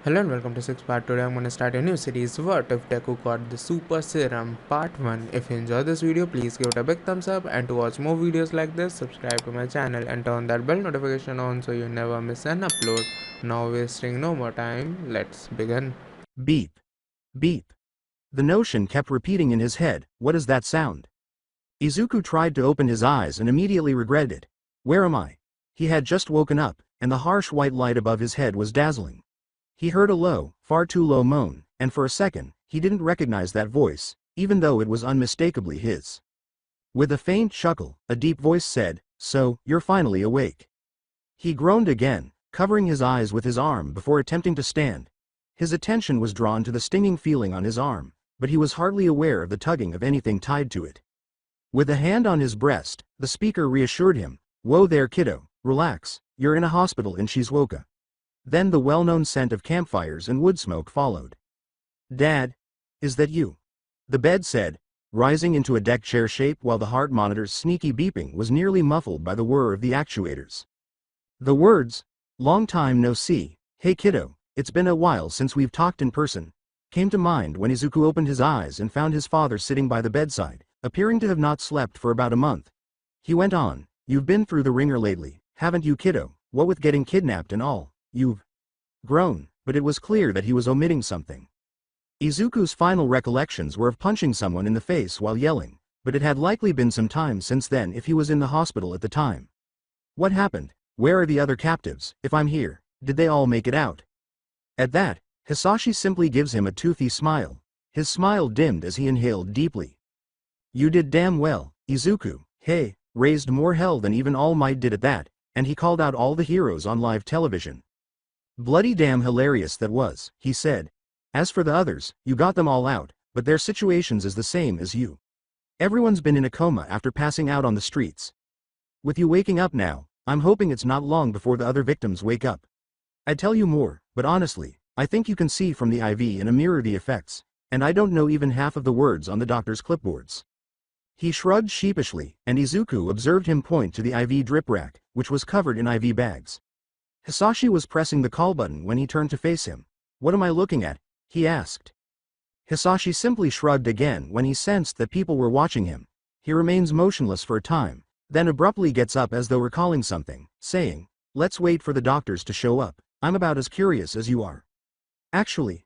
Hello and welcome to 6 Part. Today I'm going to start a new series, What If Deku Got the Super Serum Part 1. If you enjoyed this video, please give it a big thumbs up, and to watch more videos like this, subscribe to my channel and turn that bell notification on so you never miss an upload. Now wasting no more time, let's begin. Beep. Beep. The notion kept repeating in his head, what is that sound? Izuku tried to open his eyes and immediately regretted it. Where am I? He had just woken up, and the harsh white light above his head was dazzling. He heard a low, far too low moan, and for a second, he didn't recognize that voice, even though it was unmistakably his. With a faint chuckle, a deep voice said, "So, you're finally awake." He groaned again, covering his eyes with his arm before attempting to stand. His attention was drawn to the stinging feeling on his arm, but he was hardly aware of the tugging of anything tied to it. With a hand on his breast, the speaker reassured him, "Whoa there, kiddo, relax, you're in a hospital in Shizuoka." Then the well-known scent of campfires and wood smoke followed. "Dad? Is that you?" the bed said, rising into a deck chair shape while the heart monitor's sneaky beeping was nearly muffled by the whir of the actuators. The words, "Long time no see, hey kiddo, it's been a while since we've talked in person," came to mind when Izuku opened his eyes and found his father sitting by the bedside, appearing to have not slept for about a month. He went on, "You've been through the ringer lately, haven't you kiddo, what with getting kidnapped and all, you've grown," but it was clear that he was omitting something. Izuku's final recollections were of punching someone in the face while yelling, but it had likely been some time since then if he was in the hospital at the time. What happened? Where are the other captives? If I'm here, did they all make it out? At that, Hisashi simply gives him a toothy smile. His smile dimmed as he inhaled deeply. "You did damn well, Izuku, hey," raised more hell than even All Might did at that, and he called out all the heroes on live television. "Bloody damn hilarious that was," he said. "As for the others, you got them all out, but their situations is the same as you. Everyone's been in a coma after passing out on the streets. With you waking up now, I'm hoping it's not long before the other victims wake up. I'd tell you more, but honestly, I think you can see from the IV in a mirror the effects, and I don't know even half of the words on the doctor's clipboards." He shrugged sheepishly, and Izuku observed him point to the IV drip rack, which was covered in IV bags. Hisashi was pressing the call button when he turned to face him. "What am I looking at?" he asked. Hisashi simply shrugged again when he sensed that people were watching him. He remains motionless for a time, then abruptly gets up as though recalling something, saying, "Let's wait for the doctors to show up, I'm about as curious as you are." "Actually,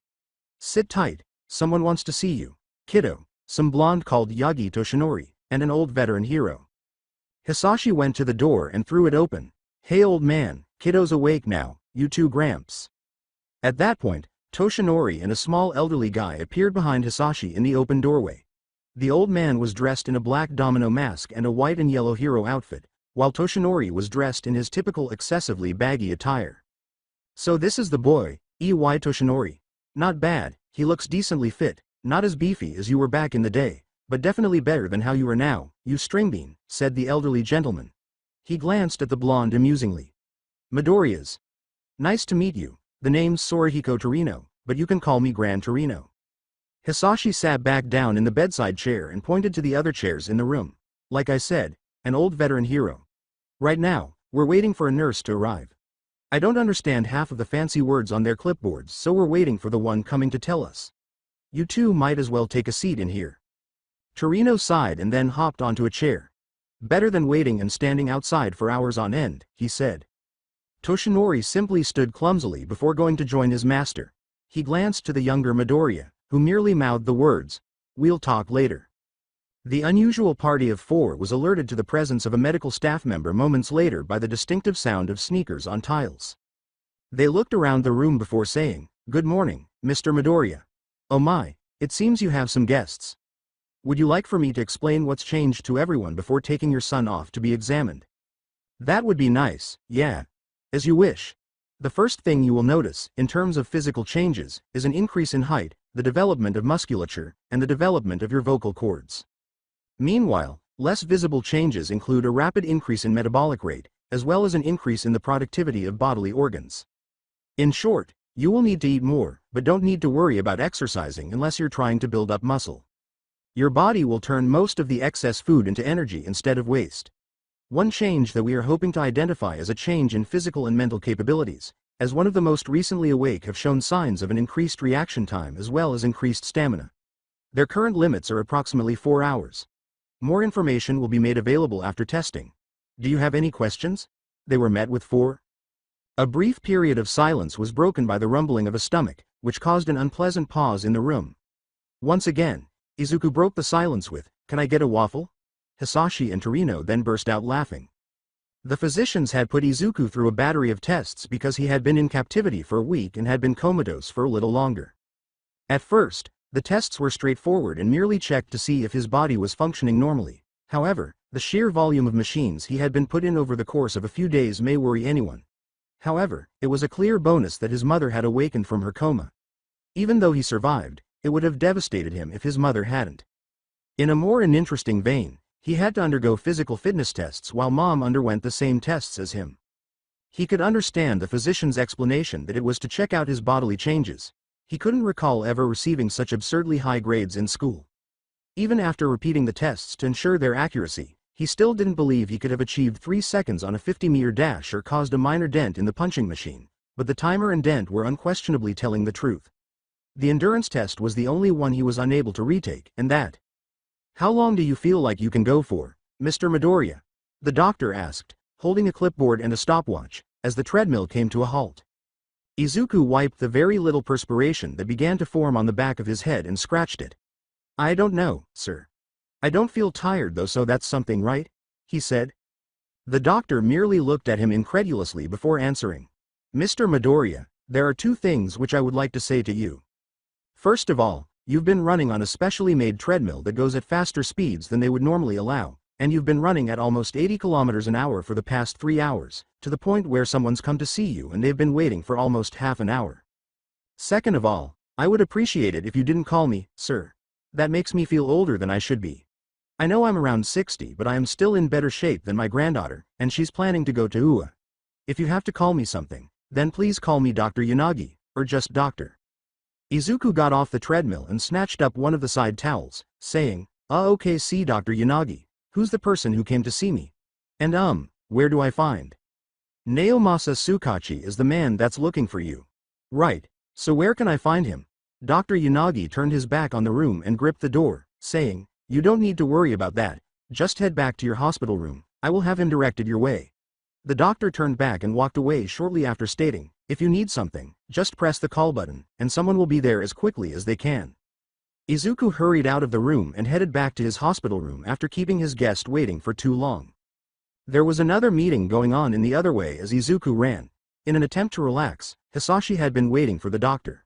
sit tight, someone wants to see you, kiddo," some blonde called Yagi Toshinori, and an old veteran hero. Hisashi went to the door and threw it open. "Hey old man, kiddo's awake now, you too Gramps." At that point, Toshinori and a small elderly guy appeared behind Hisashi in the open doorway. The old man was dressed in a black domino mask and a white and yellow hero outfit, while Toshinori was dressed in his typical excessively baggy attire. "So this is the boy, Yui Toshinori. Not bad, he looks decently fit, not as beefy as you were back in the day, but definitely better than how you are now, you stringbean," said the elderly gentleman. He glanced at the blonde amusingly. "Midoriya's. Nice to meet you, the name's Sorihiko Torino, but you can call me Gran Torino." Hisashi sat back down in the bedside chair and pointed to the other chairs in the room. "Like I said, an old veteran hero. Right now, we're waiting for a nurse to arrive. I don't understand half of the fancy words on their clipboards, so we're waiting for the one coming to tell us. You two might as well take a seat in here." Torino sighed and then hopped onto a chair. "Better than waiting and standing outside for hours on end," he said. Toshinori simply stood clumsily before going to join his master. He glanced to the younger Midoriya, who merely mouthed the words, "We'll talk later." The unusual party of four was alerted to the presence of a medical staff member moments later by the distinctive sound of sneakers on tiles. They looked around the room before saying, "Good morning, Mr. Midoriya. Oh my, it seems you have some guests. Would you like for me to explain what's changed to everyone before taking your son off to be examined?" "That would be nice, yeah. As you wish. The first thing you will notice, in terms of physical changes, is an increase in height, the development of musculature, and the development of your vocal cords. Meanwhile, less visible changes include a rapid increase in metabolic rate, as well as an increase in the productivity of bodily organs. In short, you will need to eat more, but don't need to worry about exercising unless you're trying to build up muscle. Your body will turn most of the excess food into energy instead of waste. One change that we are hoping to identify as a change in physical and mental capabilities as one of the most recently awake have shown signs of an increased reaction time as well as increased stamina. Their current limits are approximately 4 hours. More information will be made available after testing. Do you have any questions? They were met with 4. A brief period of silence was broken by the rumbling of a stomach, which caused an unpleasant pause in the room. Once again, Izuku broke the silence with, "Can I get a waffle?" Hisashi and Torino then burst out laughing. The physicians had put Izuku through a battery of tests because he had been in captivity for a week and had been comatose for a little longer. At first, the tests were straightforward and merely checked to see if his body was functioning normally. However, the sheer volume of machines he had been put in over the course of a few days may worry anyone. However, it was a clear bonus that his mother had awakened from her coma. Even though he survived, it would have devastated him if his mother hadn't. In a more interesting vein, he had to undergo physical fitness tests while Mom underwent the same tests as him. He could understand the physician's explanation that it was to check out his bodily changes. He couldn't recall ever receiving such absurdly high grades in school. Even after repeating the tests to ensure their accuracy, he still didn't believe he could have achieved 3 seconds on a 50-meter dash or caused a minor dent in the punching machine, but the timer and dent were unquestionably telling the truth. The endurance test was the only one he was unable to retake, and that. "How long do you feel like you can go for, Mr. Midoriya?" the doctor asked, holding a clipboard and a stopwatch, as the treadmill came to a halt. Izuku wiped the very little perspiration that began to form on the back of his head and scratched it. "I don't know, sir. I don't feel tired though, so that's something, right?" he said. The doctor merely looked at him incredulously before answering. "Mr. Midoriya, there are 2 things which I would like to say to you. First of all, you've been running on a specially made treadmill that goes at faster speeds than they would normally allow, and you've been running at almost 80 kilometers an hour for the past 3 hours, to the point where someone's come to see you and they've been waiting for almost half an hour. Second of all, I would appreciate it if you didn't call me, sir. That makes me feel older than I should be. I know I'm around 60, but I am still in better shape than my granddaughter, and she's planning to go to UA. If you have to call me something, then please call me Dr. Yanagi, or just Doctor." Izuku got off the treadmill and snatched up one of the side towels, saying, Okay, see Dr. Yanagi, who's the person who came to see me? And where do I find? Naomasa Tsukachi is the man that's looking for you. Right, so where can I find him?" Dr. Yanagi turned his back on the room and gripped the door, saying, "You don't need to worry about that, just head back to your hospital room, I will have him directed your way." The doctor turned back and walked away shortly after stating, "If you need something, just press the call button, and someone will be there as quickly as they can." Izuku hurried out of the room and headed back to his hospital room after keeping his guest waiting for too long. There was another meeting going on in the other way as Izuku ran. In an attempt to relax, Hisashi had been waiting for the doctor.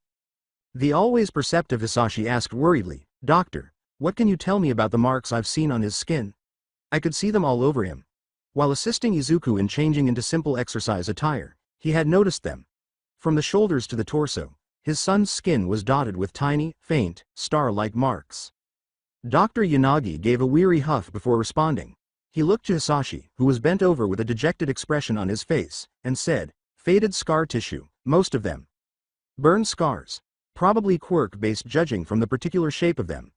The always perceptive Hisashi asked worriedly, "Doctor, what can you tell me about the marks I've seen on his skin? I could see them all over him." While assisting Izuku in changing into simple exercise attire, he had noticed them. From the shoulders to the torso, his son's skin was dotted with tiny, faint, star-like marks. Dr. Yanagi gave a weary huff before responding. He looked to Hisashi, who was bent over with a dejected expression on his face, and said, "Faded scar tissue, most of them. Burn scars. Probably quirk-based judging from the particular shape of them.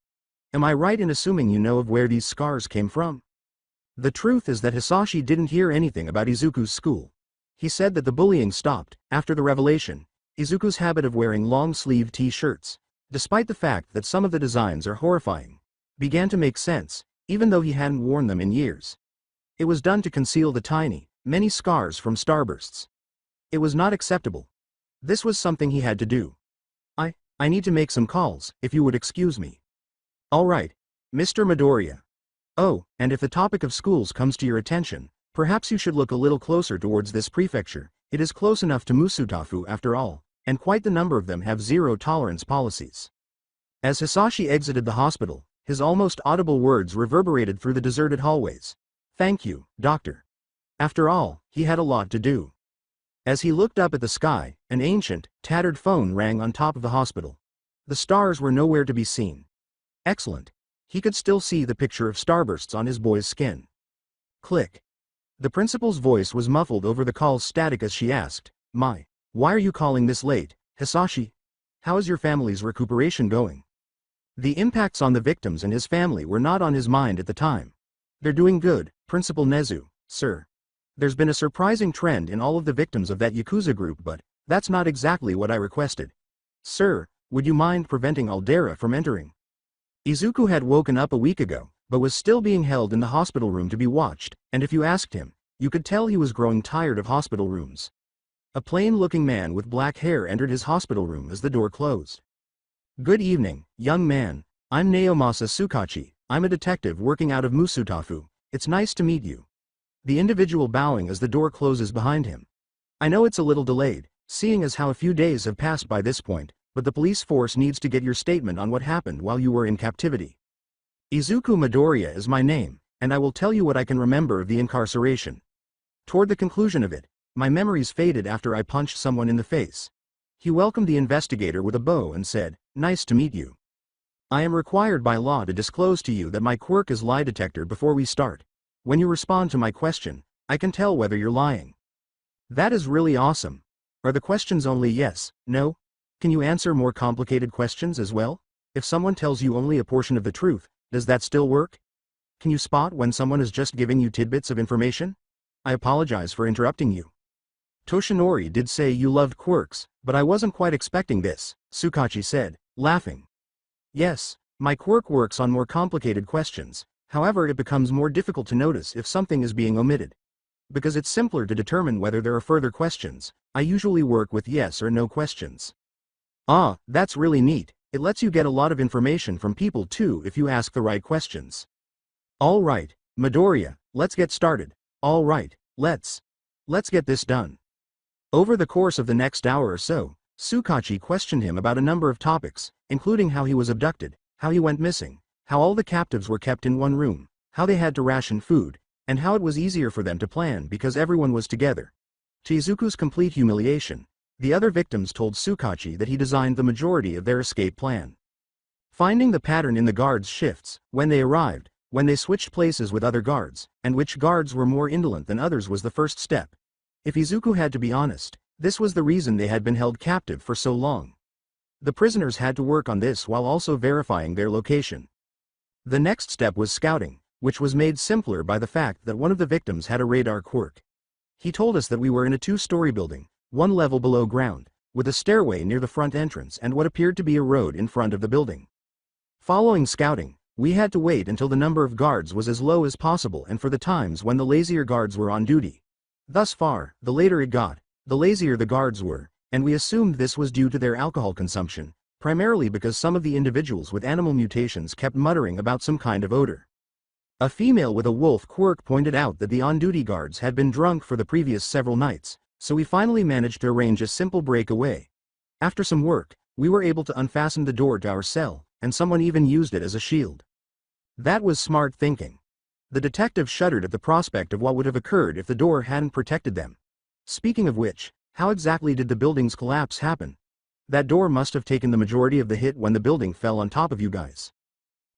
Am I right in assuming you know of where these scars came from?" The truth is that Hisashi didn't hear anything about Izuku's school. He said that the bullying stopped after the revelation. Izuku's habit of wearing long-sleeved t-shirts, despite the fact that some of the designs are horrifying, began to make sense, even though he hadn't worn them in years. It was done to conceal the tiny, many scars from starbursts. It was not acceptable. This was something he had to do. I need to make some calls, if you would excuse me." "All right, Mr. Midoriya. Oh, and if the topic of schools comes to your attention, perhaps you should look a little closer towards this prefecture. It is close enough to Musutafu after all, and quite the number of them have zero-tolerance policies." As Hisashi exited the hospital, his almost audible words reverberated through the deserted hallways. "Thank you, doctor." After all, he had a lot to do. As he looked up at the sky, an ancient, tattered phone rang on top of the hospital. The stars were nowhere to be seen. Excellent. He could still see the picture of starbursts on his boy's skin. Click. The principal's voice was muffled over the call's static as she asked, why are you calling this late, Hisashi? How is your family's recuperation going?" The impacts on the victims and his family were not on his mind at the time. "They're doing good, Principal Nezu, sir. There's been a surprising trend in all of the victims of that Yakuza group, but That's not exactly what I requested. Sir, would you mind preventing Aldera from entering? Izuku had woken up a week ago, but was still being held in the hospital room to be watched, and if you asked him, you could tell he was growing tired of hospital rooms. A plain-looking man with black hair entered his hospital room as the door closed. Good evening, young man. I'm Naomasa Tsukachi. I'm a detective working out of Musutafu. It's nice to meet you. The individual bowing as the door closes behind him. I know it's a little delayed, seeing as how a few days have passed by this point, but the police force needs to get your statement on what happened while you were in captivity. Izuku Midoriya is my name, and I will tell you what I can remember of the incarceration. Toward the conclusion of it, my memories faded after I punched someone in the face. He welcomed the investigator with a bow and said, "Nice to meet you. I am required by law to disclose to you that my quirk is lie detector before we start. When you respond to my question, I can tell whether you're lying." That is really awesome. Are the questions only yes, no? Can you answer more complicated questions as well? If someone tells you only a portion of the truth, does that still work? Can you spot when someone is just giving you tidbits of information? I apologize for interrupting you. Toshinori did say you loved quirks, but I wasn't quite expecting this, Tsukachi said, laughing. Yes, my quirk works on more complicated questions, however it becomes more difficult to notice if something is being omitted. Because it's simpler to determine whether there are further questions, I usually work with yes or no questions. Ah, that's really neat. It lets you get a lot of information from people too if you ask the right questions. All right, Midoriya, let's get started. All right, let's get this done. Over the course of the next hour or so, Tsukachi questioned him about a number of topics, including how he was abducted, how he went missing, how all the captives were kept in one room, how they had to ration food, and how it was easier for them to plan because everyone was together. To Izuku's complete humiliation, the other victims told Tsukachi that he designed the majority of their escape plan. Finding the pattern in the guards' shifts, when they arrived, when they switched places with other guards, and which guards were more indolent than others was the first step. If Izuku had to be honest, this was the reason they had been held captive for so long. The prisoners had to work on this while also verifying their location. The next step was scouting, which was made simpler by the fact that one of the victims had a radar quirk. He told us that we were in a two-story building, one level below ground, with a stairway near the front entrance and what appeared to be a road in front of the building. Following scouting, we had to wait until the number of guards was as low as possible and for the times when the lazier guards were on duty. Thus far, the later it got, the lazier the guards were, and we assumed this was due to their alcohol consumption, primarily because some of the individuals with animal mutations kept muttering about some kind of odor. A female with a wolf quirk pointed out that the on-duty guards had been drunk for the previous several nights, so we finally managed to arrange a simple breakaway. After some work, we were able to unfasten the door to our cell, and someone even used it as a shield. That was smart thinking. The detective shuddered at the prospect of what would have occurred if the door hadn't protected them. Speaking of which, how exactly did the building's collapse happen? That door must have taken the majority of the hit when the building fell on top of you guys.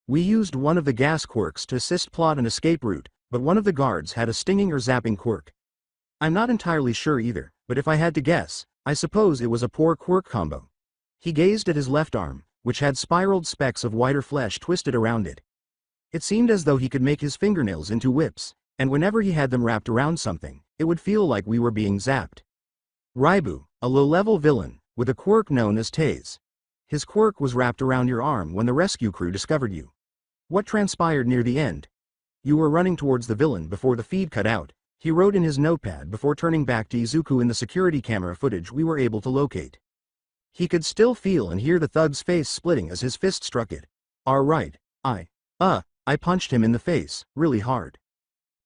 We used one of the gas quirks to assist plot an escape route, but one of the guards had a stinging or zapping quirk. I'm not entirely sure either, but if I had to guess, I suppose it was a poor quirk combo. He gazed at his left arm, which had spiraled specks of whiter flesh twisted around it. It seemed as though he could make his fingernails into whips, and whenever he had them wrapped around something, it would feel like we were being zapped. Raibu, a low-level villain, with a quirk known as Taze. His quirk was wrapped around your arm when the rescue crew discovered you. What transpired near the end? You were running towards the villain before the feed cut out, he wrote in his notepad before turning back to Izuku in the security camera footage we were able to locate. He could still feel and hear the thug's face splitting as his fist struck it. Alright, I punched him in the face, really hard.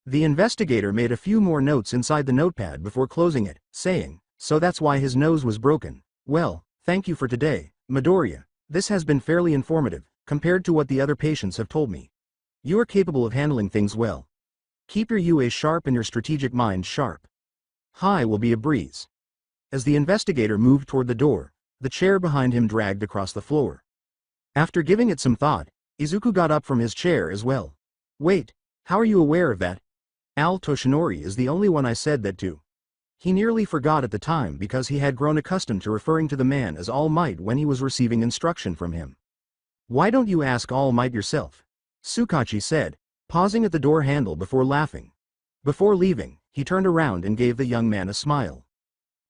The investigator made a few more notes inside the notepad before closing it, saying, so that's why his nose was broken. Well, thank you for today, Midoriya. This has been fairly informative, compared to what the other patients have told me. You are capable of handling things well. Keep your UA sharp and your strategic mind sharp. Hi will be a breeze. As the investigator moved toward the door, the chair behind him dragged across the floor. After giving it some thought, Izuku got up from his chair as well. Wait, how are you aware of that? Toshinori is the only one I said that to. He nearly forgot at the time because he had grown accustomed to referring to the man as All Might when he was receiving instruction from him. Why don't you ask All Might yourself? Tsukachi said, pausing at the door handle before laughing. Before leaving, he turned around and gave the young man a smile.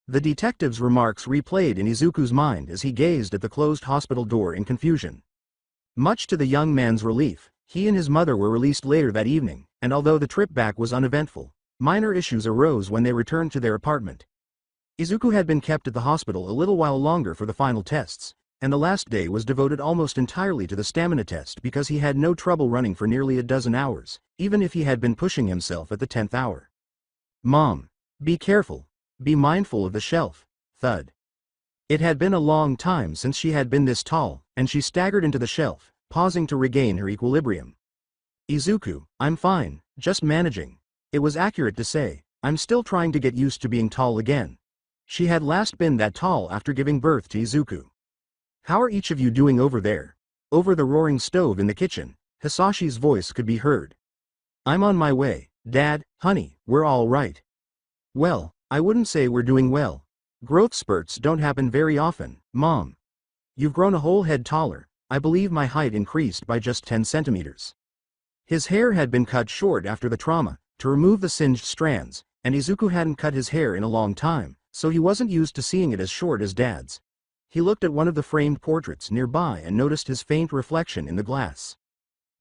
The detective's remarks replayed in Izuku's mind as he gazed at the closed hospital door in confusion. Much to the young man's relief, he and his mother were released later that evening, and although the trip back was uneventful, minor issues arose when they returned to their apartment. Izuku had been kept at the hospital a little while longer for the final tests, and the last day was devoted almost entirely to the stamina test because he had no trouble running for nearly a dozen hours, even if he had been pushing himself at the 10th hour. "Mom, be careful. Be mindful of the shelf." Thud. It had been a long time since she had been this tall, and she staggered into the shelf, pausing to regain her equilibrium. "Izuku, I'm fine, just managing." It was accurate to say, "I'm still trying to get used to being tall again." She had last been that tall after giving birth to Izuku. "How are each of you doing over there?" Over the roaring stove in the kitchen, Hisashi's voice could be heard. "I'm on my way, Dad, honey, we're all right." "Well, I wouldn't say we're doing well. Growth spurts don't happen very often, Mom. You've grown a whole head taller. I believe my height increased by just 10 centimeters. His hair had been cut short after the trauma, to remove the singed strands, and Izuku hadn't cut his hair in a long time, so he wasn't used to seeing it as short as Dad's. He looked at one of the framed portraits nearby and noticed his faint reflection in the glass.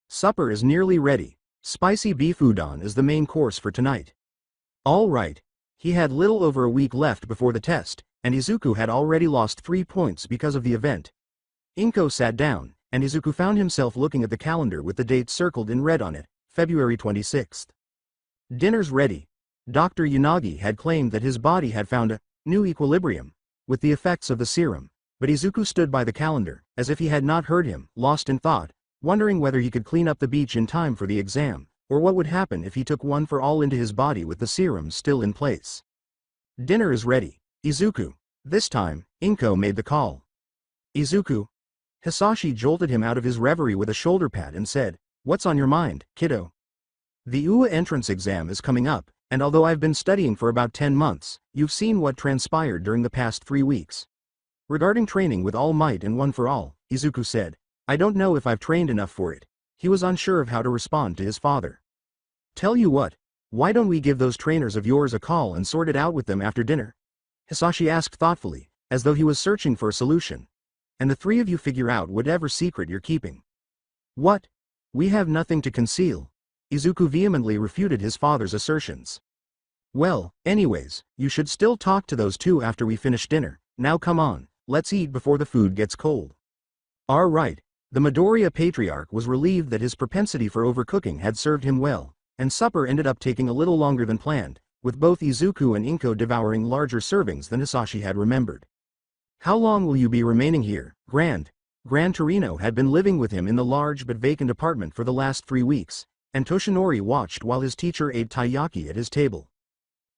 "Supper is nearly ready. Spicy beef udon is the main course for tonight." All right. He had little over a week left before the test, and Izuku had already lost 3 points because of the event. Inko sat down, and Izuku found himself looking at the calendar with the date circled in red on it, February 26th. Dinner's ready. Dr. Yanagi had claimed that his body had found a new equilibrium with the effects of the serum, but Izuku stood by the calendar, as if he had not heard him, lost in thought, wondering whether he could clean up the beach in time for the exam, or what would happen if he took one for all into his body with the serum still in place. "Dinner is ready, Izuku." This time, Inko made the call. "Izuku?" Hisashi jolted him out of his reverie with a shoulder pat and said, "What's on your mind, kiddo?" "The UA entrance exam is coming up, and although I've been studying for about 10 months, you've seen what transpired during the past 3 weeks. Regarding training with all might and one for all," Izuku said, "I don't know if I've trained enough for it." He was unsure of how to respond to his father. "Tell you what, why don't we give those trainers of yours a call and sort it out with them after dinner?" Hisashi asked thoughtfully, as though he was searching for a solution. "And the 3 of you figure out whatever secret you're keeping." "What? We have nothing to conceal." Izuku vehemently refuted his father's assertions. "Well, anyways, you should still talk to those 2 after we finish dinner. Now come on, let's eat before the food gets cold." All right. The Midoriya patriarch was relieved that his propensity for overcooking had served him well, and supper ended up taking a little longer than planned, with both Izuku and Inko devouring larger servings than Hisashi had remembered. "How long will you be remaining here, Grand?" Gran Torino had been living with him in the large but vacant apartment for the last 3 weeks, and Toshinori watched while his teacher ate taiyaki at his table.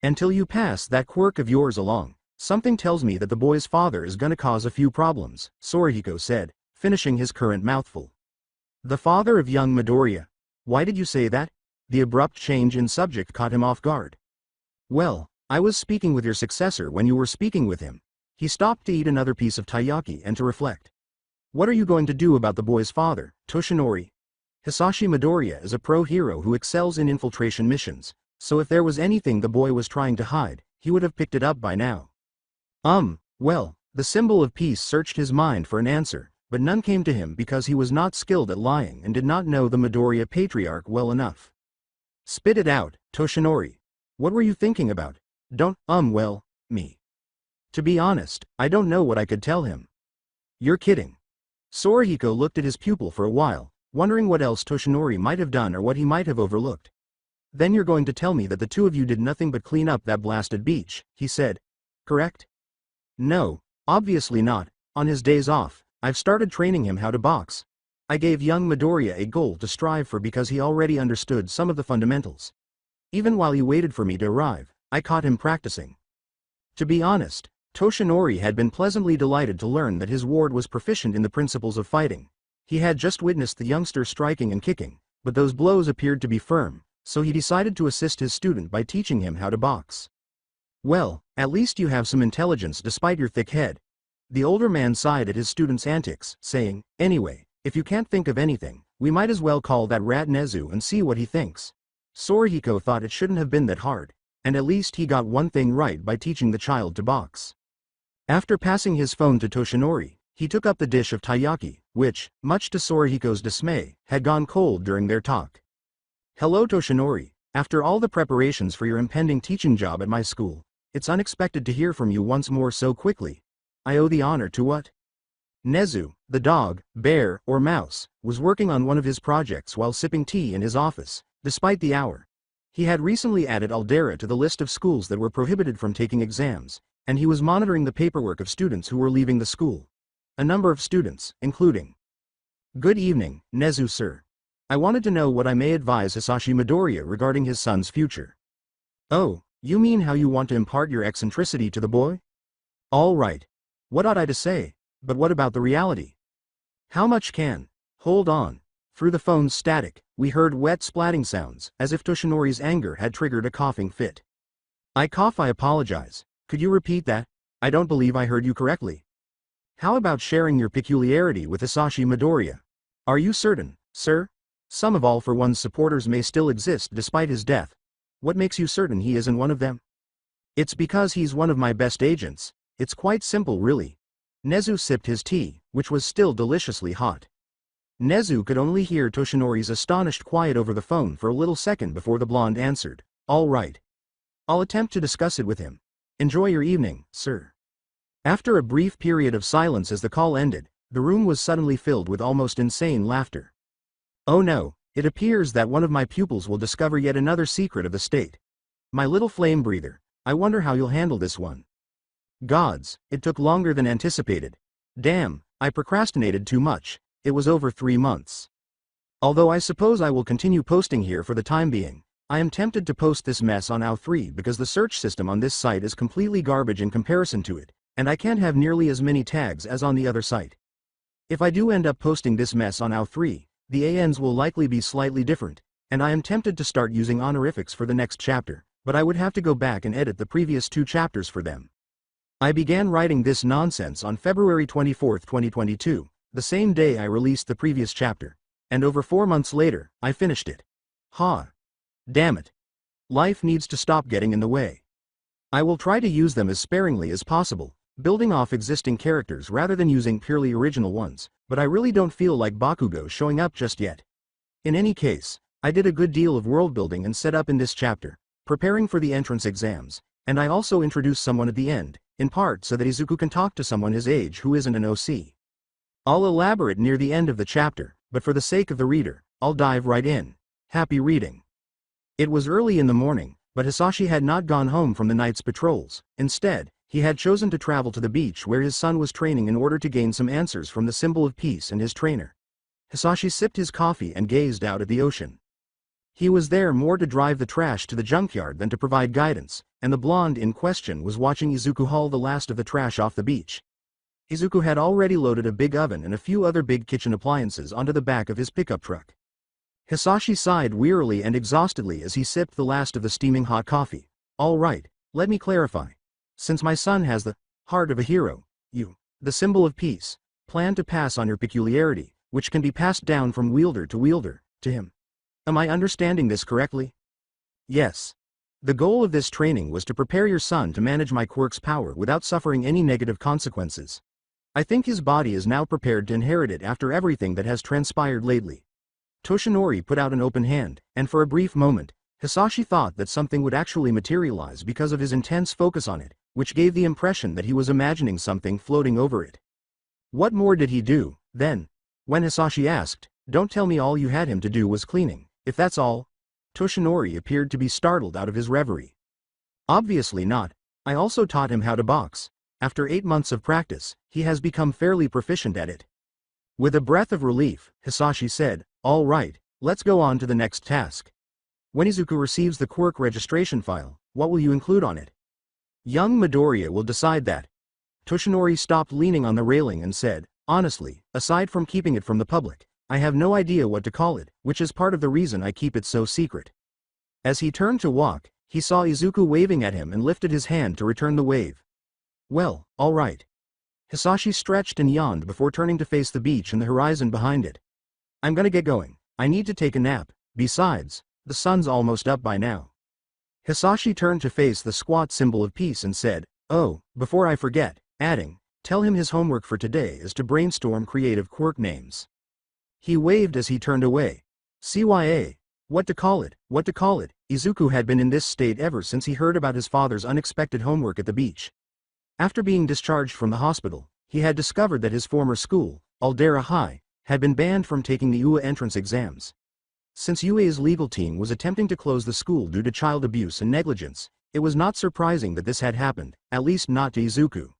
"Until you pass that quirk of yours along. Something tells me that the boy's father is gonna cause a few problems," Sorihiko said, finishing his current mouthful. "The father of young Midoriya? Why did you say that?" The abrupt change in subject caught him off guard. "Well, I was speaking with your successor when you were speaking with him." He stopped to eat another piece of taiyaki and to reflect. "What are you going to do about the boy's father, Toshinori?" Hisashi Midoriya is a pro-hero who excels in infiltration missions, so if there was anything the boy was trying to hide, he would have picked it up by now. Well, the symbol of peace searched his mind for an answer, but none came to him because he was not skilled at lying and did not know the Midoriya patriarch well enough. "Spit it out, Toshinori. What were you thinking about?" "Don't, well, me. To be honest, I don't know what I could tell him." "You're kidding." Sorihiko looked at his pupil for a while, wondering what else Toshinori might have done or what he might have overlooked. "Then you're going to tell me that the 2 of you did nothing but clean up that blasted beach," he said. "Correct?" "No, obviously not. On his days off, I've started training him how to box. I gave young Midoriya a goal to strive for because he already understood some of the fundamentals. Even while he waited for me to arrive, I caught him practicing." To be honest, Toshinori had been pleasantly delighted to learn that his ward was proficient in the principles of fighting. He had just witnessed the youngster striking and kicking, but those blows appeared to be firm, so he decided to assist his student by teaching him how to box. "Well, at least you have some intelligence despite your thick head." The older man sighed at his student's antics, saying, "Anyway, if you can't think of anything, we might as well call that rat Nezu and see what he thinks." Sorihiko thought it shouldn't have been that hard. and at least he got one thing right by teaching the child to box. After passing his phone to Toshinori, he took up the dish of taiyaki, which, much to Sorihiko's dismay, had gone cold during their talk. "Hello Toshinori, after all the preparations for your impending teaching job at my school, it's unexpected to hear from you once more so quickly. I owe the honor to what?" Nezu, the dog, bear, or mouse, was working on one of his projects while sipping tea in his office, despite the hour. He had recently added Aldera to the list of schools that were prohibited from taking exams, and he was monitoring the paperwork of students who were leaving the school. A number of students, including. "Good evening, Nezu sir. I wanted to know what I may advise Hisashi Midoriya regarding his son's future." "Oh, you mean how you want to impart your eccentricity to the boy? All right. What ought I to say? But what about the reality? How much can?" "Hold on." Through the phone's static, we heard wet splatting sounds, as if Toshinori's anger had triggered a coughing fit. "I apologize. Could you repeat that? I don't believe I heard you correctly." "How about sharing your peculiarity with Hisashi Midoriya? Are you certain, sir? Some of All for One's supporters may still exist despite his death. What makes you certain he isn't one of them?" "It's because he's one of my best agents. It's quite simple really." Nezu sipped his tea, which was still deliciously hot. Nezu could only hear Toshinori's astonished quiet over the phone for a little second before the blonde answered, "All right. I'll attempt to discuss it with him. Enjoy your evening, sir." After a brief period of silence as the call ended, the room was suddenly filled with almost insane laughter. "Oh no, it appears that one of my pupils will discover yet another secret of the state. My little flame breather, I wonder how you'll handle this one. Gods, it took longer than anticipated. Damn, I procrastinated too much. It was over 3 months. Although I suppose I will continue posting here for the time being, I am tempted to post this mess on AO3 because the search system on this site is completely garbage in comparison to it, and I can't have nearly as many tags as on the other site. If I do end up posting this mess on AO3, the ANs will likely be slightly different, and I am tempted to start using honorifics for the next chapter, but I would have to go back and edit the previous 2 chapters for them. I began writing this nonsense on February 24, 2022, the same day I released the previous chapter, and over 4 months later, I finished it. Damn it. Life needs to stop getting in the way. I will try to use them as sparingly as possible, building off existing characters rather than using purely original ones, but I really don't feel like Bakugo showing up just yet. In any case, I did a good deal of world building and setup in this chapter, preparing for the entrance exams, and I also introduced someone at the end, in part so that Izuku can talk to someone his age who isn't an OC. I'll elaborate near the end of the chapter, but for the sake of the reader, I'll dive right in. Happy reading. It was early in the morning, but Hisashi had not gone home from the night's patrols. Instead, he had chosen to travel to the beach where his son was training in order to gain some answers from the symbol of peace and his trainer. Hisashi sipped his coffee and gazed out at the ocean. He was there more to drive the trash to the junkyard than to provide guidance, and the blonde in question was watching Izuku haul the last of the trash off the beach. Izuku had already loaded a big oven and a few other big kitchen appliances onto the back of his pickup truck. Hisashi sighed wearily and exhaustedly as he sipped the last of the steaming hot coffee. "All right, let me clarify. Since my son has the heart of a hero, you, the symbol of peace, plan to pass on your peculiarity, which can be passed down from wielder, to him. Am I understanding this correctly?" "Yes. The goal of this training was to prepare your son to manage my quirk's power without suffering any negative consequences. I think his body is now prepared to inherit it after everything that has transpired lately." Toshinori put out an open hand, and for a brief moment, Hisashi thought that something would actually materialize because of his intense focus on it, which gave the impression that he was imagining something floating over it. What more did he do, then? When Hisashi asked, "Don't tell me all you had him to do was cleaning, if that's all?" Toshinori appeared to be startled out of his reverie. "Obviously not. I also taught him how to box. After 8 months of practice, he has become fairly proficient at it." With a breath of relief, Hisashi said, "All right, let's go on to the next task. When Izuku receives the quirk registration file, what will you include on it?" "Young Midoriya will decide that." Toshinori stopped leaning on the railing and said, "Honestly, aside from keeping it from the public, I have no idea what to call it, which is part of the reason I keep it so secret." As he turned to walk, he saw Izuku waving at him and lifted his hand to return the wave. "Well, all right." Hisashi stretched and yawned before turning to face the beach and the horizon behind it. "I'm gonna get going. I need to take a nap. Besides, the sun's almost up by now." Hisashi turned to face the squat symbol of peace and said, "Oh, before I forget," adding, "tell him his homework for today is to brainstorm creative quirk names." He waved as he turned away. CYA. What to call it, what to call it? Izuku had been in this state ever since he heard about his father's unexpected homework at the beach. After being discharged from the hospital, he had discovered that his former school, Aldera High, had been banned from taking the UA entrance exams. Since UA's legal team was attempting to close the school due to child abuse and negligence, it was not surprising that this had happened, at least not to Izuku.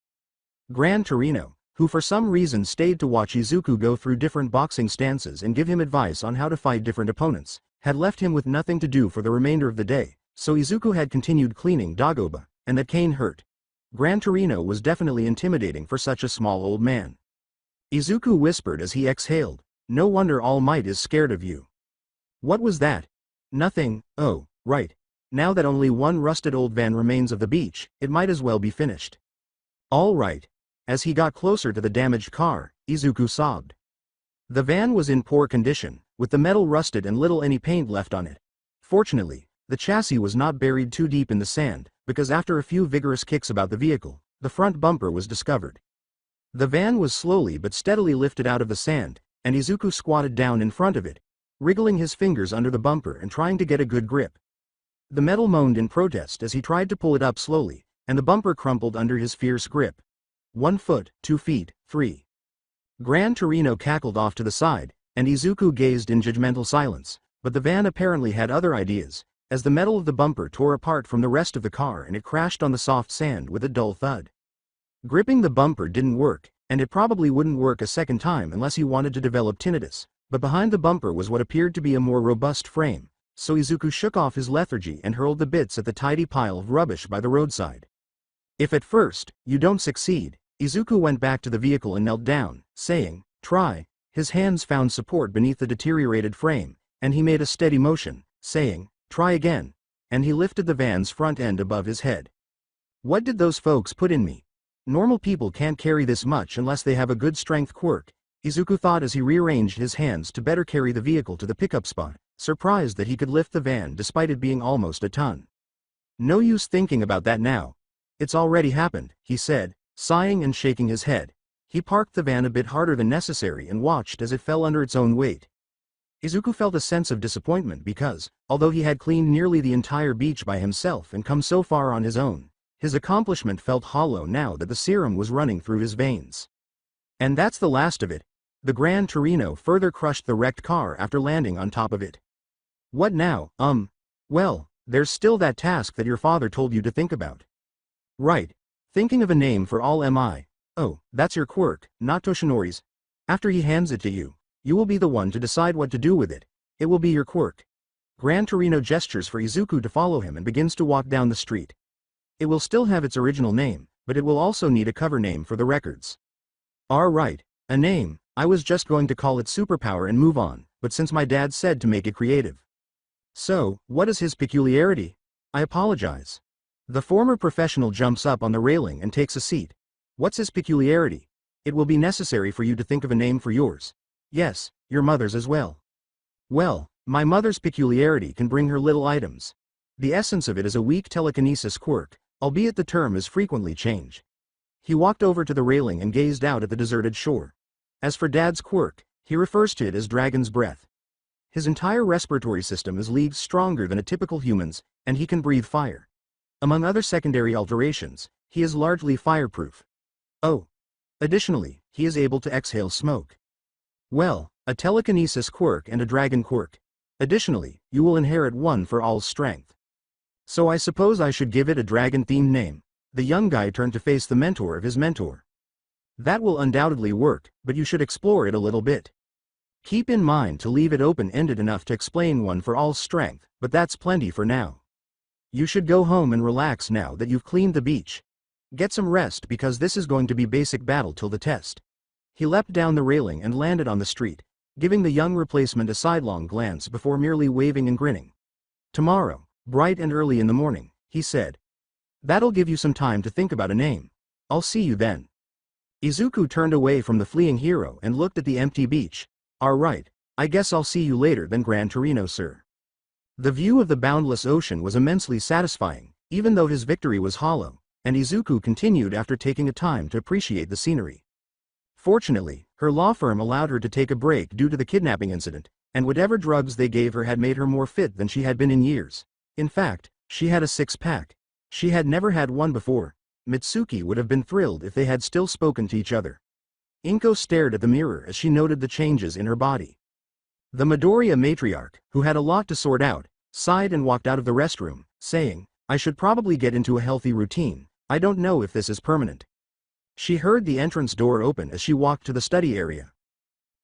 Gran Torino, who for some reason stayed to watch Izuku go through different boxing stances and give him advice on how to fight different opponents, had left him with nothing to do for the remainder of the day, so Izuku had continued cleaning Dagoba, and that cane hurt. Gran Torino was definitely intimidating for such a small old man. Izuku whispered as he exhaled, "No wonder All Might is scared of you." What was that? Nothing. Oh, right. Now that only one rusted old van remains of the beach, it might as well be finished. All right. As he got closer to the damaged car, Izuku sobbed. The van was in poor condition, with the metal rusted and little any paint left on it. Fortunately, the chassis was not buried too deep in the sand, because after a few vigorous kicks about the vehicle, the front bumper was discovered. The van was slowly but steadily lifted out of the sand, and Izuku squatted down in front of it, wriggling his fingers under the bumper and trying to get a good grip. The metal moaned in protest as he tried to pull it up slowly, and the bumper crumpled under his fierce grip. 1 foot, 2 feet, 3. Gran Torino cackled off to the side, and Izuku gazed in judgmental silence, but the van apparently had other ideas, as the metal of the bumper tore apart from the rest of the car and it crashed on the soft sand with a dull thud. Gripping the bumper didn't work, and it probably wouldn't work a second time unless he wanted to develop tinnitus, but behind the bumper was what appeared to be a more robust frame, so Izuku shook off his lethargy and hurled the bits at the tidy pile of rubbish by the roadside. If at first, you don't succeed, Izuku went back to the vehicle and knelt down, saying, "Try." His hands found support beneath the deteriorated frame, and he made a steady motion, saying, "Try again," and he lifted the van's front end above his head. What did those folks put in me? Normal people can't carry this much unless they have a good strength quirk, Izuku thought as he rearranged his hands to better carry the vehicle to the pickup spot, surprised that he could lift the van despite it being almost a ton. No use thinking about that now. It's already happened, he said, sighing and shaking his head. He parked the van a bit harder than necessary and watched as it fell under its own weight. Izuku felt a sense of disappointment because, although he had cleaned nearly the entire beach by himself and come so far on his own, his accomplishment felt hollow now that the serum was running through his veins. And that's the last of it. The Gran Torino further crushed the wrecked car after landing on top of it. What now? Well, there's still that task that your father told you to think about. Right. Thinking of a name for all MI. Oh, that's your quirk, not Toshinori's. After he hands it to you, you will be the one to decide what to do with it. It will be your quirk. Gran Torino gestures for Izuku to follow him and begins to walk down the street. It will still have its original name, but it will also need a cover name for the records. Right, a name. I was just going to call it Superpower and move on, but since my dad said to make it creative. So, what is his peculiarity? I apologize. The former professional jumps up on the railing and takes a seat. What's his peculiarity? It will be necessary for you to think of a name for yours. Yes, your mother's as well. Well, my mother's peculiarity can bring her little items. The essence of it is a weak telekinesis quirk, albeit the term is frequently changed. He walked over to the railing and gazed out at the deserted shore. As for Dad's quirk, he refers to it as Dragon's Breath. His entire respiratory system is leagues stronger than a typical human's, and he can breathe fire. Among other secondary alterations, he is largely fireproof. Oh. Additionally, he is able to exhale smoke. Well, a telekinesis quirk and a dragon quirk. Additionally, you will inherit one for all strength. So I suppose I should give it a dragon-themed name. The young guy turned to face the mentor of his mentor. That will undoubtedly work, but you should explore it a little bit. Keep in mind to leave it open-ended enough to explain one for all strength, but that's plenty for now. You should go home and relax now that you've cleaned the beach. Get some rest because this is going to be basic battle till the test. He leapt down the railing and landed on the street, giving the young replacement a sidelong glance before merely waving and grinning. Tomorrow, bright and early in the morning, he said. That'll give you some time to think about a name. I'll see you then. Izuku turned away from the fleeing hero and looked at the empty beach. Right, I guess I'll see you later then Gran Torino, sir. The view of the boundless ocean was immensely satisfying, even though his victory was hollow, and Izuku continued after taking a time to appreciate the scenery. Fortunately, her law firm allowed her to take a break due to the kidnapping incident, and whatever drugs they gave her had made her more fit than she had been in years. In fact, she had a six-pack. She had never had one before. Mitsuki would have been thrilled if they had still spoken to each other. Inko stared at the mirror as she noted the changes in her body. The Midoriya matriarch, who had a lot to sort out, sighed and walked out of the restroom, saying, "I should probably get into a healthy routine. I don't know if this is permanent." She heard the entrance door open as she walked to the study area.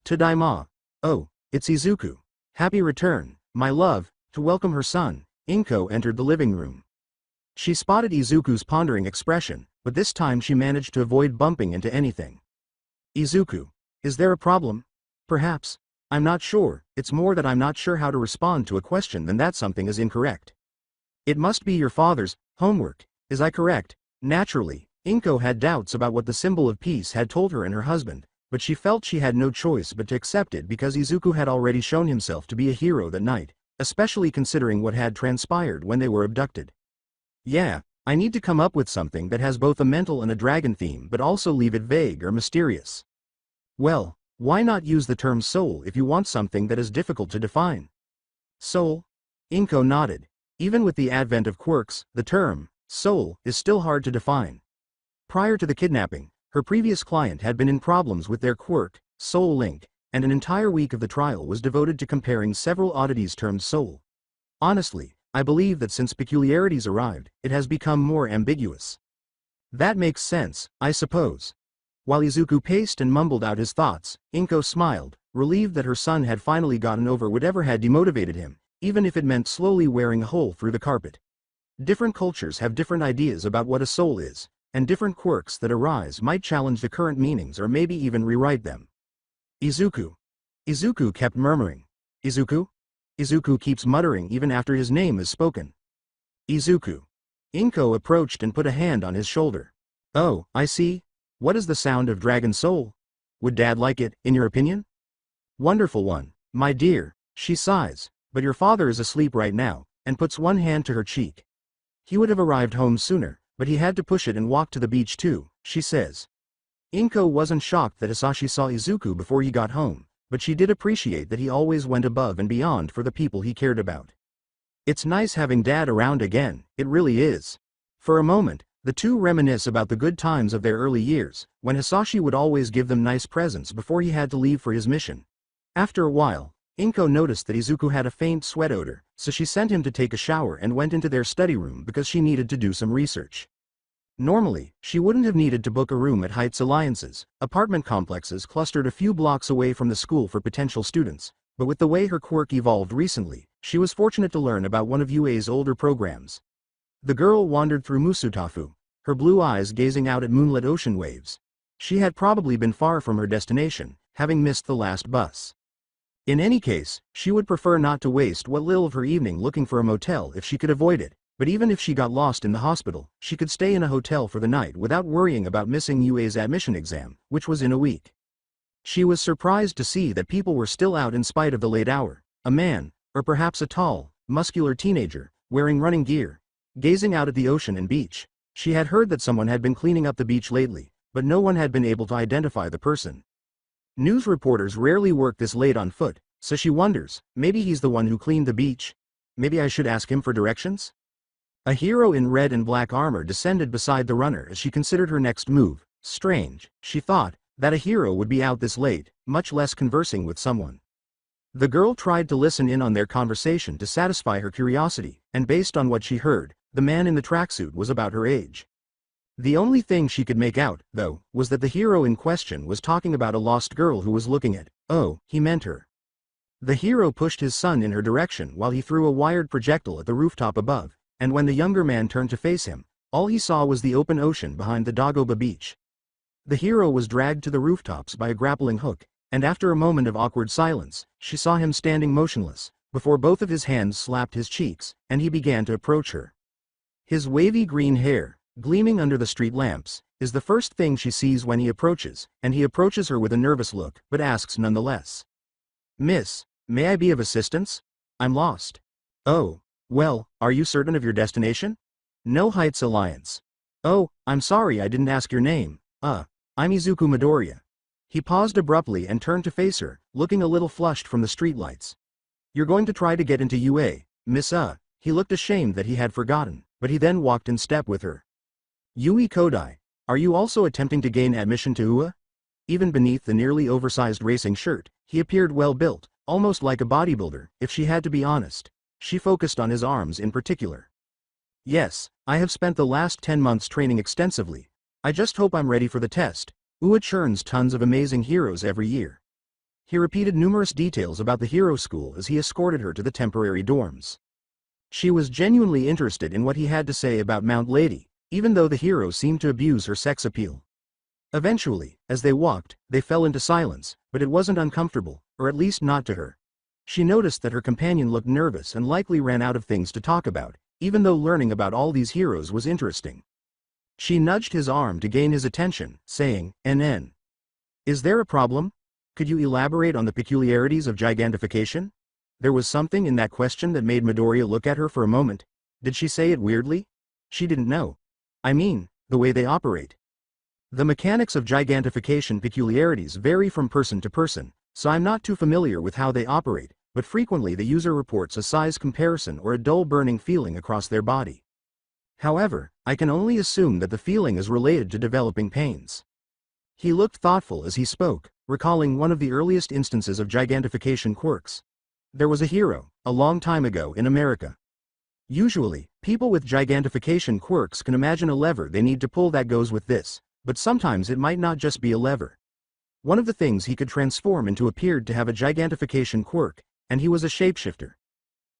"Tadaima. Oh, it's Izuku. Happy return, my love." To welcome her son, Inko entered the living room. She spotted Izuku's pondering expression, but this time she managed to avoid bumping into anything. "Izuku, is there a problem? Perhaps. I'm not sure. It's more that I'm not sure how to respond to a question than that something is incorrect. It must be your father's homework, is I correct?" Naturally, Inko had doubts about what the symbol of peace had told her and her husband, but she felt she had no choice but to accept it because Izuku had already shown himself to be a hero that night, especially considering what had transpired when they were abducted. "Yeah, I need to come up with something that has both a mental and a dragon theme but also leave it vague or mysterious." "Well, why not use the term soul if you want something that is difficult to define?" "Soul?" Inko nodded. Even with the advent of quirks, the term soul is still hard to define. Prior to the kidnapping, her previous client had been in problems with their quirk, Soul Link, and an entire week of the trial was devoted to comparing several oddities termed soul. Honestly, I believe that since peculiarities arrived, it has become more ambiguous. "That makes sense, I suppose." While Izuku paced and mumbled out his thoughts, Inko smiled, relieved that her son had finally gotten over whatever had demotivated him, even if it meant slowly wearing a hole through the carpet. Different cultures have different ideas about what a soul is, and different quirks that arise might challenge the current meanings or maybe even rewrite them. "Izuku." Izuku kept murmuring. "Izuku?" Izuku keeps muttering even after his name is spoken. "Izuku." Inko approached and put a hand on his shoulder. "Oh, I see. What is the sound of dragon soul? Would Dad like it, in your opinion?" "Wonderful one, my dear." She sighs, "But your father is asleep right now," and puts one hand to her cheek. "He would have arrived home sooner, but he had to push it and walk to the beach too," she says. Inko wasn't shocked that Hisashi saw Izuku before he got home, but she did appreciate that he always went above and beyond for the people he cared about. "It's nice having Dad around again, it really is." For a moment, the two reminisce about the good times of their early years, when Hisashi would always give them nice presents before he had to leave for his mission. After a while, Inko noticed that Izuku had a faint sweat odor, so she sent him to take a shower and went into their study room because she needed to do some research. Normally, she wouldn't have needed to book a room at Heights Alliance's apartment complexes clustered a few blocks away from the school for potential students, but with the way her quirk evolved recently, she was fortunate to learn about one of UA's older programs. The girl wandered through Musutafu, her blue eyes gazing out at moonlit ocean waves. She had probably been far from her destination, having missed the last bus. In any case, she would prefer not to waste what little of her evening looking for a motel if she could avoid it, but even if she got lost in the hospital, she could stay in a hotel for the night without worrying about missing UA's admission exam, which was in a week. She was surprised to see that people were still out in spite of the late hour. A man, or perhaps a tall, muscular teenager, wearing running gear, gazing out at the ocean and beach. She had heard that someone had been cleaning up the beach lately, but no one had been able to identify the person. News reporters rarely work this late on foot, so she wonders, maybe he's the one who cleaned the beach? Maybe I should ask him for directions? A hero in red and black armor descended beside the runner as she considered her next move. Strange, she thought, that a hero would be out this late, much less conversing with someone. The girl tried to listen in on their conversation to satisfy her curiosity, and based on what she heard, the man in the tracksuit was about her age. The only thing she could make out, though, was that the hero in question was talking about a lost girl who was looking at, oh, he meant her. The hero pushed his son in her direction while he threw a wired projectile at the rooftop above, and when the younger man turned to face him, all he saw was the open ocean behind the Dagoba beach. The hero was dragged to the rooftops by a grappling hook, and after a moment of awkward silence, she saw him standing motionless, before both of his hands slapped his cheeks, and he began to approach her. His wavy green hair, gleaming under the street lamps, is the first thing she sees when he approaches, and he approaches her with a nervous look, but asks nonetheless. "Miss, may I be of assistance? I'm lost." Oh, well, are you certain of your destination? No Heights Alliance. Oh, I'm sorry I didn't ask your name. I'm Izuku Midoriya. He paused abruptly and turned to face her, looking a little flushed from the streetlights. You're going to try to get into UA, Miss He looked ashamed that he had forgotten, but he then walked in step with her. Yui Kodai, are you also attempting to gain admission to UA? Even beneath the nearly oversized racing shirt, he appeared well built, almost like a bodybuilder, if she had to be honest. She focused on his arms in particular. Yes, I have spent the last 10 months training extensively. I just hope I'm ready for the test. UA churns tons of amazing heroes every year. He repeated numerous details about the hero school as he escorted her to the temporary dorms. She was genuinely interested in what he had to say about Mount Lady, even though the hero seemed to abuse her sex appeal. Eventually, as they walked, they fell into silence, but it wasn't uncomfortable, or at least not to her. She noticed that her companion looked nervous and likely ran out of things to talk about, even though learning about all these heroes was interesting. She nudged his arm to gain his attention, saying, "NN. Is there a problem? Could you elaborate on the peculiarities of gigantification?" There was something in that question that made Midoriya look at her for a moment. Did she say it weirdly? She didn't know. I mean, the way they operate. The mechanics of gigantification peculiarities vary from person to person, so I'm not too familiar with how they operate, but frequently the user reports a size comparison or a dull burning feeling across their body. However, I can only assume that the feeling is related to developing pains. He looked thoughtful as he spoke, recalling one of the earliest instances of gigantification quirks. There was a hero, a long time ago in America. Usually, people with gigantification quirks can imagine a lever they need to pull that goes with this, but sometimes it might not just be a lever. One of the things he could transform into appeared to have a gigantification quirk, and he was a shapeshifter.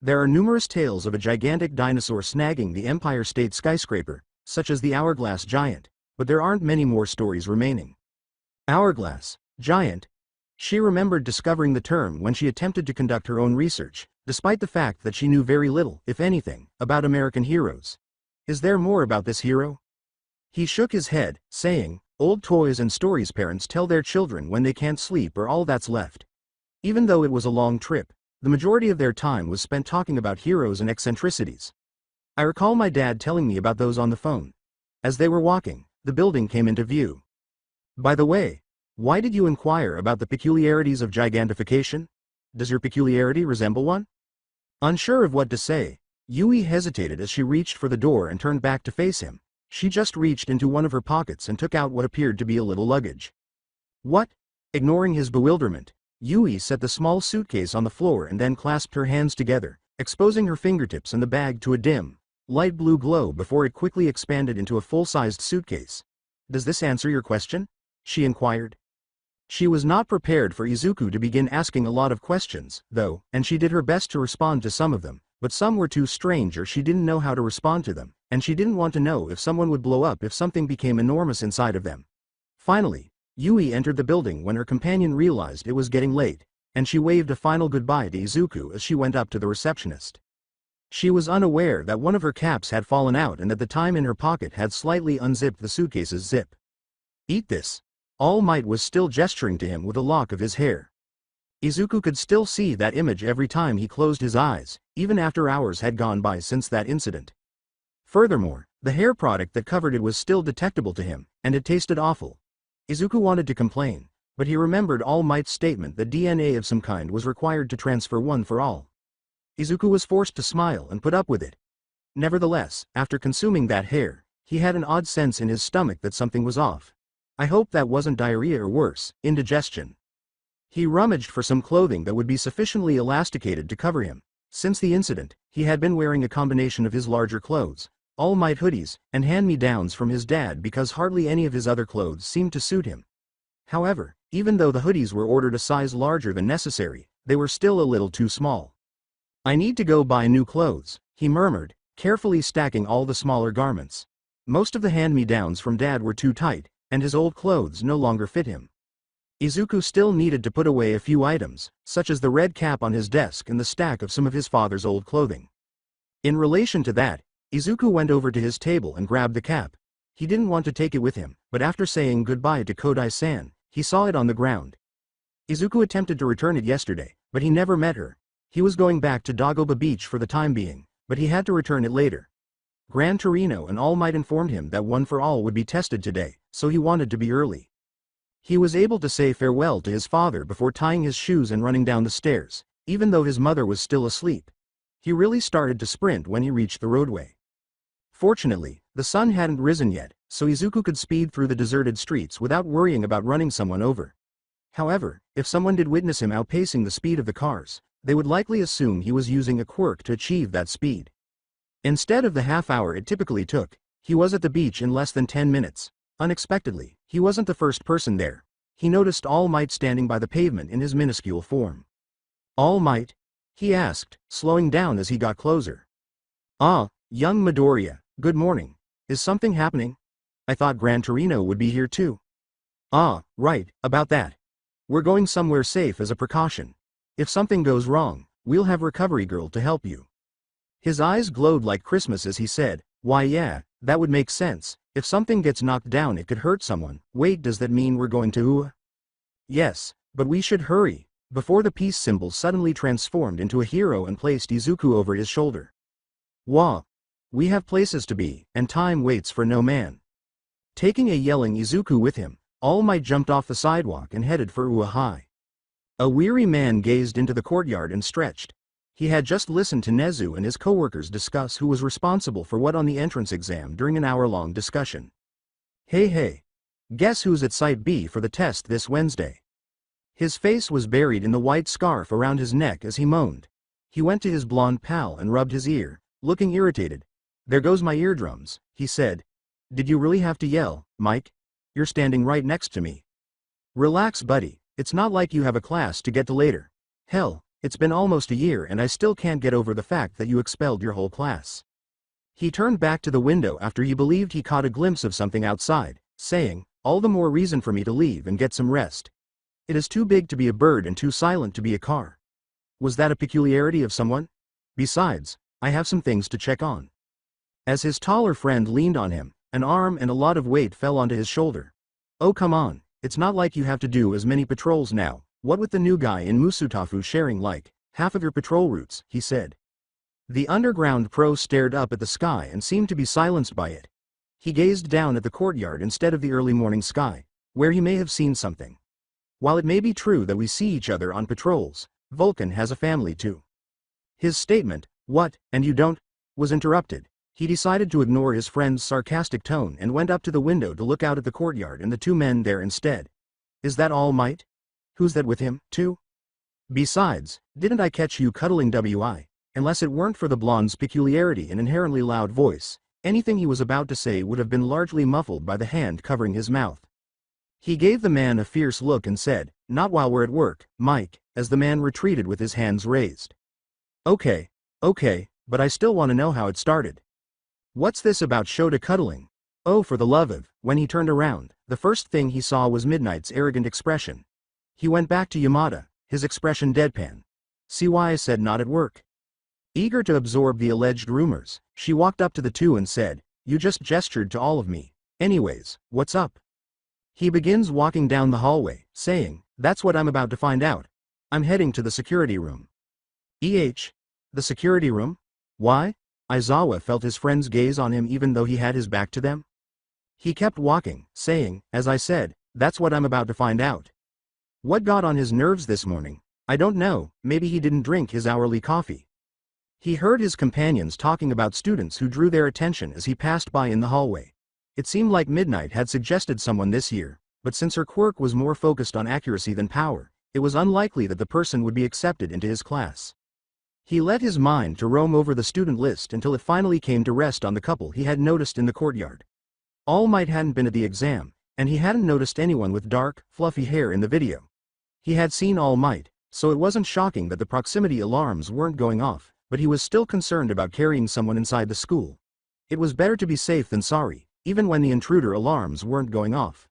There are numerous tales of a gigantic dinosaur snagging the Empire State skyscraper, such as the Hourglass Giant, but there aren't many more stories remaining. Hourglass Giant? She remembered discovering the term when she attempted to conduct her own research, despite the fact that she knew very little, if anything, about American heroes. Is there more about this hero? He shook his head, saying, old toys and stories parents tell their children when they can't sleep are all that's left. Even though it was a long trip, the majority of their time was spent talking about heroes and eccentricities. I recall my dad telling me about those on the phone. As they were walking, the building came into view. By the way, why did you inquire about the peculiarities of gigantification? Does your peculiarity resemble one? Unsure of what to say, Yui hesitated as she reached for the door and turned back to face him. She just reached into one of her pockets and took out what appeared to be a little luggage. What? Ignoring his bewilderment, Yui set the small suitcase on the floor and then clasped her hands together, exposing her fingertips and the bag to a dim, light blue glow before it quickly expanded into a full-sized suitcase. Does this answer your question? She inquired. She was not prepared for Izuku to begin asking a lot of questions, though, and she did her best to respond to some of them, but some were too strange or she didn't know how to respond to them, and she didn't want to know if someone would blow up if something became enormous inside of them. Finally, Yui entered the building when her companion realized it was getting late, and she waved a final goodbye to Izuku as she went up to the receptionist. She was unaware that one of her caps had fallen out and that the time in her pocket had slightly unzipped the suitcase's zip. Eat this. All Might was still gesturing to him with a lock of his hair. Izuku could still see that image every time he closed his eyes, even after hours had gone by since that incident. Furthermore, the hair product that covered it was still detectable to him, and it tasted awful. Izuku wanted to complain, but he remembered All Might's statement that DNA of some kind was required to transfer one for all. Izuku was forced to smile and put up with it. Nevertheless, after consuming that hair, he had an odd sense in his stomach that something was off. I hope that wasn't diarrhea or worse, indigestion. He rummaged for some clothing that would be sufficiently elasticated to cover him. Since the incident, he had been wearing a combination of his larger clothes, All Might hoodies, and hand-me-downs from his dad because hardly any of his other clothes seemed to suit him. However, even though the hoodies were ordered a size larger than necessary, they were still a little too small. I need to go buy new clothes, he murmured, carefully stacking all the smaller garments. Most of the hand-me-downs from Dad were too tight, and his old clothes no longer fit him. Izuku still needed to put away a few items, such as the red cap on his desk and the stack of some of his father's old clothing. In relation to that, Izuku went over to his table and grabbed the cap. He didn't want to take it with him, but after saying goodbye to Kodai-san, he saw it on the ground. Izuku attempted to return it yesterday, but he never met her. He was going back to Dagoba Beach for the time being, but he had to return it later. Gran Torino and All Might informed him that One for All would be tested today, so he wanted to be early. He was able to say farewell to his father before tying his shoes and running down the stairs, even though his mother was still asleep. He really started to sprint when he reached the roadway. Fortunately, the sun hadn't risen yet, so Izuku could speed through the deserted streets without worrying about running someone over. However, if someone did witness him outpacing the speed of the cars, they would likely assume he was using a quirk to achieve that speed. Instead of the half hour it typically took, he was at the beach in less than 10 minutes. Unexpectedly, he wasn't the first person there. He noticed All Might standing by the pavement in his minuscule form. All Might? He asked, slowing down as he got closer. Ah, young Midoriya, good morning. Is something happening? I thought Gran Torino would be here too. Ah, right, about that. We're going somewhere safe as a precaution. If something goes wrong, we'll have Recovery Girl to help you. His eyes glowed like Christmas as he said, why yeah, that would make sense. If something gets knocked down it could hurt someone. Wait, does that mean we're going to? Yes, but we should hurry, before the peace symbol suddenly transformed into a hero and placed Izuku over his shoulder. Wah! We have places to be, and time waits for no man. Taking a yelling Izuku with him, All Might jumped off the sidewalk and headed for Ua High. A weary man gazed into the courtyard and stretched. He had just listened to Nezu and his co-workers discuss who was responsible for what on the entrance exam during an hour-long discussion. Hey, guess who's at Site B for the test this Wednesday? His face was buried in the white scarf around his neck as he moaned. He went to his blonde pal and rubbed his ear, looking irritated. There goes my eardrums, he said. Did you really have to yell, Mike? You're standing right next to me. Relax, buddy, it's not like you have a class to get to later. Hell, it's been almost a year and I still can't get over the fact that you expelled your whole class. He turned back to the window after he believed he caught a glimpse of something outside, saying, all the more reason for me to leave and get some rest. It is too big to be a bird and too silent to be a car. Was that a peculiarity of someone? Besides, I have some things to check on. As his taller friend leaned on him, an arm and a lot of weight fell onto his shoulder. Oh come on, it's not like you have to do as many patrols now. What with the new guy in Musutafu sharing like half of your patrol routes, he said. The underground pro stared up at the sky and seemed to be silenced by it. He gazed down at the courtyard instead of the early morning sky, where he may have seen something. While it may be true that we see each other on patrols, Vulcan has a family too. His statement, what, and you don't, was interrupted. He decided to ignore his friend's sarcastic tone and went up to the window to look out at the courtyard and the two men there instead. Is that All Might? Who's that with him, too? Besides, didn't I catch you cuddling Wi? Unless it weren't for the blonde's peculiarity and inherently loud voice, anything he was about to say would have been largely muffled by the hand covering his mouth. He gave the man a fierce look and said, not while we're at work, Mike, as the man retreated with his hands raised. Okay, but I still want to know how it started. What's this about Shota cuddling? Oh, for the love of, when he turned around, the first thing he saw was Midnight's arrogant expression. He went back to Yamada, his expression deadpan. See why I said not at work? Eager to absorb the alleged rumors, she walked up to the two and said, you just gestured to all of me. Anyways, what's up? He begins walking down the hallway, saying, that's what I'm about to find out. I'm heading to the security room. The security room? Why? Aizawa felt his friend's gaze on him even though he had his back to them. He kept walking, saying, as I said, that's what I'm about to find out. What got on his nerves this morning? I don't know, maybe he didn't drink his hourly coffee. He heard his companions talking about students who drew their attention as he passed by in the hallway. It seemed like Midnight had suggested someone this year, but since her quirk was more focused on accuracy than power, it was unlikely that the person would be accepted into his class. He let his mind to roam over the student list until it finally came to rest on the couple he had noticed in the courtyard. All Might hadn't been at the exam, and he hadn't noticed anyone with dark, fluffy hair in the video. He had seen All Might, so it wasn't shocking that the proximity alarms weren't going off, but he was still concerned about carrying someone inside the school. It was better to be safe than sorry, even when the intruder alarms weren't going off.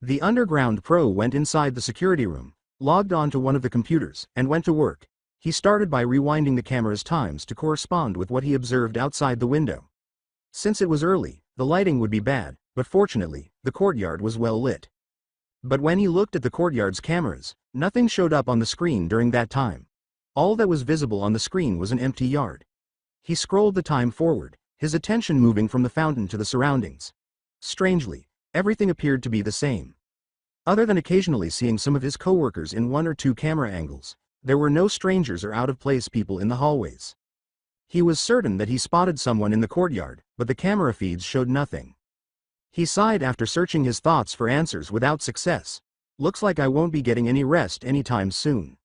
The underground pro went inside the security room, logged on to one of the computers, and went to work. He started by rewinding the camera's times to correspond with what he observed outside the window. Since it was early, the lighting would be bad, but fortunately, the courtyard was well lit. But when he looked at the courtyard's cameras, nothing showed up on the screen during that time. All that was visible on the screen was an empty yard. He scrolled the time forward, his attention moving from the fountain to the surroundings. Strangely, everything appeared to be the same. Other than occasionally seeing some of his coworkers in one or two camera angles, there were no strangers or out-of-place people in the hallways. He was certain that he spotted someone in the courtyard, but the camera feeds showed nothing. He sighed after searching his thoughts for answers without success. Looks like I won't be getting any rest anytime soon.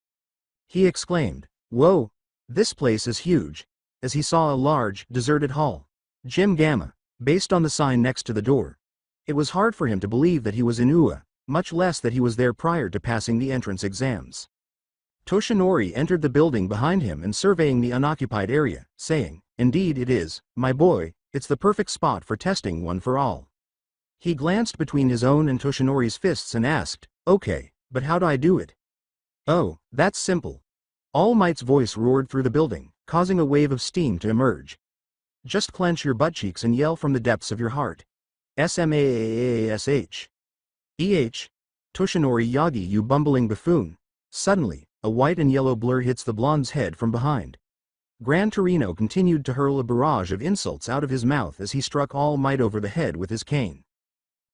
He exclaimed, "Whoa, this place is huge," as he saw a large, deserted hall. Gym Gamma, based on the sign next to the door. It was hard for him to believe that he was in UA, much less that he was there prior to passing the entrance exams. Toshinori entered the building behind him and surveying the unoccupied area, saying, "Indeed it is, my boy, it's the perfect spot for testing one for all." He glanced between his own and Toshinori's fists and asked, "Okay, but how do I do it?" "Oh, that's simple." All Might's voice roared through the building, causing a wave of steam to emerge. "Just clench your buttcheeks and yell from the depths of your heart. SMAAASH. EH. Toshinori Yagi, you bumbling buffoon." Suddenly, a white and yellow blur hits the blonde's head from behind. Gran Torino continued to hurl a barrage of insults out of his mouth as he struck All Might over the head with his cane.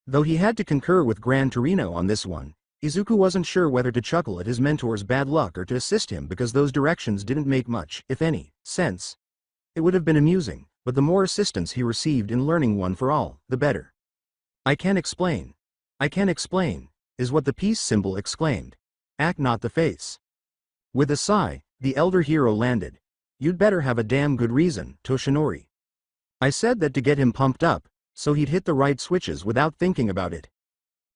Though he had to concur with Gran Torino on this one, Izuku wasn't sure whether to chuckle at his mentor's bad luck or to assist him because those directions didn't make much, if any, sense. It would have been amusing, but the more assistance he received in learning one for all, the better. "I can't explain. I can't explain," is what the peace symbol exclaimed. "Act not the face." With a sigh, the elder hero landed. "You'd better have a damn good reason, Toshinori. I said that to get him pumped up, so he'd hit the right switches without thinking about it."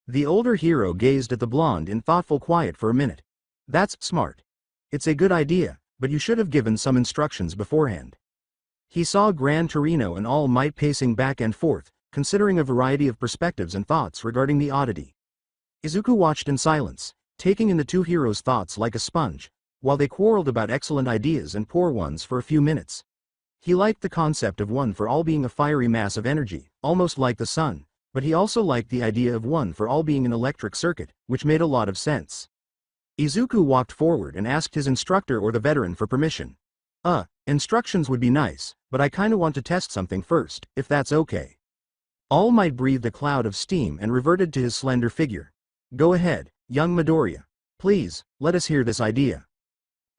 The older hero gazed at the blonde in thoughtful quiet for a minute. "That's smart. It's a good idea, but you should have given some instructions beforehand." He saw Gran Torino and All Might pacing back and forth, considering a variety of perspectives and thoughts regarding the oddity. Izuku watched in silence, taking in the two heroes' thoughts like a sponge, while they quarreled about excellent ideas and poor ones for a few minutes. He liked the concept of one for all being a fiery mass of energy, almost like the sun, but he also liked the idea of one for all being an electric circuit, which made a lot of sense. Izuku walked forward and asked his instructor or the veteran for permission. Instructions would be nice, but I kinda want to test something first, if that's okay." All Might breathed a cloud of steam and reverted to his slender figure. "Go ahead, young Midoriya. Please, let us hear this idea."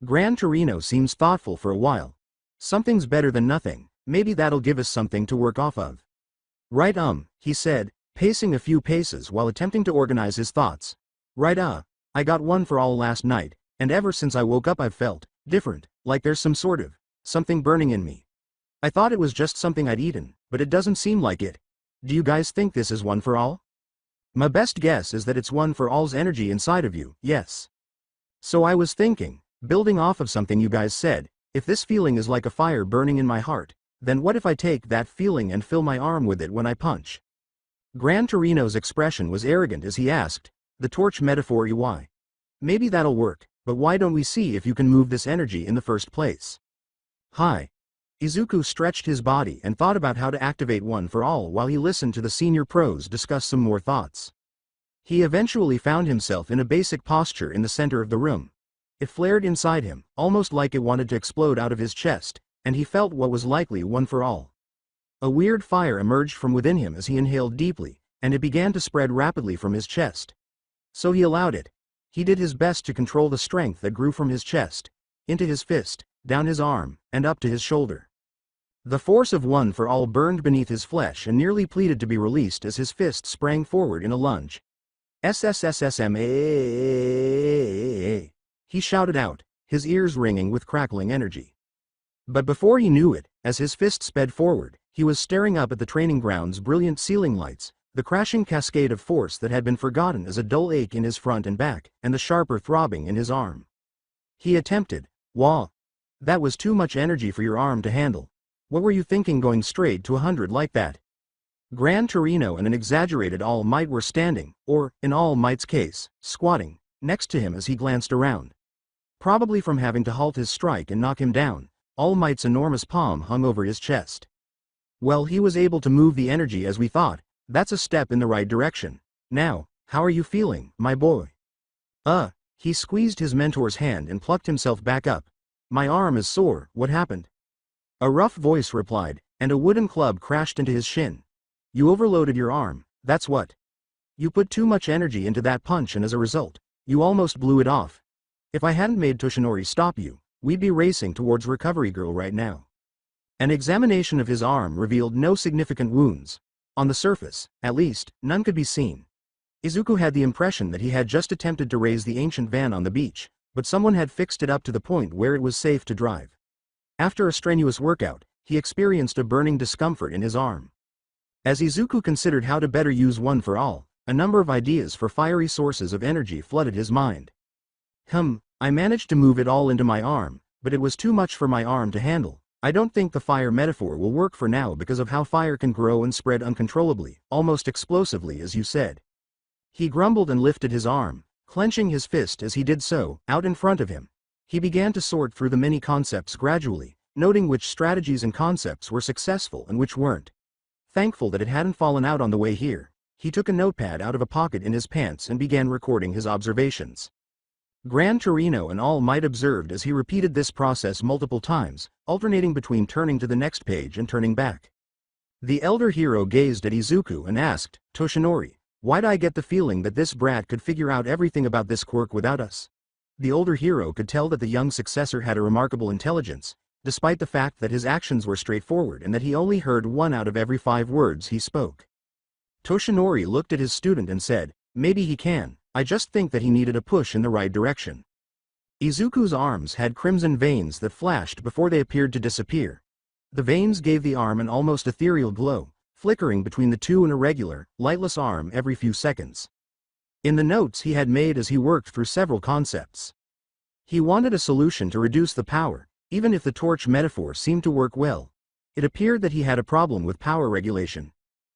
Gran Torino seems thoughtful for a while. "Something's better than nothing, maybe that'll give us something to work off of." "Right, he said, pacing a few paces while attempting to organize his thoughts. "Right, I got one for all last night, and ever since I woke up I've felt different, like there's some sort of something burning in me. I thought it was just something I'd eaten, but it doesn't seem like it. Do you guys think this is one for all?" "My best guess is that it's one for all's energy inside of you, yes. So I was thinking, building off of something you guys said, if this feeling is like a fire burning in my heart, then what if I take that feeling and fill my arm with it when I punch?" Gran Torino's expression was arrogant as he asked, "The torch metaphor why? Maybe that'll work, but why don't we see if you can move this energy in the first place?" "Hi." Izuku stretched his body and thought about how to activate one for all while he listened to the senior pros discuss some more thoughts. He eventually found himself in a basic posture in the center of the room. It flared inside him, almost like it wanted to explode out of his chest, and he felt what was likely one for all. A weird fire emerged from within him as he inhaled deeply, and it began to spread rapidly from his chest. So he allowed it. He did his best to control the strength that grew from his chest, into his fist, down his arm, and up to his shoulder. The force of one for all burned beneath his flesh and nearly pleaded to be released as his fist sprang forward in a lunge. "SSSSMAAAAA," he shouted out, his ears ringing with crackling energy. But before he knew it, as his fist sped forward, he was staring up at the training ground's brilliant ceiling lights, the crashing cascade of force that had been forgotten as a dull ache in his front and back, and the sharper throbbing in his arm. He attempted, "Wah. That was too much energy for your arm to handle. What were you thinking going straight to 100 like that?" Gran Torino and an exaggerated All Might were standing, or, in All Might's case, squatting, next to him as he glanced around. Probably from having to halt his strike and knock him down, All Might's enormous palm hung over his chest. "Well, he was able to move the energy as we thought. That's a step in the right direction. Now, how are you feeling, my boy?" He squeezed his mentor's hand and plucked himself back up. My arm is sore, what happened? A rough voice replied, and a wooden club crashed into his shin. You overloaded your arm, that's what. You put too much energy into that punch and as a result, you almost blew it off. If I hadn't made Toshinori stop you, we'd be racing towards Recovery Girl right now. An examination of his arm revealed no significant wounds. On the surface, at least, none could be seen. Izuku had the impression that he had just attempted to raise the ancient van on the beach, but someone had fixed it up to the point where it was safe to drive. After a strenuous workout, he experienced a burning discomfort in his arm. As Izuku considered how to better use One for All, a number of ideas for fiery sources of energy flooded his mind. I managed to move it all into my arm, but it was too much for my arm to handle. I don't think the fire metaphor will work for now because of how fire can grow and spread uncontrollably, almost explosively as you said. He grumbled and lifted his arm, clenching his fist as he did so, out in front of him. He began to sort through the many concepts gradually, noting which strategies and concepts were successful and which weren't. Thankful that it hadn't fallen out on the way here, he took a notepad out of a pocket in his pants and began recording his observations. Gran Torino and All Might observed as he repeated this process multiple times, alternating between turning to the next page and turning back. The elder hero gazed at Izuku and asked, Toshinori, why'd I get the feeling that this brat could figure out everything about this quirk without us? The older hero could tell that the young successor had a remarkable intelligence, despite the fact that his actions were straightforward and that he only heard 1 out of every 5 words he spoke. Toshinori looked at his student and said, maybe he can, I just think that he needed a push in the right direction. Izuku's arms had crimson veins that flashed before they appeared to disappear. The veins gave the arm an almost ethereal glow, flickering between the two an irregular, lightless arm every few seconds. In the notes he had made as he worked through several concepts. He wanted a solution to reduce the power, even if the torch metaphor seemed to work well. It appeared that he had a problem with power regulation.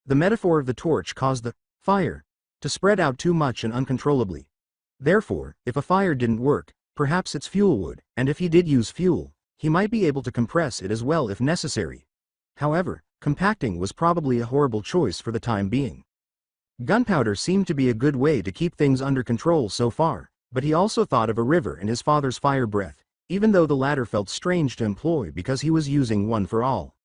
The metaphor of the torch caused the fire to spread out too much and uncontrollably. Therefore, if a fire didn't work, perhaps its fuel would, and if he did use fuel, he might be able to compress it as well if necessary. However, compacting was probably a horrible choice for the time being. Gunpowder seemed to be a good way to keep things under control so far, but he also thought of a river and his father's fire breath, even though the latter felt strange to employ because he was using One for All.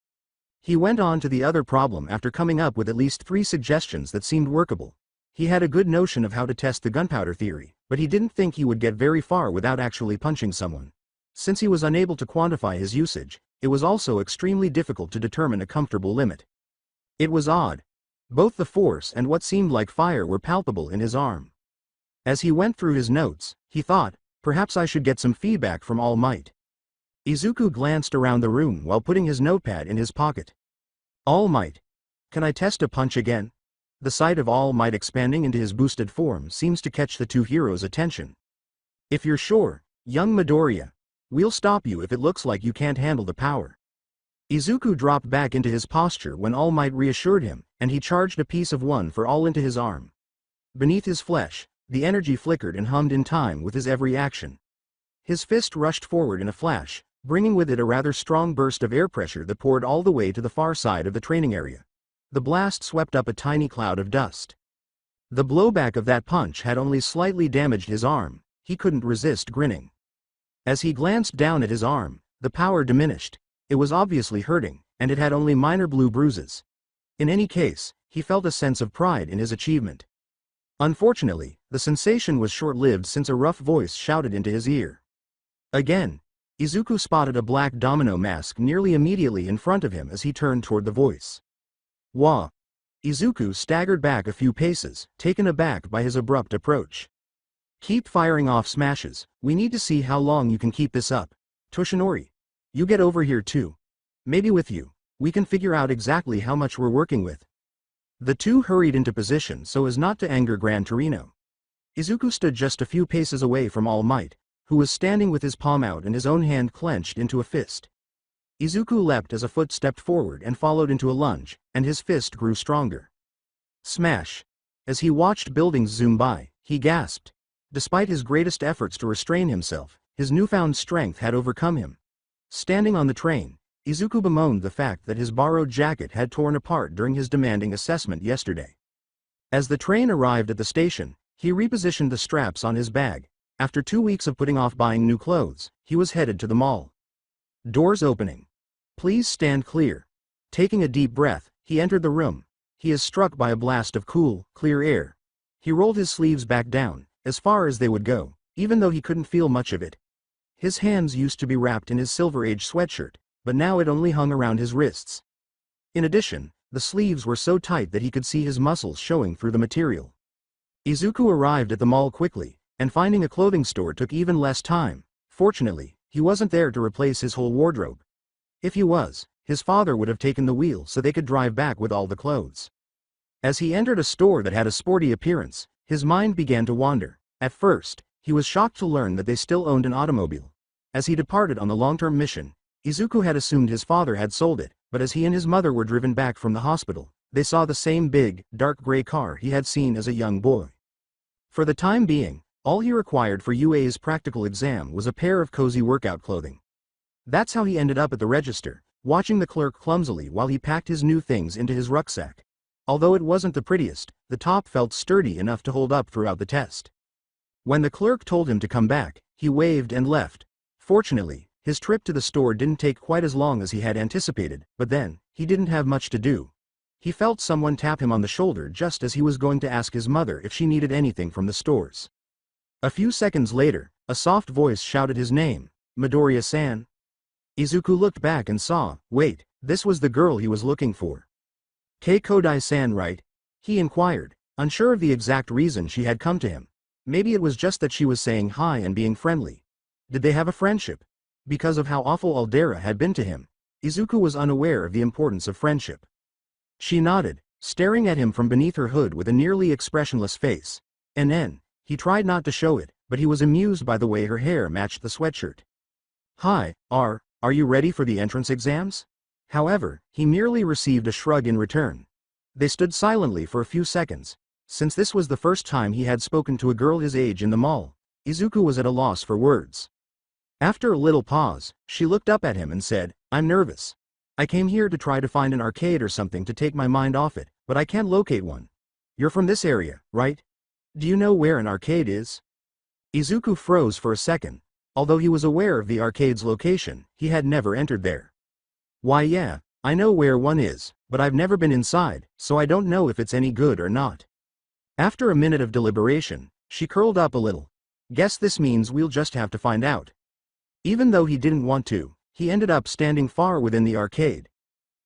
He went on to the other problem after coming up with at least 3 suggestions that seemed workable. He had a good notion of how to test the gunpowder theory, but he didn't think he would get very far without actually punching someone. Since he was unable to quantify his usage, it was also extremely difficult to determine a comfortable limit. It was odd. Both the force and what seemed like fire were palpable in his arm. As he went through his notes, he thought, perhaps I should get some feedback from All Might. Izuku glanced around the room while putting his notepad in his pocket. All Might. Can I test a punch again? The sight of All Might expanding into his boosted form seems to catch the two heroes' attention. If you're sure, young Midoriya, we'll stop you if it looks like you can't handle the power. Izuku dropped back into his posture when All Might reassured him, and he charged a piece of One for All into his arm. Beneath his flesh, the energy flickered and hummed in time with his every action. His fist rushed forward in a flash, bringing with it a rather strong burst of air pressure that poured all the way to the far side of the training area. The blast swept up a tiny cloud of dust. The blowback of that punch had only slightly damaged his arm. He couldn't resist grinning. As he glanced down at his arm, the power diminished. It was obviously hurting, and it had only minor blue bruises. In any case, he felt a sense of pride in his achievement. Unfortunately, the sensation was short-lived since a rough voice shouted into his ear. Again, Izuku spotted a black domino mask nearly immediately in front of him as he turned toward the voice. Wah! Izuku staggered back a few paces, taken aback by his abrupt approach. Keep firing off smashes, we need to see how long you can keep this up. Toshinori, you get over here too. Maybe with you, we can figure out exactly how much we're working with. The two hurried into position so as not to anger Gran Torino. Izuku stood just a few paces away from All Might, who was standing with his palm out and his own hand clenched into a fist. Izuku leapt as a foot stepped forward and followed into a lunge, and his fist grew stronger. Smash! As he watched buildings zoom by, he gasped. Despite his greatest efforts to restrain himself, his newfound strength had overcome him. Standing on the train, Izuku bemoaned the fact that his borrowed jacket had torn apart during his demanding assessment yesterday. As the train arrived at the station, he repositioned the straps on his bag. After 2 weeks of putting off buying new clothes, he was headed to the mall. Doors opening. Please stand clear. Taking a deep breath, he entered the room. He is struck by a blast of cool, clear air. He rolled his sleeves back down, as far as they would go, even though he couldn't feel much of it. His hands used to be wrapped in his Silver Age sweatshirt, but now it only hung around his wrists. In addition, the sleeves were so tight that he could see his muscles showing through the material. Izuku arrived at the mall quickly, and finding a clothing store took even less time. Fortunately, he wasn't there to replace his whole wardrobe. If he was, his father would have taken the wheel so they could drive back with all the clothes. As he entered a store that had a sporty appearance, his mind began to wander. At first, he was shocked to learn that they still owned an automobile. As he departed on the long-term mission, Izuku had assumed his father had sold it, but as he and his mother were driven back from the hospital, they saw the same big, dark gray car he had seen as a young boy. For the time being, all he required for Yui's practical exam was a pair of cozy workout clothing. That's how he ended up at the register, watching the clerk clumsily while he packed his new things into his rucksack. Although it wasn't the prettiest, the top felt sturdy enough to hold up throughout the test. When the clerk told him to come back, he waved and left. Fortunately, his trip to the store didn't take quite as long as he had anticipated, but then, he didn't have much to do. He felt someone tap him on the shoulder just as he was going to ask his mother if she needed anything from the stores. A few seconds later, a soft voice shouted his name, Midoriya-san. Izuku looked back and saw, wait, this was the girl he was looking for. Yui Kodai-san, right? He inquired, unsure of the exact reason she had come to him. Maybe it was just that she was saying hi and being friendly. Did they have a friendship? Because of how awful Aldera had been to him, Izuku was unaware of the importance of friendship. She nodded, staring at him from beneath her hood with a nearly expressionless face. And then, he tried not to show it, but he was amused by the way her hair matched the sweatshirt. Hi, are you ready for the entrance exams? However, he merely received a shrug in return. They stood silently for a few seconds. Since this was the first time he had spoken to a girl his age in the mall, Izuku was at a loss for words. After a little pause, she looked up at him and said, I'm nervous. I came here to try to find an arcade or something to take my mind off it, but I can't locate one. You're from this area, right? Do you know where an arcade is? Izuku froze for a second. Although he was aware of the arcade's location, he had never entered there. Why yeah, I know where one is, but I've never been inside, so I don't know if it's any good or not. After a minute of deliberation, she curled up a little. Guess this means we'll just have to find out. Even though he didn't want to, he ended up standing far within the arcade.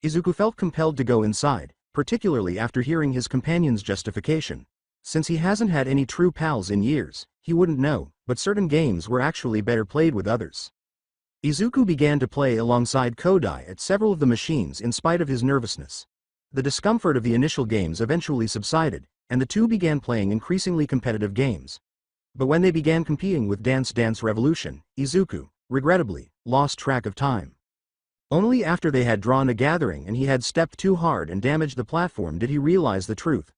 Izuku felt compelled to go inside, particularly after hearing his companion's justification. Since he hasn't had any true pals in years, he wouldn't know, but certain games were actually better played with others. Izuku began to play alongside Kodai at several of the machines in spite of his nervousness. The discomfort of the initial games eventually subsided, and the two began playing increasingly competitive games. But when they began competing with Dance Dance Revolution, Izuku, regrettably, lost track of time. Only after they had drawn a gathering and he had stepped too hard and damaged the platform did he realize the truth.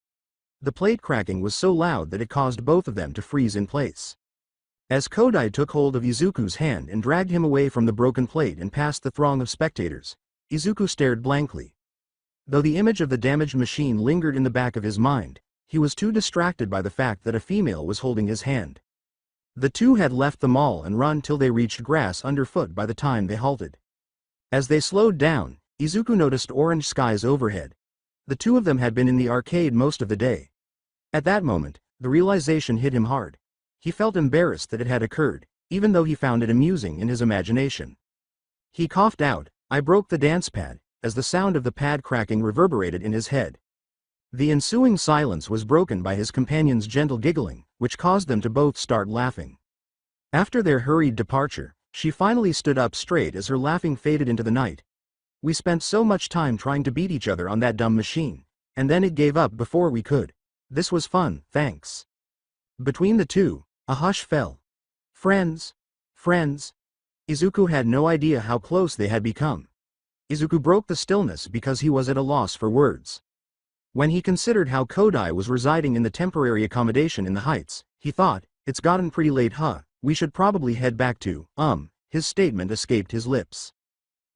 The plate cracking was so loud that it caused both of them to freeze in place. As Kodai took hold of Izuku's hand and dragged him away from the broken plate and past the throng of spectators, Izuku stared blankly. Though the image of the damaged machine lingered in the back of his mind, he was too distracted by the fact that a female was holding his hand. The two had left the mall and run till they reached grass underfoot by the time they halted. As they slowed down, Izuku noticed orange skies overhead. The two of them had been in the arcade most of the day. At that moment, the realization hit him hard. He felt embarrassed that it had occurred, even though he found it amusing in his imagination. He coughed out, I broke the dance pad, as the sound of the pad cracking reverberated in his head. The ensuing silence was broken by his companion's gentle giggling, which caused them to both start laughing. After their hurried departure, she finally stood up straight as her laughing faded into the night. We spent so much time trying to beat each other on that dumb machine, and then it gave up before we could. This was fun, thanks. Between the two, a hush fell. Friends? Friends? Izuku had no idea how close they had become. Izuku broke the stillness because he was at a loss for words. When he considered how Kodai was residing in the temporary accommodation in the Heights, he thought, it's gotten pretty late we should probably head back to, his statement escaped his lips.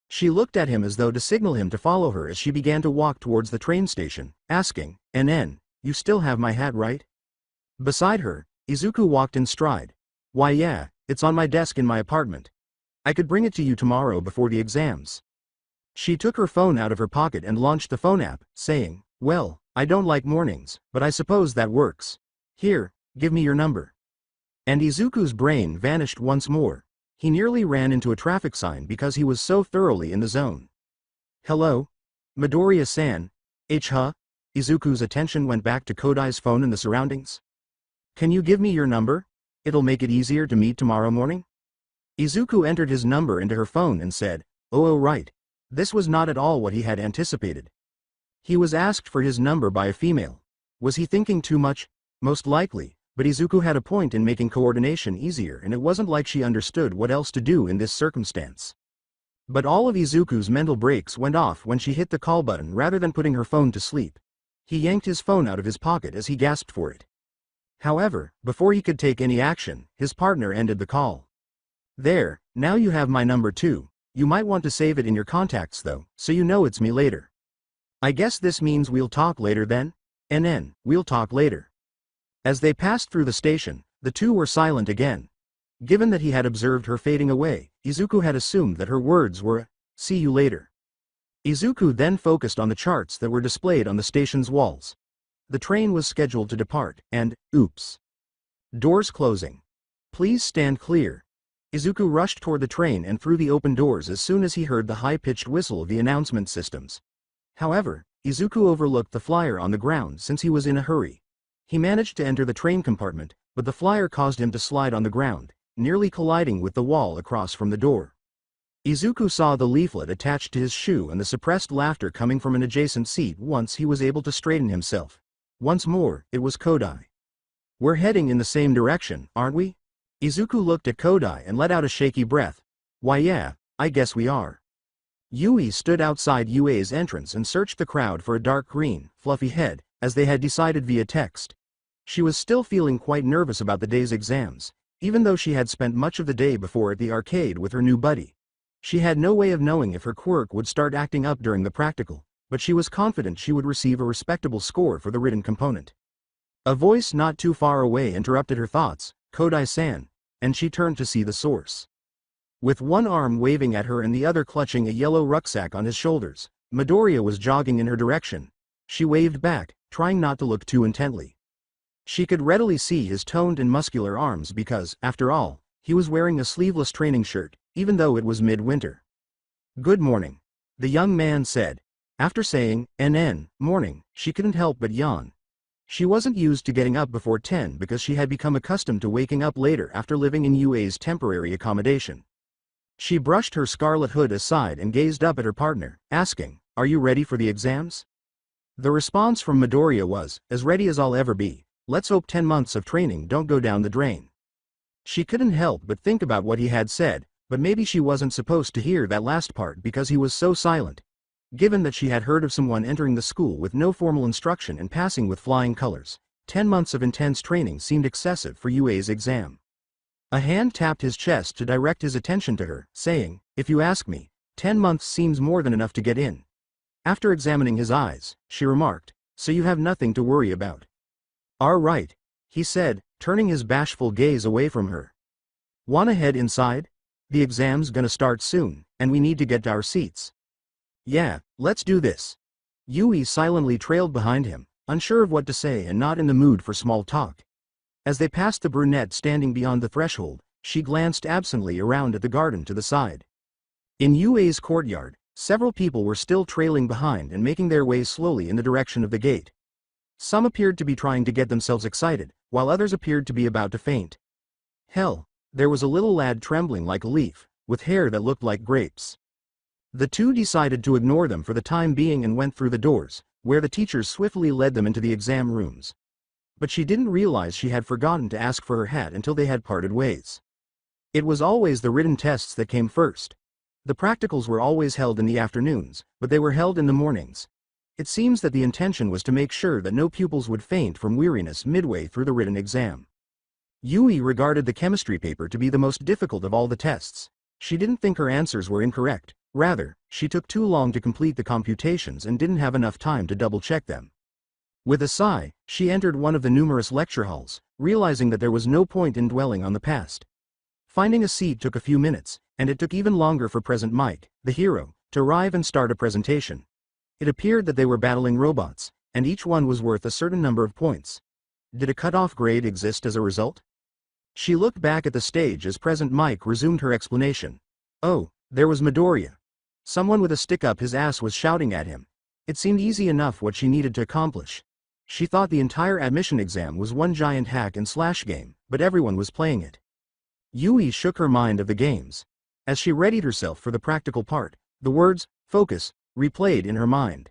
She looked at him as though to signal him to follow her as she began to walk towards the train station, asking, NN, you still have my hat right? Beside her, Izuku walked in stride. Why yeah, it's on my desk in my apartment. I could bring it to you tomorrow before the exams. She took her phone out of her pocket and launched the phone app, saying, well, I don't like mornings, but I suppose that works. Here, give me your number. And Izuku's brain vanished once more. He nearly ran into a traffic sign because he was so thoroughly in the zone. Hello? Midoriya-san? Huh? Izuku's attention went back to Kodai's phone and the surroundings. Can you give me your number? It'll make it easier to meet tomorrow morning? Izuku entered his number into her phone and said, oh right. This was not at all what he had anticipated. He was asked for his number by a female. Was he thinking too much? Most likely, but Izuku had a point in making coordination easier, and it wasn't like she understood what else to do in this circumstance. But all of Izuku's mental brakes went off when she hit the call button rather than putting her phone to sleep. He yanked his phone out of his pocket as he gasped for it. However, before he could take any action, his partner ended the call. There, now you have my number too. You might want to save it in your contacts though, so you know it's me later. I guess this means we'll talk later then? We'll talk later. As they passed through the station, the two were silent again. Given that he had observed her fading away, Izuku had assumed that her words were, see you later. Izuku then focused on the charts that were displayed on the station's walls. The train was scheduled to depart, and, oops. Doors closing. Please stand clear. Izuku rushed toward the train and through the open doors as soon as he heard the high-pitched whistle of the announcement systems. However, Izuku overlooked the flyer on the ground since he was in a hurry. He managed to enter the train compartment, but the flyer caused him to slide on the ground, nearly colliding with the wall across from the door. Izuku saw the leaflet attached to his shoe and the suppressed laughter coming from an adjacent seat once he was able to straighten himself. Once more, it was Kodai. We're heading in the same direction, aren't we? Izuku looked at Kodai and let out a shaky breath. Why yeah, I guess we are. Yui stood outside Yui's entrance and searched the crowd for a dark green, fluffy head, as they had decided via text. She was still feeling quite nervous about the day's exams, even though she had spent much of the day before at the arcade with her new buddy. She had no way of knowing if her quirk would start acting up during the practical, but she was confident she would receive a respectable score for the written component. A voice not too far away interrupted her thoughts, Kodai-san, and she turned to see the source. With one arm waving at her and the other clutching a yellow rucksack on his shoulders, Midoriya was jogging in her direction. She waved back, trying not to look too intently. She could readily see his toned and muscular arms because, after all, he was wearing a sleeveless training shirt, even though it was mid-winter. Good morning, the young man said. After saying, morning, she couldn't help but yawn. She wasn't used to getting up before 10 because she had become accustomed to waking up later after living in Yui's temporary accommodation. She brushed her scarlet hood aside and gazed up at her partner, asking, are you ready for the exams? The response from Midoriya was, as ready as I'll ever be. Let's hope 10 months of training don't go down the drain. She couldn't help but think about what he had said, but maybe she wasn't supposed to hear that last part because he was so silent. Given that she had heard of someone entering the school with no formal instruction and passing with flying colors, 10 months of intense training seemed excessive for Yui's exam. A hand tapped his chest to direct his attention to her, saying, if you ask me, 10 months seems more than enough to get in. After examining his eyes, she remarked, so you have nothing to worry about. All right, he said, turning his bashful gaze away from her. Wanna head inside? The exam's gonna start soon, and we need to get to our seats. Yeah, let's do this. Yui silently trailed behind him, unsure of what to say and not in the mood for small talk. As they passed the brunette standing beyond the threshold, she glanced absently around at the garden to the side. In Yui's courtyard, several people were still trailing behind and making their way slowly in the direction of the gate. Some appeared to be trying to get themselves excited, while others appeared to be about to faint. Hell, there was a little lad trembling like a leaf, with hair that looked like grapes. The two decided to ignore them for the time being and went through the doors, where the teachers swiftly led them into the exam rooms. But she didn't realize she had forgotten to ask for her hat until they had parted ways. It was always the written tests that came first. The practicals were always held in the afternoons, but they were held in the mornings. It seems that the intention was to make sure that no pupils would faint from weariness midway through the written exam. Yui regarded the chemistry paper to be the most difficult of all the tests. She didn't think her answers were incorrect. Rather, she took too long to complete the computations and didn't have enough time to double-check them. With a sigh, she entered one of the numerous lecture halls, realizing that there was no point in dwelling on the past. Finding a seat took a few minutes, and it took even longer for Present Mike, the hero, to arrive and start a presentation. It appeared that they were battling robots, and each one was worth a certain number of points. Did a cutoff grade exist as a result? She looked back at the stage as Present Mike resumed her explanation. Oh, there was Midoriya. Someone with a stick up his ass was shouting at him. It seemed easy enough what she needed to accomplish. She thought the entire admission exam was one giant hack and slash game, but everyone was playing it. Yui shook her mind of the games. As she readied herself for the practical part, the words, focus, replayed in her mind.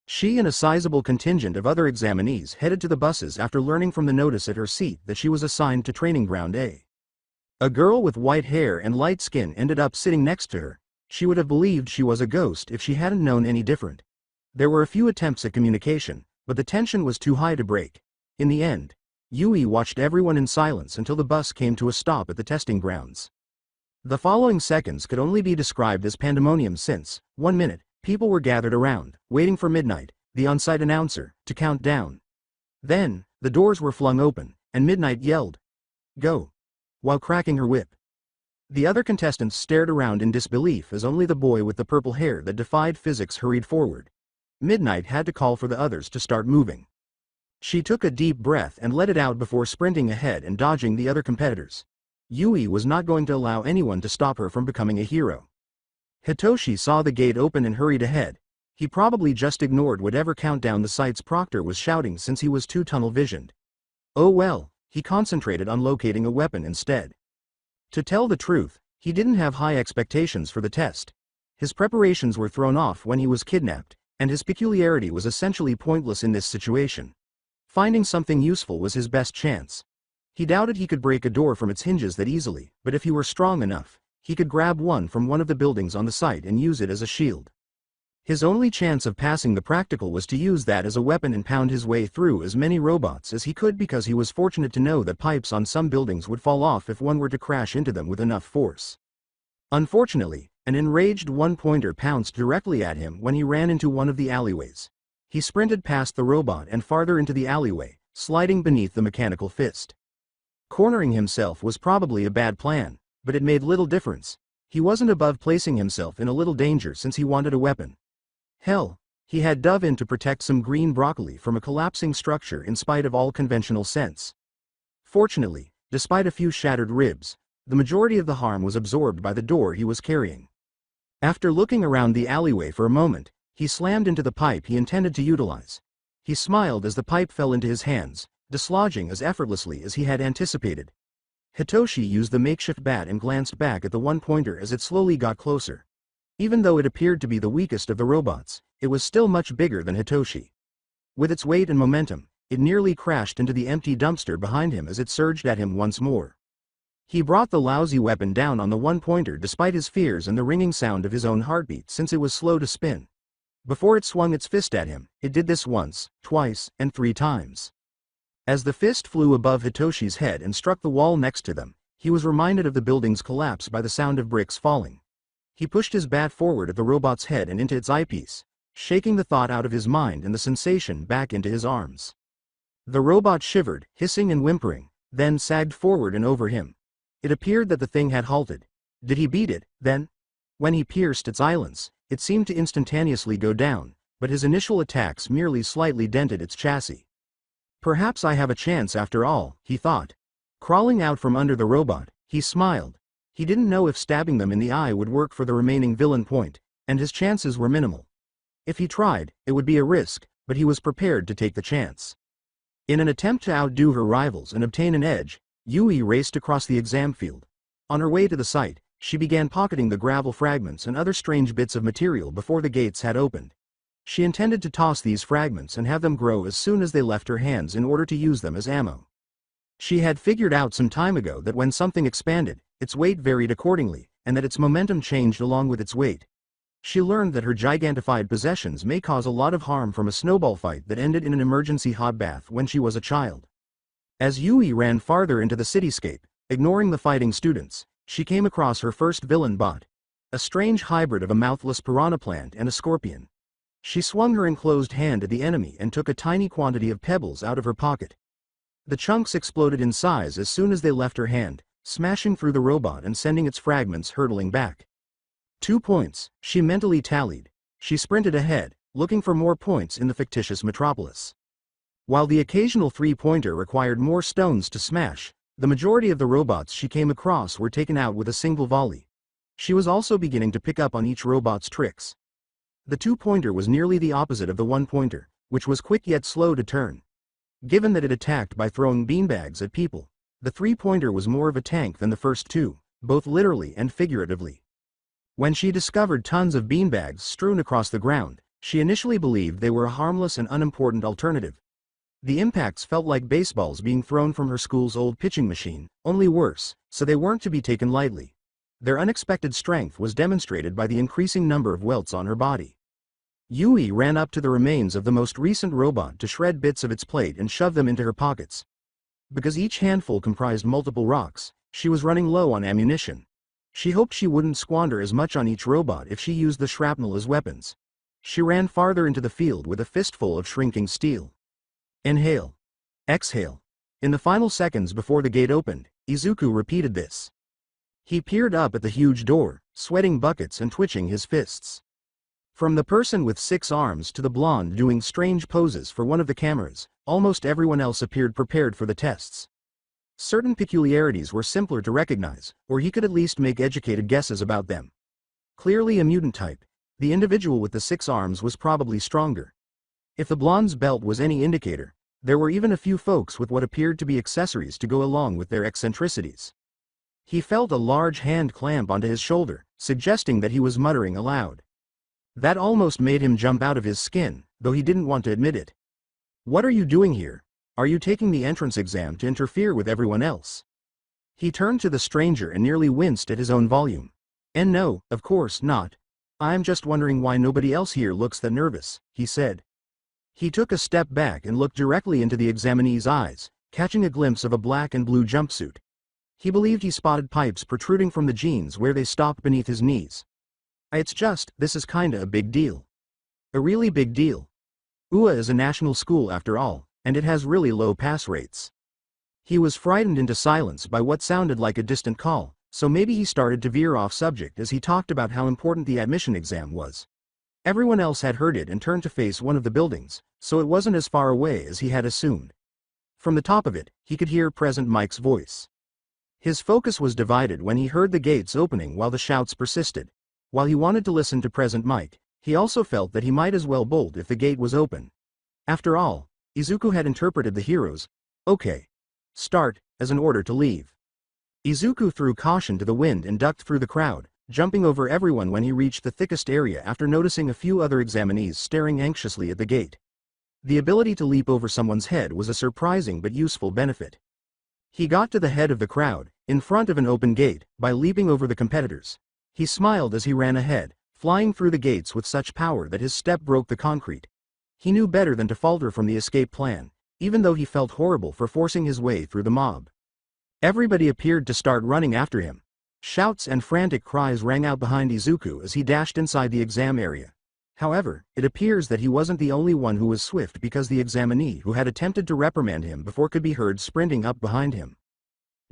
She and a sizable contingent of other examinees headed to the buses after learning from the notice at her seat that she was assigned to Training Ground A. A girl with white hair and light skin ended up sitting next to her. She would have believed she was a ghost if she hadn't known any different. There were a few attempts at communication, but the tension was too high to break. In the end, Yui watched everyone in silence until the bus came to a stop at the testing grounds. The following seconds could only be described as pandemonium since, 1 minute, people were gathered around, waiting for Midnight, the on-site announcer, to count down. Then, the doors were flung open, and Midnight yelled, "Go!" while cracking her whip. The other contestants stared around in disbelief as only the boy with the purple hair that defied physics hurried forward. Midnight had to call for the others to start moving. She took a deep breath and let it out before sprinting ahead and dodging the other competitors. Yui was not going to allow anyone to stop her from becoming a hero. Hitoshi saw the gate open and hurried ahead. He probably just ignored whatever countdown the site's proctor was shouting since he was too tunnel-visioned. Oh well, he concentrated on locating a weapon instead. To tell the truth, he didn't have high expectations for the test. His preparations were thrown off when he was kidnapped, and his peculiarity was essentially pointless in this situation. Finding something useful was his best chance. He doubted he could break a door from its hinges that easily, but if he were strong enough, he could grab one from one of the buildings on the site and use it as a shield. His only chance of passing the practical was to use that as a weapon and pound his way through as many robots as he could, because he was fortunate to know that pipes on some buildings would fall off if one were to crash into them with enough force. Unfortunately, an enraged one-pointer pounced directly at him when he ran into one of the alleyways. He sprinted past the robot and farther into the alleyway, sliding beneath the mechanical fist. Cornering himself was probably a bad plan, but it made little difference. He wasn't above placing himself in a little danger since he wanted a weapon. Hell, he had dove in to protect some green broccoli from a collapsing structure in spite of all conventional sense. Fortunately, despite a few shattered ribs, the majority of the harm was absorbed by the door he was carrying. After looking around the alleyway for a moment, he slammed into the pipe he intended to utilize. He smiled as the pipe fell into his hands, dislodging as effortlessly as he had anticipated. Hitoshi used the makeshift bat and glanced back at the one-pointer as it slowly got closer. Even though it appeared to be the weakest of the robots, it was still much bigger than Hitoshi. With its weight and momentum, it nearly crashed into the empty dumpster behind him as it surged at him once more. He brought the lousy weapon down on the one-pointer despite his fears and the ringing sound of his own heartbeat since it was slow to spin. Before it swung its fist at him, it did this once, twice, and 3 times. As the fist flew above Hitoshi's head and struck the wall next to them, he was reminded of the building's collapse by the sound of bricks falling. He pushed his bat forward at the robot's head and into its eyepiece, shaking the thought out of his mind and the sensation back into his arms. The robot shivered, hissing and whimpering, then sagged forward and over him. It appeared that the thing had halted. Did he beat it, then? When he pierced its eyelets, it seemed to instantaneously go down, but his initial attacks merely slightly dented its chassis. Perhaps I have a chance after all, he thought. Crawling out from under the robot, he smiled. He didn't know if stabbing them in the eye would work for the remaining villain point, and his chances were minimal. If he tried, it would be a risk, but he was prepared to take the chance. In an attempt to outdo her rivals and obtain an edge, Yui raced across the exam field. On her way to the site, she began pocketing the gravel fragments and other strange bits of material before the gates had opened. She intended to toss these fragments and have them grow as soon as they left her hands in order to use them as ammo. She had figured out some time ago that when something expanded, its weight varied accordingly, and that its momentum changed along with its weight. She learned that her gigantified possessions may cause a lot of harm from a snowball fight that ended in an emergency hot bath when she was a child. As Yui ran farther into the cityscape, ignoring the fighting students, she came across her first villain bot, a strange hybrid of a mouthless piranha plant and a scorpion. She swung her enclosed hand at the enemy and took a tiny quantity of pebbles out of her pocket. The chunks exploded in size as soon as they left her hand, smashing through the robot and sending its fragments hurtling back. 2 points, she mentally tallied. She sprinted ahead, looking for more points in the fictitious metropolis. While the occasional 3-pointer required more stones to smash, the majority of the robots she came across were taken out with a single volley. She was also beginning to pick up on each robot's tricks. The 2-pointer was nearly the opposite of the 1-pointer, which was quick yet slow to turn. Given that it attacked by throwing beanbags at people, the 3-pointer was more of a tank than the first two, both literally and figuratively. When she discovered tons of beanbags strewn across the ground, she initially believed they were a harmless and unimportant alternative. The impacts felt like baseballs being thrown from her school's old pitching machine, only worse, so they weren't to be taken lightly. Their unexpected strength was demonstrated by the increasing number of welts on her body. Yui ran up to the remains of the most recent robot to shred bits of its plate and shove them into her pockets. Because each handful comprised multiple rocks, she was running low on ammunition. She hoped she wouldn't squander as much on each robot if she used the shrapnel as weapons. She ran farther into the field with a fistful of shrinking steel. Inhale. Exhale. In the final seconds before the gate opened, Izuku repeated this. He peered up at the huge door, sweating buckets and twitching his fists. From the person with 6 arms to the blonde doing strange poses for one of the cameras, almost everyone else appeared prepared for the tests. Certain peculiarities were simpler to recognize, or he could at least make educated guesses about them. Clearly a mutant type, the individual with the 6 arms was probably stronger. If the blonde's belt was any indicator, there were even a few folks with what appeared to be accessories to go along with their eccentricities. He felt a large hand clamp onto his shoulder, suggesting that he was muttering aloud. That almost made him jump out of his skin, though he didn't want to admit it. What are you doing here? Are you taking the entrance exam to interfere with everyone else? He turned to the stranger and nearly winced at his own volume. And no, of course not. I'm just wondering why nobody else here looks that nervous, he said. He took a step back and looked directly into the examinee's eyes, catching a glimpse of a black and blue jumpsuit. He believed he spotted pipes protruding from the jeans where they stopped beneath his knees. This is kinda a big deal. A really big deal. UA is a national school after all, and it has really low pass rates. He was frightened into silence by what sounded like a distant call, so maybe he started to veer off subject as he talked about how important the admission exam was. Everyone else had heard it and turned to face one of the buildings, so it wasn't as far away as he had assumed. From the top of it, he could hear Present Mike's voice. His focus was divided when he heard the gates opening while the shouts persisted. While he wanted to listen to Present Mike, he also felt that he might as well bolt if the gate was open. After all, Izuku had interpreted the hero's "okay, start" as an order to leave. Izuku threw caution to the wind and ducked through the crowd, jumping over everyone when he reached the thickest area after noticing a few other examinees staring anxiously at the gate. The ability to leap over someone's head was a surprising but useful benefit. He got to the head of the crowd, in front of an open gate, by leaping over the competitors. He smiled as he ran ahead, flying through the gates with such power that his step broke the concrete. He knew better than to falter from the escape plan, even though he felt horrible for forcing his way through the mob. Everybody appeared to start running after him. Shouts and frantic cries rang out behind Izuku as he dashed inside the exam area. However, it appears that he wasn't the only one who was swift because the examinee who had attempted to reprimand him before could be heard sprinting up behind him.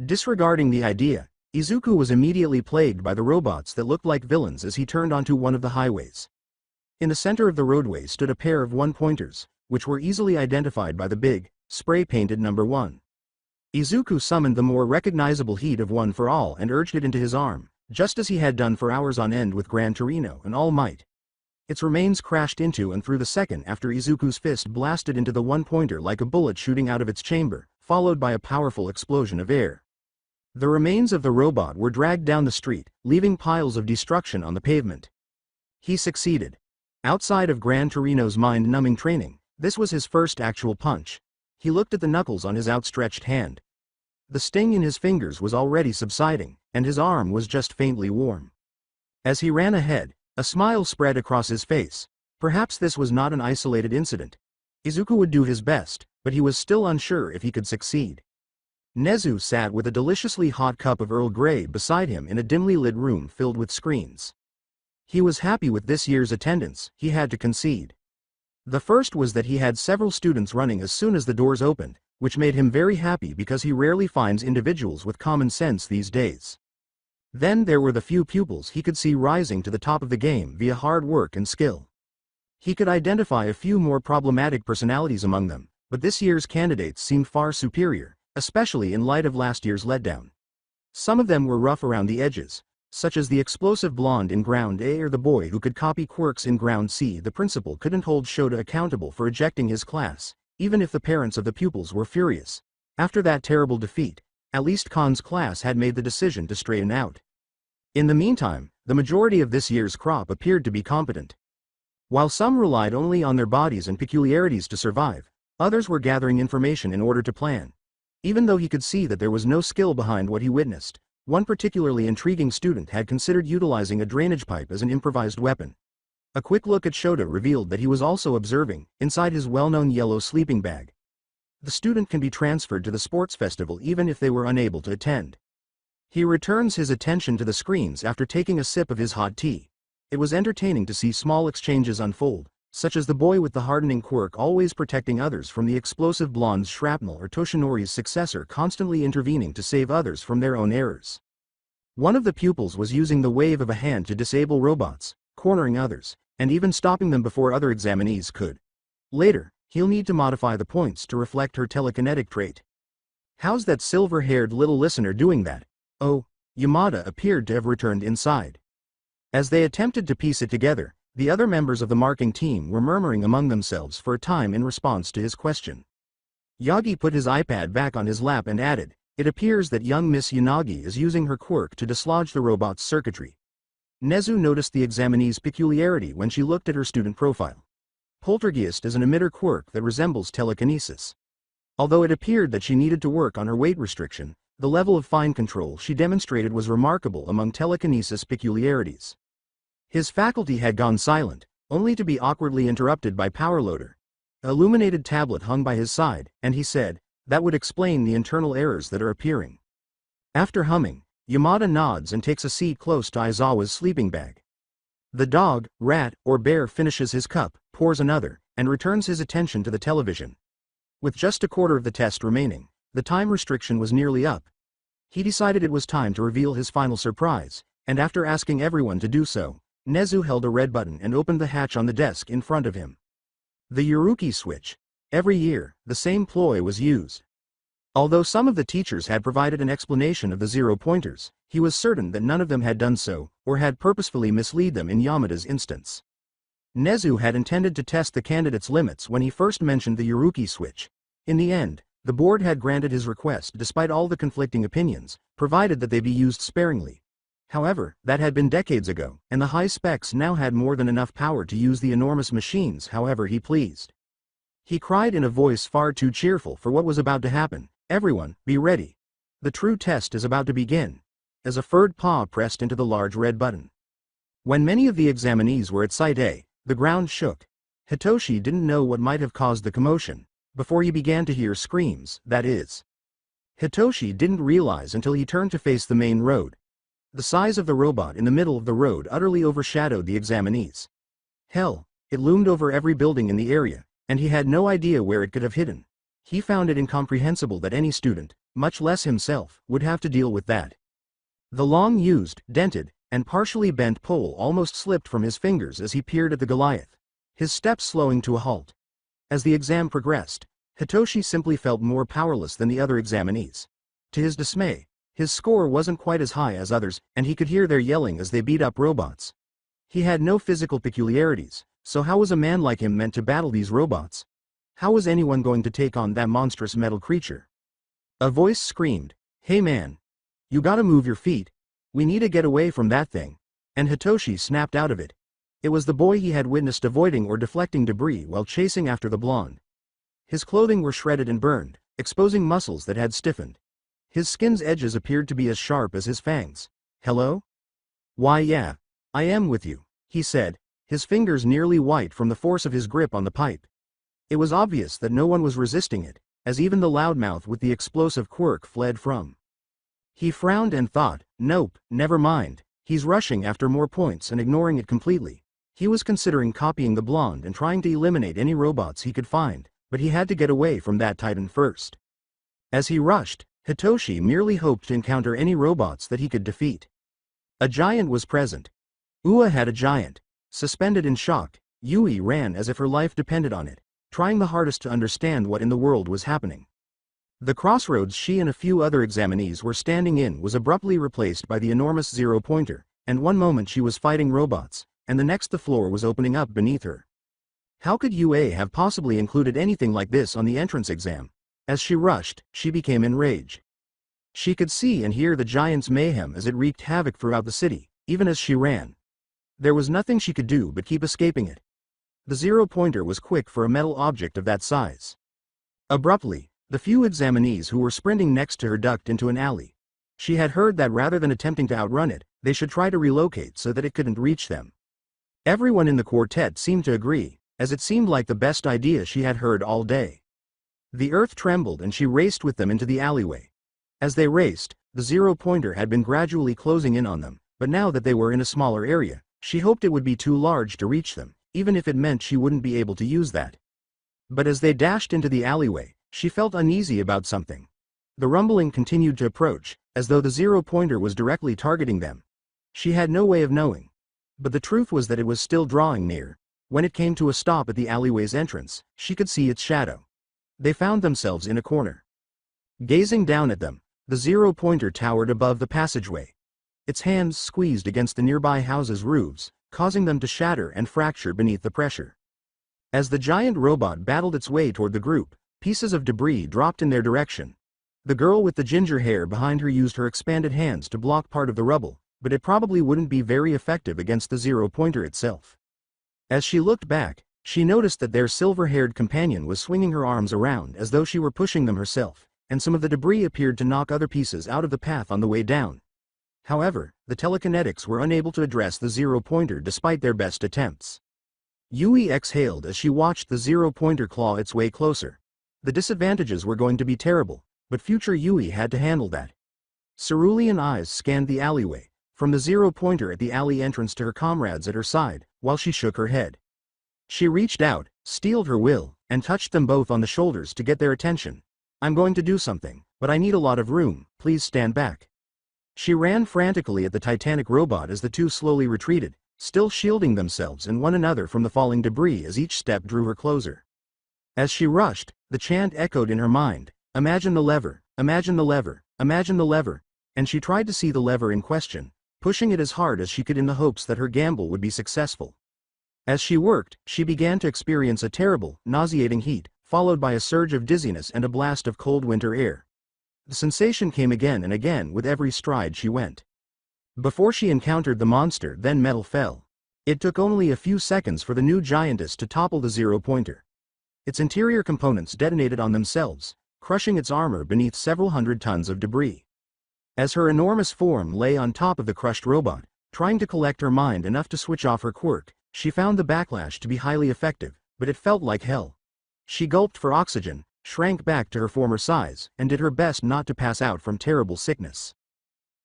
Disregarding the idea, Izuku was immediately plagued by the robots that looked like villains as he turned onto one of the highways. In the center of the roadway stood a pair of 1-pointers, which were easily identified by the big, spray-painted number 1. Izuku summoned the more recognizable heat of One for All and urged it into his arm, just as he had done for hours on end with Gran Torino and All Might. Its remains crashed into and through the second after Izuku's fist blasted into the 1-pointer like a bullet shooting out of its chamber, followed by a powerful explosion of air. The remains of the robot were dragged down the street, leaving piles of destruction on the pavement. He succeeded. Outside of Gran Torino's mind-numbing training, this was his first actual punch. He looked at the knuckles on his outstretched hand. The sting in his fingers was already subsiding, and his arm was just faintly warm. As he ran ahead, a smile spread across his face. Perhaps this was not an isolated incident. Izuku would do his best, but he was still unsure if he could succeed. Nezu sat with a deliciously hot cup of Earl Grey beside him in a dimly lit room filled with screens. He was happy with this year's attendance, he had to concede. The first was that he had several students running as soon as the doors opened, which made him very happy because he rarely finds individuals with common sense these days. Then there were the few pupils he could see rising to the top of the game via hard work and skill. He could identify a few more problematic personalities among them, but this year's candidates seemed far superior, especially in light of last year's letdown. Some of them were rough around the edges, such as the explosive blonde in Ground A or the boy who could copy quirks in Ground C. The principal couldn't hold Shota accountable for ejecting his class, even if the parents of the pupils were furious. After that terrible defeat, at least Khan's class had made the decision to straighten out. In the meantime, the majority of this year's crop appeared to be competent. While some relied only on their bodies and peculiarities to survive, others were gathering information in order to plan. Even though he could see that there was no skill behind what he witnessed, one particularly intriguing student had considered utilizing a drainage pipe as an improvised weapon. A quick look at Shota revealed that he was also observing, inside his well-known yellow sleeping bag. The student can be transferred to the sports festival even if they were unable to attend. He returns his attention to the screens after taking a sip of his hot tea. It was entertaining to see small exchanges unfold, such as the boy with the hardening quirk always protecting others from the explosive blonde's shrapnel or Toshinori's successor constantly intervening to save others from their own errors. One of the pupils was using the wave of a hand to disable robots, cornering others, and even stopping them before other examinees could. Later, he'll need to modify the points to reflect her telekinetic trait. How's that silver-haired little listener doing that? Oh, Yamada appeared to have returned inside. As they attempted to piece it together, the other members of the marking team were murmuring among themselves for a time in response to his question. Yagi put his iPad back on his lap and added, "It appears that young Miss Yanagi is using her quirk to dislodge the robot's circuitry." Nezu noticed the examinee's peculiarity when she looked at her student profile. Poltergeist is an emitter quirk that resembles telekinesis. Although it appeared that she needed to work on her weight restriction, the level of fine control she demonstrated was remarkable among telekinesis peculiarities. His faculty had gone silent, only to be awkwardly interrupted by Powerloader. An illuminated tablet hung by his side, and he said, "That would explain the internal errors that are appearing." After humming, Yamada nods and takes a seat close to Aizawa's sleeping bag. The dog, rat, or bear finishes his cup, pours another, and returns his attention to the television. With just a quarter of the test remaining, the time restriction was nearly up. He decided it was time to reveal his final surprise, and after asking everyone to do so, Nezu held a red button and opened the hatch on the desk in front of him. The Yuruki switch. Every year, the same ploy was used. Although some of the teachers had provided an explanation of the 0 pointers, he was certain that none of them had done so, or had purposefully misled them in Yamada's instance. Nezu had intended to test the candidate's limits when he first mentioned the Yuruki switch. In the end, the board had granted his request despite all the conflicting opinions, provided that they be used sparingly. However, that had been decades ago, and the high specs now had more than enough power to use the enormous machines however he pleased. He cried in a voice far too cheerful for what was about to happen, "Everyone, be ready. The true test is about to begin," as a furred paw pressed into the large red button. When many of the examinees were at Site A, the ground shook. Hitoshi didn't know what might have caused the commotion, before he began to hear screams, that is. Hitoshi didn't realize until he turned to face the main road. The size of the robot in the middle of the road utterly overshadowed the examinees. Hell, it loomed over every building in the area, and he had no idea where it could have hidden. He found it incomprehensible that any student, much less himself, would have to deal with that. The long-used, dented, and partially bent pole almost slipped from his fingers as he peered at the Goliath, his steps slowing to a halt. As the exam progressed, Hitoshi simply felt more powerless than the other examinees. To his dismay, his score wasn't quite as high as others, and he could hear their yelling as they beat up robots. He had no physical peculiarities, so how was a man like him meant to battle these robots? How was anyone going to take on that monstrous metal creature? A voice screamed, "Hey man! You gotta move your feet. We need to get away from that thing." And Hitoshi snapped out of it. It was the boy he had witnessed avoiding or deflecting debris while chasing after the blonde. His clothing were shredded and burned, exposing muscles that had stiffened. His skin's edges appeared to be as sharp as his fangs. "Hello? Why yeah, I am with you," he said, his fingers nearly white from the force of his grip on the pipe. It was obvious that no one was resisting it, as even the loudmouth with the explosive quirk fled from. He frowned and thought, nope, never mind, he's rushing after more points and ignoring it completely. He was considering copying the blonde and trying to eliminate any robots he could find, but he had to get away from that titan first. As he rushed, Hitoshi merely hoped to encounter any robots that he could defeat. A giant was present. Ua had a giant. Suspended in shock, Yui ran as if her life depended on it, trying the hardest to understand what in the world was happening. The crossroads she and a few other examinees were standing in was abruptly replaced by the enormous zero-pointer, and one moment she was fighting robots, and the next the floor was opening up beneath her. How could Yui have possibly included anything like this on the entrance exam? As she rushed, she became enraged. She could see and hear the giant's mayhem as it wreaked havoc throughout the city, even as she ran. There was nothing she could do but keep escaping it. The zero-pointer was quick for a metal object of that size. Abruptly, the few examinees who were sprinting next to her ducked into an alley. She had heard that rather than attempting to outrun it, they should try to relocate so that it couldn't reach them. Everyone in the quartet seemed to agree, as it seemed like the best idea she had heard all day. The earth trembled and she raced with them into the alleyway. As they raced, the zero-pointer had been gradually closing in on them, but now that they were in a smaller area, she hoped it would be too large to reach them, even if it meant she wouldn't be able to use that. But as they dashed into the alleyway, she felt uneasy about something. The rumbling continued to approach, as though the zero-pointer was directly targeting them. She had no way of knowing. But the truth was that it was still drawing near. When it came to a stop at the alleyway's entrance, she could see its shadow. They found themselves in a corner. Gazing down at them, the zero-pointer towered above the passageway. Its hands squeezed against the nearby houses' roofs, causing them to shatter and fracture beneath the pressure. As the giant robot battled its way toward the group, pieces of debris dropped in their direction. The girl with the ginger hair behind her used her expanded hands to block part of the rubble, but it probably wouldn't be very effective against the zero-pointer itself. As she looked back, she noticed that their silver-haired companion was swinging her arms around as though she were pushing them herself, and some of the debris appeared to knock other pieces out of the path on the way down. However, the telekinetics were unable to address the zero-pointer despite their best attempts. Yui exhaled as she watched the zero-pointer claw its way closer. The disadvantages were going to be terrible, but future Yui had to handle that. Cerulean eyes scanned the alleyway, from the zero-pointer at the alley entrance to her comrades at her side, while she shook her head. She reached out, steeled her will, and touched them both on the shoulders to get their attention. "I'm going to do something, but I need a lot of room, please stand back." She ran frantically at the titanic robot as the two slowly retreated, still shielding themselves and one another from the falling debris as each step drew her closer. As she rushed, the chant echoed in her mind, "Imagine the lever, imagine the lever, imagine the lever," and she tried to see the lever in question, pushing it as hard as she could in the hopes that her gamble would be successful. As she worked, she began to experience a terrible, nauseating heat, followed by a surge of dizziness and a blast of cold winter air. The sensation came again and again with every stride she went. Before she encountered the monster, then metal fell. It took only a few seconds for the new giantess to topple the zero-pointer. Its interior components detonated on themselves, crushing its armor beneath several hundred tons of debris. As her enormous form lay on top of the crushed robot, trying to collect her mind enough to switch off her quirk, she found the backlash to be highly effective, but it felt like hell. She gulped for oxygen, shrank back to her former size, and did her best not to pass out from terrible sickness.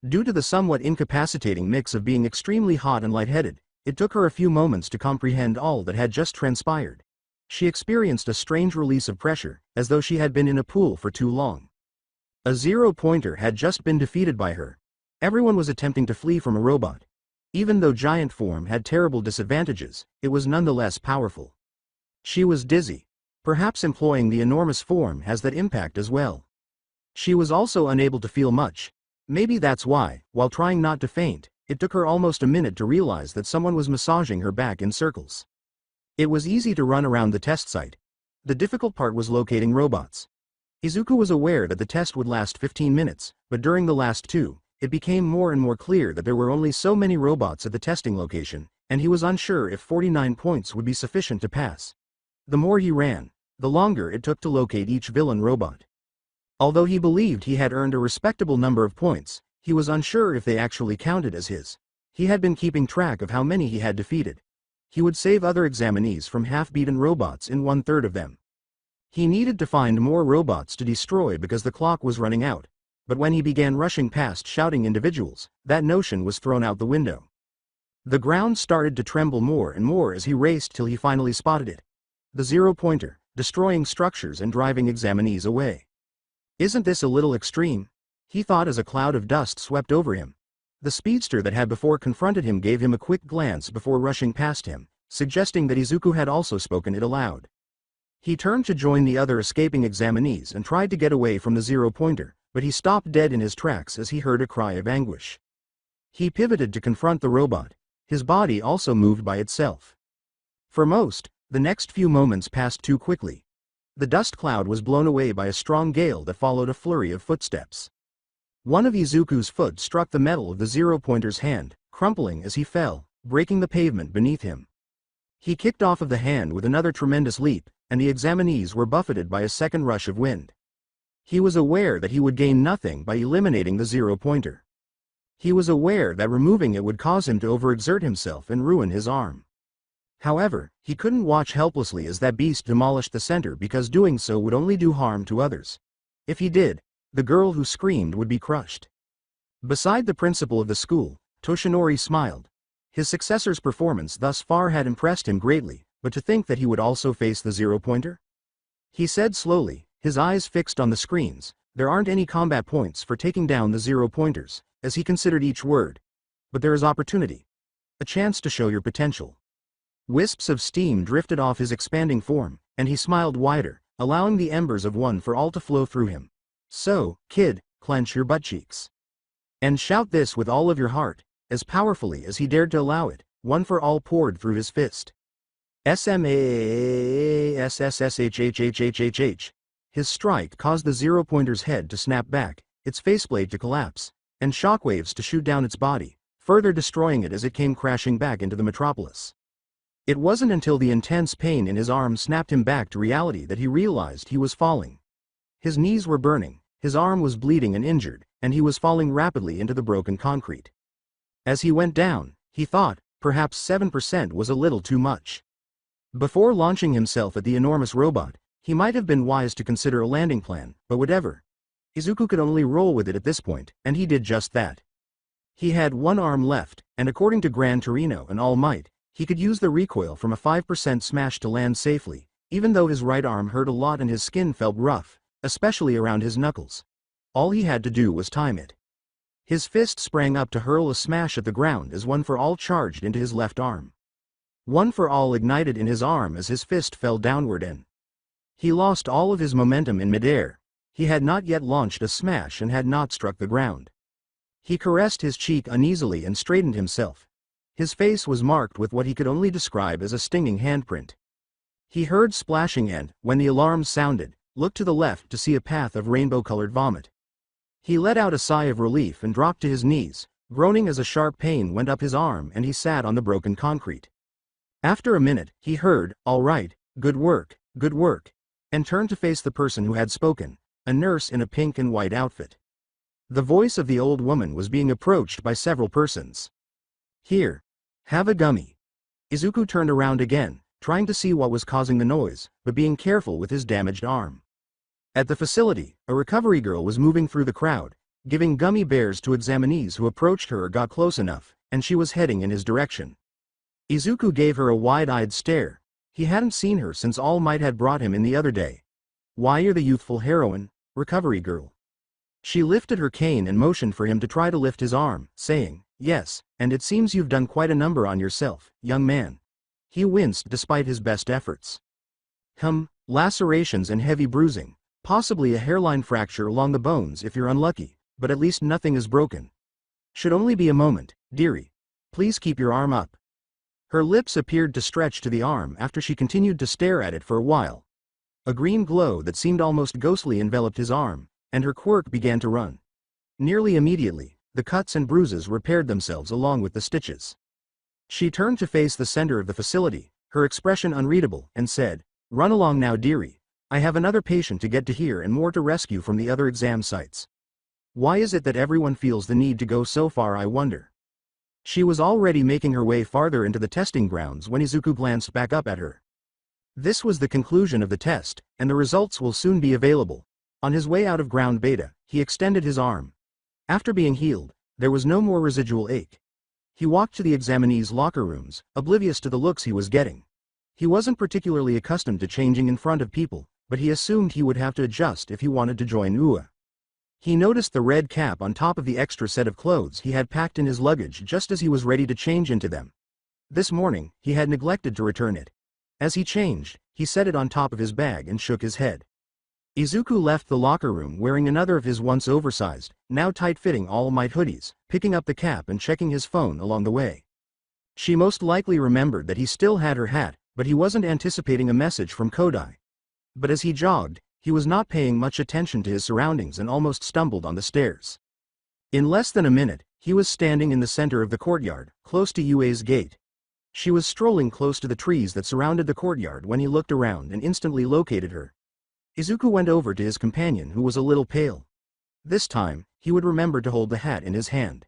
Due to the somewhat incapacitating mix of being extremely hot and lightheaded, it took her a few moments to comprehend all that had just transpired. She experienced a strange release of pressure, as though she had been in a pool for too long. A zero-pointer had just been defeated by her. Everyone was attempting to flee from a robot. Even though giant form had terrible disadvantages, it was nonetheless powerful. She was dizzy. Perhaps employing the enormous form has that impact as well. She was also unable to feel much. Maybe that's why, while trying not to faint, it took her almost a minute to realize that someone was massaging her back in circles. It was easy to run around the test site. The difficult part was locating robots. Izuku was aware that the test would last 15 minutes, but during the last two, it became more and more clear that there were only so many robots at the testing location, and he was unsure if 49 points would be sufficient to pass. The more he ran, the longer it took to locate each villain robot. Although he believed he had earned a respectable number of points, he was unsure if they actually counted as his. He had been keeping track of how many he had defeated. He would save other examinees from half-beaten robots in 1/3 of them. He needed to find more robots to destroy because the clock was running out, but when he began rushing past shouting individuals, that notion was thrown out the window. The ground started to tremble more and more as he raced till he finally spotted it. The zero-pointer, destroying structures and driving examinees away. Isn't this a little extreme? He thought as a cloud of dust swept over him. The speedster that had before confronted him gave him a quick glance before rushing past him, suggesting that Izuku had also spoken it aloud. He turned to join the other escaping examinees and tried to get away from the zero-pointer, but he stopped dead in his tracks as he heard a cry of anguish. He pivoted to confront the robot, his body also moved by itself. For most, the next few moments passed too quickly. The dust cloud was blown away by a strong gale that followed a flurry of footsteps. One of Izuku's foot struck the metal of the zero-pointer's hand, crumpling as he fell, breaking the pavement beneath him. He kicked off of the hand with another tremendous leap, and the examinees were buffeted by a second rush of wind. He was aware that he would gain nothing by eliminating the zero-pointer. He was aware that removing it would cause him to overexert himself and ruin his arm. However, he couldn't watch helplessly as that beast demolished the center because doing so would only do harm to others. If he did, the girl who screamed would be crushed. Beside the principal of the school, Toshinori smiled. His successor's performance thus far had impressed him greatly, but to think that he would also face the zero-pointer? He said slowly, his eyes fixed on the screens, there aren't any combat points for taking down the zero-pointers, as he considered each word. But there is opportunity. A chance to show your potential. Wisps of steam drifted off his expanding form, and he smiled wider, allowing the embers of one for all to flow through him. So, kid, clench your butt-cheeks. And shout this with all of your heart, as powerfully as he dared to allow it, one for all poured through his fist. SMASSSHHHHHH. His strike caused the zero-pointer's head to snap back, its faceplate to collapse, and shockwaves to shoot down its body, further destroying it as it came crashing back into the metropolis. It wasn't until the intense pain in his arm snapped him back to reality that he realized he was falling. His knees were burning, his arm was bleeding and injured, and he was falling rapidly into the broken concrete. As he went down, he thought, perhaps 7% was a little too much. Before launching himself at the enormous robot, he might have been wise to consider a landing plan, but whatever. Izuku could only roll with it at this point, and he did just that. He had one arm left, and according to Gran Torino and All Might, he could use the recoil from a 5% smash to land safely, even though his right arm hurt a lot and his skin felt rough, especially around his knuckles. All he had to do was time it. His fist sprang up to hurl a smash at the ground as One for All charged into his left arm. One for All ignited in his arm as his fist fell downward and he lost all of his momentum in midair. He had not yet launched a smash and had not struck the ground. He caressed his cheek uneasily and straightened himself. His face was marked with what he could only describe as a stinging handprint. He heard splashing and, when the alarm sounded, looked to the left to see a path of rainbow-colored vomit. He let out a sigh of relief and dropped to his knees, groaning as a sharp pain went up his arm and he sat on the broken concrete. After a minute, he heard, "All right, good work," and turned to face the person who had spoken, a nurse in a pink and white outfit. The voice of the old woman was being approached by several persons. "Here. Have a gummy." Izuku turned around again, trying to see what was causing the noise, but being careful with his damaged arm. At the facility, a recovery girl was moving through the crowd, giving gummy bears to examinees who approached her or got close enough, and she was heading in his direction. Izuku gave her a wide-eyed stare. He hadn't seen her since All Might had brought him in the other day. "Why, you're the youthful heroine, recovery girl." She lifted her cane and motioned for him to try to lift his arm, saying, "Yes, and it seems you've done quite a number on yourself, young man." He winced despite his best efforts. Lacerations and heavy bruising, possibly a hairline fracture along the bones if you're unlucky, but at least nothing is broken. "Should only be a moment, dearie. Please keep your arm up." Her lips appeared to stretch to the arm after she continued to stare at it for a while. A green glow that seemed almost ghostly enveloped his arm, and her quirk began to run. Nearly immediately, the cuts and bruises repaired themselves along with the stitches. She turned to face the center of the facility, her expression unreadable, and said, "Run along now, dearie. I have another patient to get to here and more to rescue from the other exam sites. Why is it that everyone feels the need to go so far, I wonder?" She was already making her way farther into the testing grounds when Izuku glanced back up at her. This was the conclusion of the test, and the results will soon be available. On his way out of ground beta, he extended his arm. After being healed, there was no more residual ache. He walked to the examinees' locker rooms, oblivious to the looks he was getting. He wasn't particularly accustomed to changing in front of people, but he assumed he would have to adjust if he wanted to join UA. He noticed the red cap on top of the extra set of clothes he had packed in his luggage just as he was ready to change into them. This morning, he had neglected to return it. As he changed, he set it on top of his bag and shook his head. Izuku left the locker room wearing another of his once oversized, now tight-fitting All Might hoodies, picking up the cap and checking his phone along the way. She most likely remembered that he still had her hat, but he wasn't anticipating a message from Kodai. But as he jogged, he was not paying much attention to his surroundings and almost stumbled on the stairs. In less than a minute, he was standing in the center of the courtyard, close to Yui's gate. She was strolling close to the trees that surrounded the courtyard when he looked around and instantly located her. Izuku went over to his companion who was a little pale. This time, he would remember to hold the hat in his hand.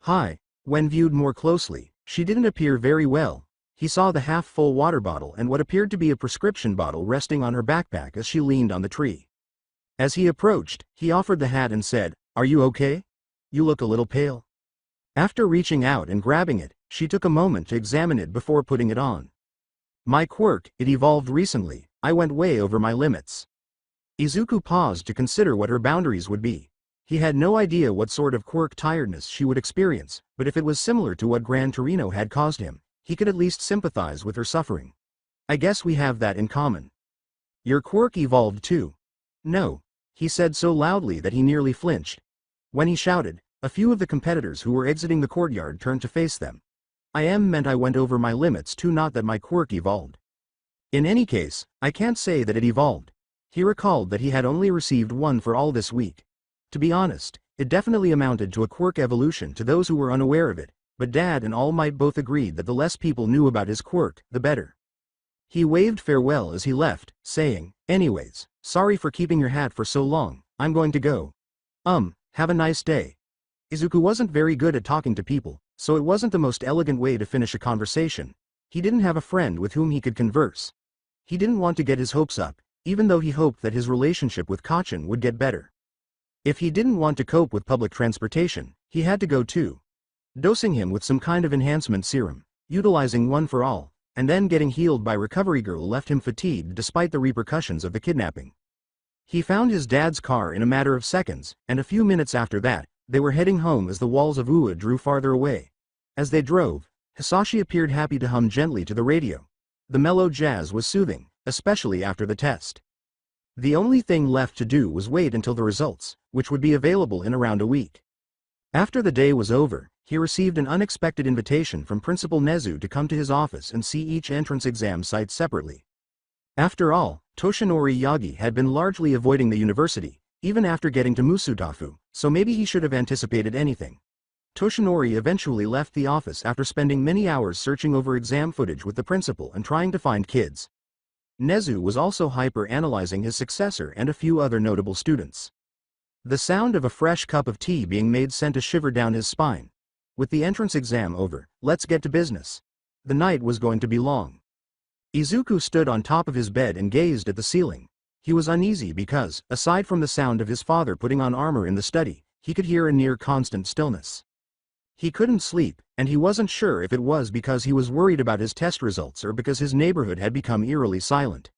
Hi. When viewed more closely, she didn't appear very well. He saw the half-full water bottle and what appeared to be a prescription bottle resting on her backpack as she leaned on the tree. As he approached, he offered the hat and said, "Are you okay? You look a little pale." After reaching out and grabbing it, she took a moment to examine it before putting it on. "My quirk, it evolved recently. I went way over my limits." Izuku paused to consider what her boundaries would be. He had no idea what sort of quirk tiredness she would experience, but if it was similar to what Gran Torino had caused him, he could at least sympathize with her suffering. "I guess we have that in common." "Your quirk evolved too?" "No," he said so loudly that he nearly flinched. When he shouted, a few of the competitors who were exiting the courtyard turned to face them. Meant I went over my limits too, not that my quirk evolved." "In any case, I can't say that it evolved." He recalled that he had only received one for all this week. To be honest, it definitely amounted to a quirk evolution to those who were unaware of it, but Dad and All Might both agreed that the less people knew about his quirk, the better. He waved farewell as he left, saying, "Anyways, sorry for keeping your hat for so long, I'm going to go. Have a nice day." Izuku wasn't very good at talking to people, so it wasn't the most elegant way to finish a conversation. He didn't have a friend with whom he could converse. He didn't want to get his hopes up, even though he hoped that his relationship with Kachin would get better. If he didn't want to cope with public transportation, he had to go too. Dosing him with some kind of enhancement serum, utilizing one for all, and then getting healed by Recovery Girl left him fatigued despite the repercussions of the kidnapping. He found his dad's car in a matter of seconds, and a few minutes after that, they were heading home as the walls of UA drew farther away. As they drove, Hisashi appeared happy to hum gently to the radio. The mellow jazz was soothing, especially after the test. The only thing left to do was wait until the results, which would be available in around a week. After the day was over, he received an unexpected invitation from Principal Nezu to come to his office and see each entrance exam site separately. After all, Toshinori Yagi had been largely avoiding the university, even after getting to Musutafu, so maybe he should have anticipated anything. Toshinori eventually left the office after spending many hours searching over exam footage with the principal and trying to find kids. Nezu was also hyper-analyzing his successor and a few other notable students. The sound of a fresh cup of tea being made sent a shiver down his spine. With the entrance exam over, let's get to business. The night was going to be long. Izuku stood on top of his bed and gazed at the ceiling. He was uneasy because, aside from the sound of his father putting on armor in the study, he could hear a near-constant stillness. He couldn't sleep, and he wasn't sure if it was because he was worried about his test results or because his neighborhood had become eerily silent.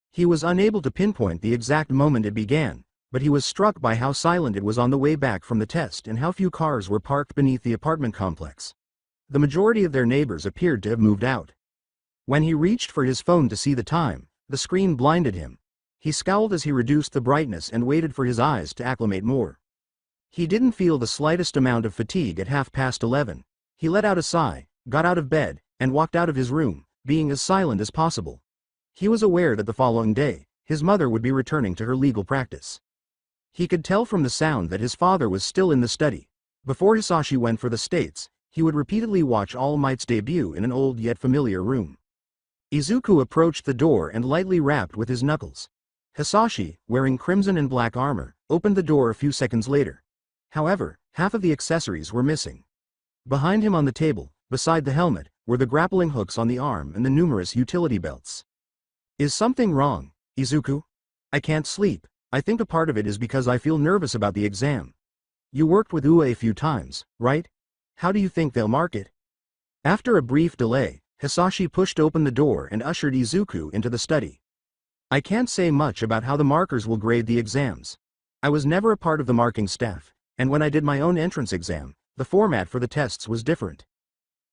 He was unable to pinpoint the exact moment it began, but he was struck by how silent it was on the way back from the test and how few cars were parked beneath the apartment complex. The majority of their neighbors appeared to have moved out. When he reached for his phone to see the time, the screen blinded him. He scowled as he reduced the brightness and waited for his eyes to acclimate more. He didn't feel the slightest amount of fatigue at 11:30. He let out a sigh, got out of bed, and walked out of his room, being as silent as possible. He was aware that the following day, his mother would be returning to her legal practice. He could tell from the sound that his father was still in the study. Before Hisashi went for the States, he would repeatedly watch All Might's debut in an old yet familiar room. Izuku approached the door and lightly rapped with his knuckles. Hisashi, wearing crimson and black armor, opened the door a few seconds later. However, half of the accessories were missing. Behind him on the table, beside the helmet, were the grappling hooks on the arm and the numerous utility belts. "Is something wrong, Izuku? I can't sleep. I think a part of it is because I feel nervous about the exam. You worked with UA a few times, right? How do you think they'll mark it?" After a brief delay, Hisashi pushed open the door and ushered Izuku into the study. I can't say much about how the markers will grade the exams. I was never a part of the marking staff, and when I did my own entrance exam, the format for the tests was different.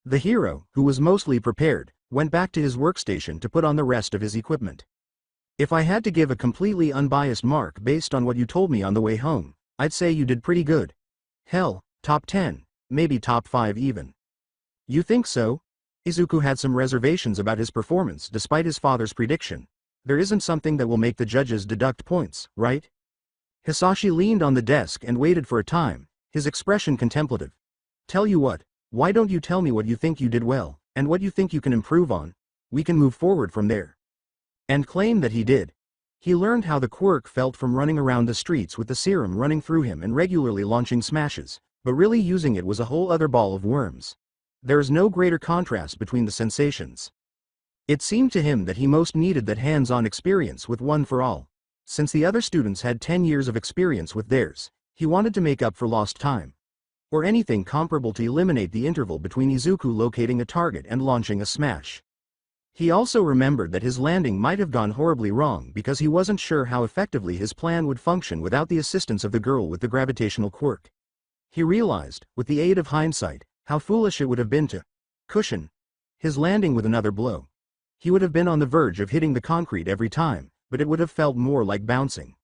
The hero, who was mostly prepared, went back to his workstation to put on the rest of his equipment. If I had to give a completely unbiased mark based on what you told me on the way home, I'd say you did pretty good. Hell, top 10, maybe top 5 even. You think so? Izuku had some reservations about his performance despite his father's prediction. There isn't something that will make the judges deduct points, right? Hisashi leaned on the desk and waited for a time, his expression contemplative. Tell you what, why don't you tell me what you think you did well, and what you think you can improve on? We can move forward from there. And claim that he did. He learned how the quirk felt from running around the streets with the serum running through him and regularly launching smashes, but really using it was a whole other ball of worms. There is no greater contrast between the sensations. It seemed to him that he most needed that hands-on experience with One for All. Since the other students had 10 years of experience with theirs, he wanted to make up for lost time. Or anything comparable to eliminate the interval between Izuku locating a target and launching a smash. He also remembered that his landing might have gone horribly wrong because he wasn't sure how effectively his plan would function without the assistance of the girl with the gravitational quirk. He realized, with the aid of hindsight, how foolish it would have been to cushion his landing with another blow. He would have been on the verge of hitting the concrete every time, but it would have felt more like bouncing.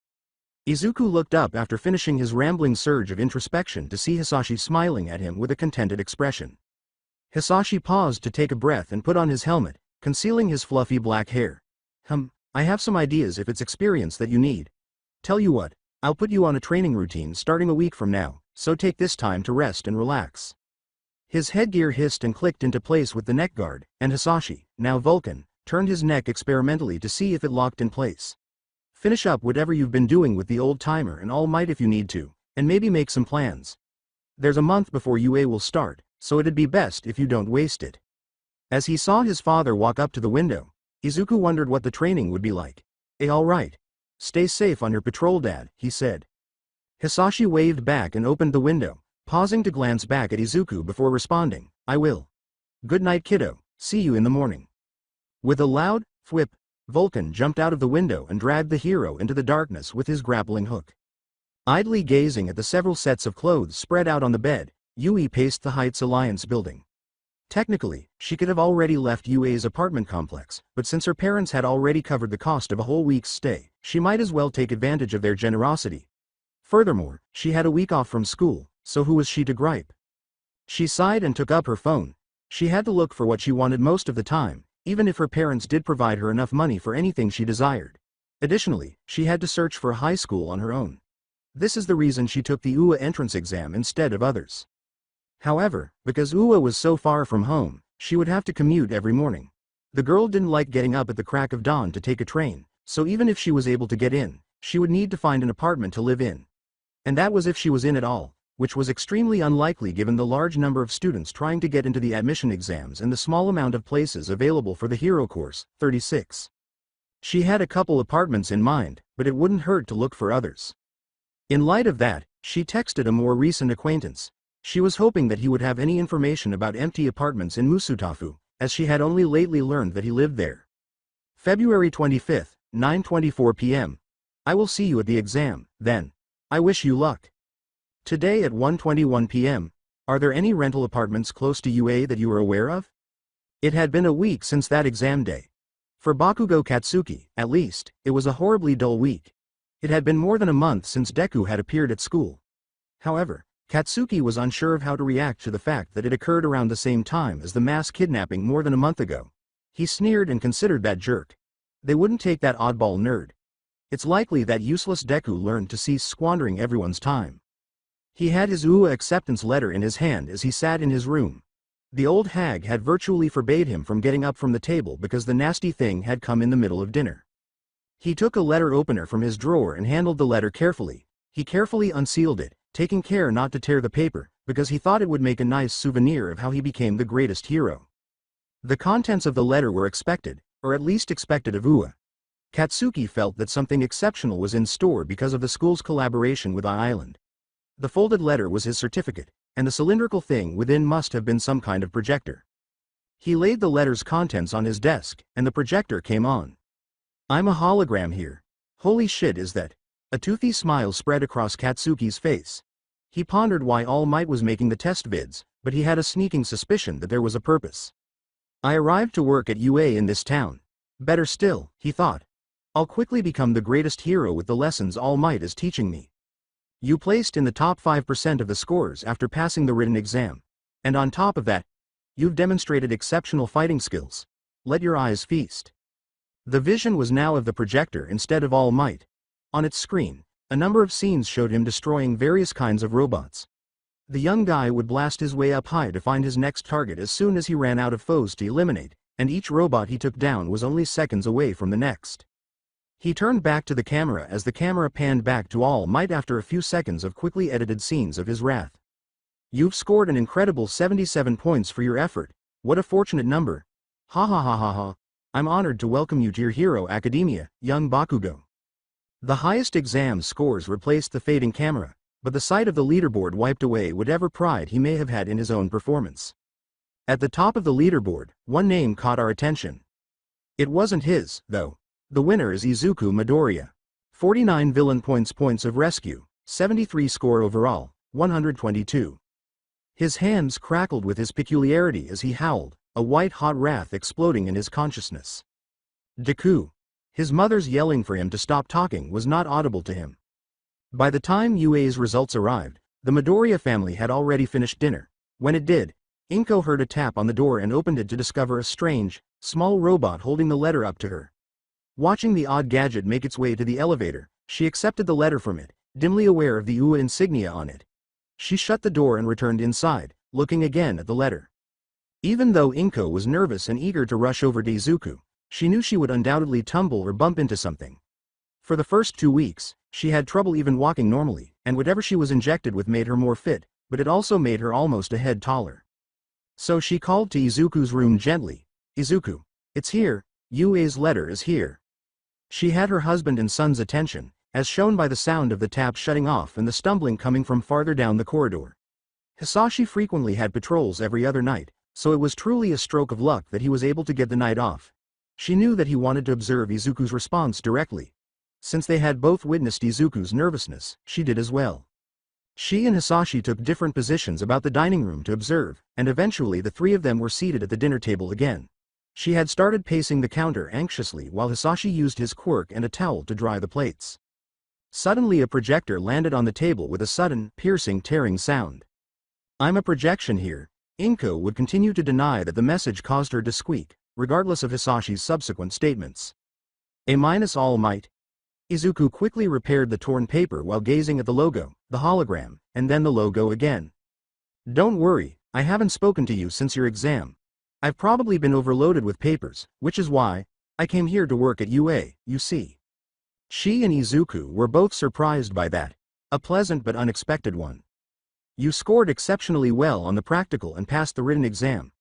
Izuku looked up after finishing his rambling surge of introspection to see Hisashi smiling at him with a contented expression. Hisashi paused to take a breath and put on his helmet, concealing his fluffy black hair. I have some ideas if it's experience that you need. Tell you what, I'll put you on a training routine starting a week from now, so take this time to rest and relax. His headgear hissed and clicked into place with the neck guard, and Hisashi, now Vulcan, turned his neck experimentally to see if it locked in place. Finish up whatever you've been doing with the old timer and All Might if you need to, and maybe make some plans. There's a month before UA will start, so it'd be best if you don't waste it. As he saw his father walk up to the window, Izuku wondered what the training would be like. All right. Stay safe on your patrol, Dad, he said. Hisashi waved back and opened the window, pausing to glance back at Izuku before responding, I will. Good night, kiddo, see you in the morning. With a loud thwip, Vulcan jumped out of the window and dragged the hero into the darkness with his grappling hook. Idly gazing at the several sets of clothes spread out on the bed, Yui paced the Heights Alliance building. Technically, she could have already left UA's apartment complex, but since her parents had already covered the cost of a whole week's stay, she might as well take advantage of their generosity. Furthermore, she had a week off from school, so who was she to gripe? She sighed and took up her phone. She had to look for what she wanted most of the time, even if her parents did provide her enough money for anything she desired. Additionally, she had to search for a high school on her own. This is the reason she took the UA entrance exam instead of others. However, because UA was so far from home, she would have to commute every morning. The girl didn't like getting up at the crack of dawn to take a train, so even if she was able to get in, she would need to find an apartment to live in. And that was if she was in at all, which was extremely unlikely given the large number of students trying to get into the admission exams and the small amount of places available for the hero course, 36. She had a couple apartments in mind, but it wouldn't hurt to look for others. In light of that, she texted a more recent acquaintance. She was hoping that he would have any information about empty apartments in Musutafu, as she had only lately learned that he lived there. February 25th, 9:24 p.m. I will see you at the exam, then. I wish you luck. Today at 1:21 p.m., are there any rental apartments close to UA that you are aware of? It had been a week since that exam day. For Bakugo Katsuki, at least, it was a horribly dull week. It had been more than a month since Deku had appeared at school. However, Katsuki was unsure of how to react to the fact that it occurred around the same time as the mass kidnapping more than a month ago. He sneered and considered that jerk. They wouldn't take that oddball nerd. It's likely that useless Deku learned to cease squandering everyone's time. He had his UA acceptance letter in his hand as he sat in his room. The old hag had virtually forbade him from getting up from the table because the nasty thing had come in the middle of dinner. He took a letter opener from his drawer and handled the letter carefully. He carefully unsealed it, taking care not to tear the paper, because he thought it would make a nice souvenir of how he became the greatest hero. The contents of the letter were expected, or at least expected of UA. Katsuki felt that something exceptional was in store because of the school's collaboration with I-Island. The folded letter was his certificate, and the cylindrical thing within must have been some kind of projector. He laid the letter's contents on his desk, and the projector came on. I'm a hologram here. Holy shit, is that? A toothy smile spread across Katsuki's face. He pondered why All Might was making the test vids, but he had a sneaking suspicion that there was a purpose. I arrived to work at UA in this town. Better still, he thought. I'll quickly become the greatest hero with the lessons All Might is teaching me. You placed in the top 5% of the scores after passing the written exam. And on top of that, you've demonstrated exceptional fighting skills. Let your eyes feast. The vision was now of the projector instead of All Might. On its screen, a number of scenes showed him destroying various kinds of robots. The young guy would blast his way up high to find his next target as soon as he ran out of foes to eliminate, and each robot he took down was only seconds away from the next. He turned back to the camera as the camera panned back to All Might after a few seconds of quickly edited scenes of his wrath. You've scored an incredible 77 points for your effort. What a fortunate number. Ha ha ha ha ha. I'm honored to welcome you to your hero academia, young Bakugo. The highest exam scores replaced the fading camera, but the sight of the leaderboard wiped away whatever pride he may have had in his own performance. At the top of the leaderboard, one name caught our attention. It wasn't his, though. The winner is Izuku Midoriya. 49 villain points of rescue, 73 score overall, 122. His hands crackled with his peculiarity as he howled, a white-hot wrath exploding in his consciousness. Deku. His mother's yelling for him to stop talking was not audible to him. By the time UA's results arrived, the Midoriya family had already finished dinner. When it did, Inko heard a tap on the door and opened it to discover a strange, small robot holding the letter up to her. Watching the odd gadget make its way to the elevator, she accepted the letter from it, dimly aware of the UA insignia on it. She shut the door and returned inside, looking again at the letter. Even though Inko was nervous and eager to rush over to Izuku, she knew she would undoubtedly tumble or bump into something. For the first 2 weeks, she had trouble even walking normally, and whatever she was injected with made her more fit, but it also made her almost a head taller. So she called to Izuku's room gently. Izuku, it's here, UA's letter is here. She had her husband and son's attention, as shown by the sound of the tap shutting off and the stumbling coming from farther down the corridor. Hisashi frequently had patrols every other night, so it was truly a stroke of luck that he was able to get the night off. She knew that he wanted to observe Izuku's response directly. Since they had both witnessed Izuku's nervousness, she did as well. She and Hisashi took different positions about the dining room to observe, and eventually the three of them were seated at the dinner table again. She had started pacing the counter anxiously while Hisashi used his quirk and a towel to dry the plates. Suddenly a projector landed on the table with a sudden, piercing, tearing sound. I'm a projection here. Inko would continue to deny that the message caused her to squeak, regardless of Hisashi's subsequent statements. All Might. Izuku quickly repaired the torn paper while gazing at the logo, the hologram, and then the logo again. Don't worry, I haven't spoken to you since your exam. I've probably been overloaded with papers, which is why I came here to work at UA, you see. She and Izuku were both surprised by that, a pleasant but unexpected one. You scored exceptionally well on the practical and passed the written exam.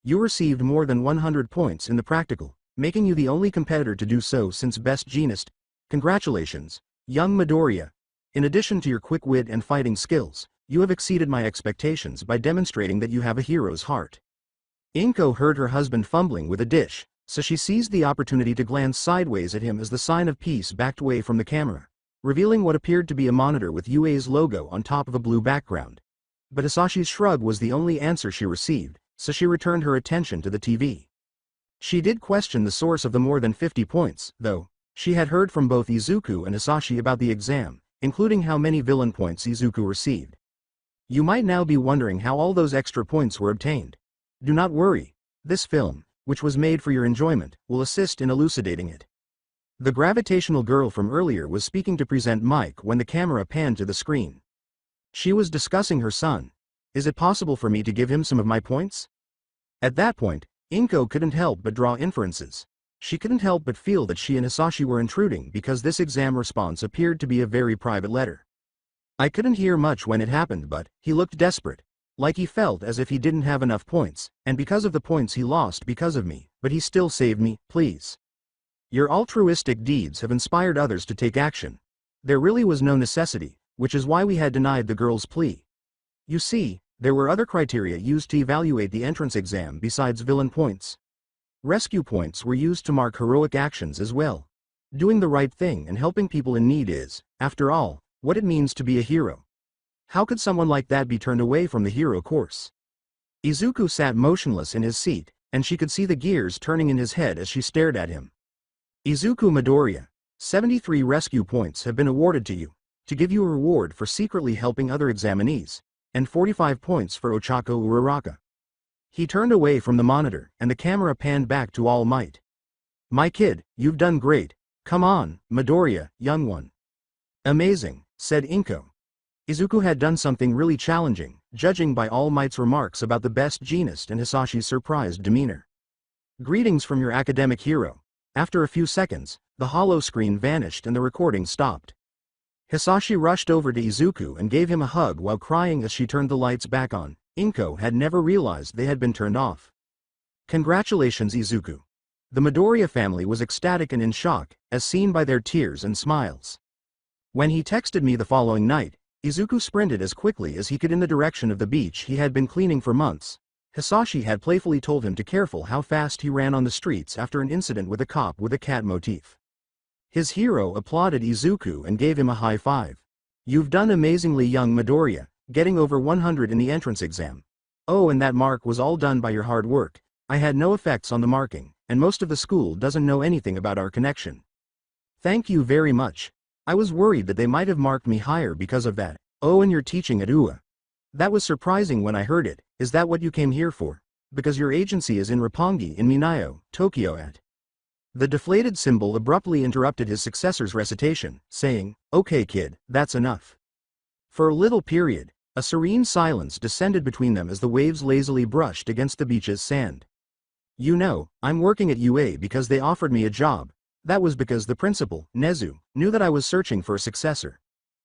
You received more than 100 points in the practical, making you the only competitor to do so since Best Jeanist. Congratulations, young Midoriya. In addition to your quick wit and fighting skills, you have exceeded my expectations by demonstrating that you have a hero's heart. Inko heard her husband fumbling with a dish, so she seized the opportunity to glance sideways at him as the sign of peace backed away from the camera, revealing what appeared to be a monitor with UA's logo on top of a blue background. But Hisashi's shrug was the only answer she received, so she returned her attention to the TV. She did question the source of the more than 50 points, though. She had heard from both Izuku and Hisashi about the exam, including how many villain points Izuku received. You might now be wondering how all those extra points were obtained. Do not worry, this film, which was made for your enjoyment, will assist in elucidating it. The gravitational girl from earlier was speaking to present Mike when the camera panned to the screen. She was discussing her son. Is it possible for me to give him some of my points? At that point, Inko couldn't help but draw inferences. She couldn't help but feel that she and Hisashi were intruding because this exam response appeared to be a very private letter. I couldn't hear much when it happened, but he looked desperate, like he felt as if he didn't have enough points, and because of the points he lost because of me, but he still saved me, please. Your altruistic deeds have inspired others to take action. There really was no necessity, which is why we had denied the girl's plea. You see, there were other criteria used to evaluate the entrance exam besides villain points. Rescue points were used to mark heroic actions as well. Doing the right thing and helping people in need is, after all, what it means to be a hero. How could someone like that be turned away from the hero course? Izuku sat motionless in his seat, and she could see the gears turning in his head as she stared at him. Izuku Midoriya, 73 rescue points have been awarded to you, to give you a reward for secretly helping other examinees, and 45 points for Ochako Uraraka. He turned away from the monitor, and the camera panned back to All Might. My kid, you've done great. Come on, Midoriya, young one. Amazing, said Inko. Izuku had done something really challenging, judging by All Might's remarks about the best genist and Hisashi's surprised demeanor. Greetings from your academic hero. After a few seconds, the hollow screen vanished and the recording stopped. Hisashi rushed over to Izuku and gave him a hug while crying as she turned the lights back on. Inko had never realized they had been turned off. Congratulations, Izuku. The Midoriya family was ecstatic and in shock, as seen by their tears and smiles. When he texted me the following night, Izuku sprinted as quickly as he could in the direction of the beach he had been cleaning for months. Hisashi had playfully told him to careful how fast he ran on the streets after an incident with a cop with a cat motif. His hero applauded Izuku and gave him a high five. You've done amazingly, young Midoriya, getting over 100 in the entrance exam. Oh, and that mark was all done by your hard work. I had no effects on the marking, and most of the school doesn't know anything about our connection. Thank you very much. I was worried that they might have marked me higher because of that. Oh, and you're teaching at UA. That was surprising when I heard it. Is that what you came here for? Because your agency is in Roppongi in Minato, Tokyo at. The deflated symbol abruptly interrupted his successor's recitation, saying, Okay kid, that's enough. For a little period, a serene silence descended between them as the waves lazily brushed against the beach's sand. You know, I'm working at UA because they offered me a job. That was because the principal, Nezu, knew that I was searching for a successor.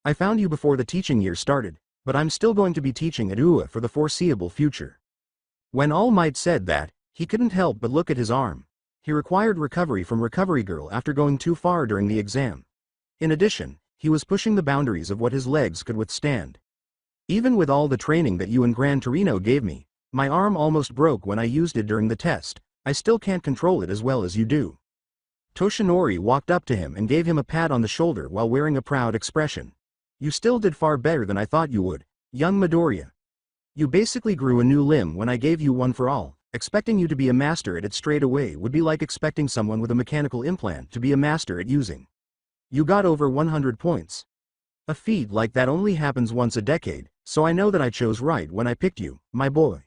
I found you before the teaching year started, but I'm still going to be teaching at UA for the foreseeable future. When All Might said that, he couldn't help but look at his arm. He required recovery from Recovery Girl after going too far during the exam. In addition, he was pushing the boundaries of what his legs could withstand. Even with all the training that you and Gran Torino gave me, my arm almost broke when I used it during the test. I still can't control it as well as you do. Toshinori walked up to him and gave him a pat on the shoulder while wearing a proud expression. You still did far better than I thought you would, young Midoriya. You basically grew a new limb when I gave you one for all. Expecting you to be a master at it straight away would be like expecting someone with a mechanical implant to be a master at using. You got over 100 points. A feat like that only happens once a decade, so I know that I chose right when I picked you, my boy.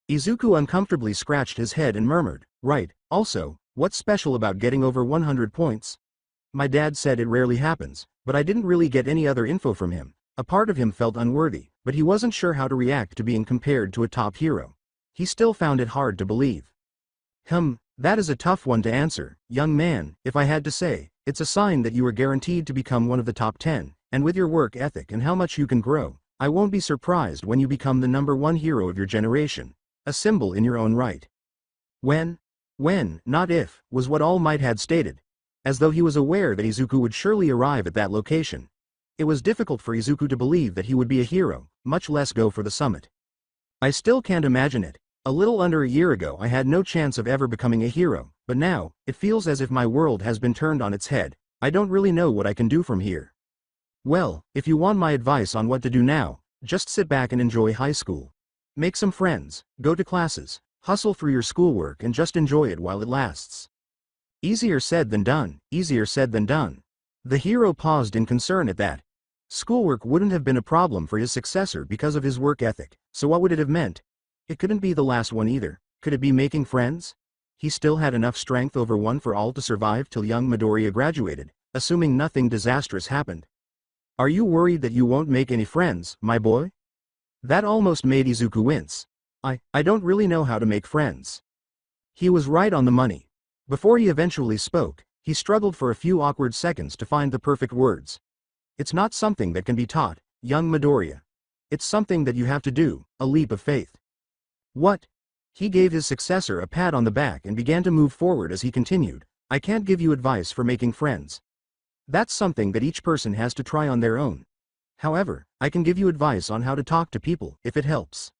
Izuku uncomfortably scratched his head and murmured, right, also, what's special about getting over 100 points? My dad said it rarely happens, but I didn't really get any other info from him. A part of him felt unworthy, but he wasn't sure how to react to being compared to a top hero. He still found it hard to believe. That is a tough one to answer, young man. If I had to say, it's a sign that you are guaranteed to become one of the top 10, and with your work ethic and how much you can grow, I won't be surprised when you become the #1 hero of your generation. A symbol in your own right. When, not if, was what All Might had stated. As though he was aware that Izuku would surely arrive at that location. It was difficult for Izuku to believe that he would be a hero, much less go for the summit. I still can't imagine it. A little under a year ago I had no chance of ever becoming a hero, but now, it feels as if my world has been turned on its head. I don't really know what I can do from here. Well, if you want my advice on what to do now, just sit back and enjoy high school. Make some friends, go to classes, hustle through your schoolwork and just enjoy it while it lasts. Easier said than done, easier said than done. The hero paused in concern at that. Schoolwork wouldn't have been a problem for his successor because of his work ethic, so what would it have meant? It couldn't be the last one either. Could it be making friends? He still had enough strength over one for all to survive till young Midoriya graduated, assuming nothing disastrous happened. Are you worried that you won't make any friends, my boy? That almost made Izuku wince. I don't really know how to make friends. He was right on the money. Before he eventually spoke, he struggled for a few awkward seconds to find the perfect words. It's not something that can be taught, young Midoriya. It's something that you have to do, a leap of faith. What? He gave his successor a pat on the back and began to move forward as he continued. I can't give you advice for making friends. That's something that each person has to try on their own. However, I can give you advice on how to talk to people, if it helps.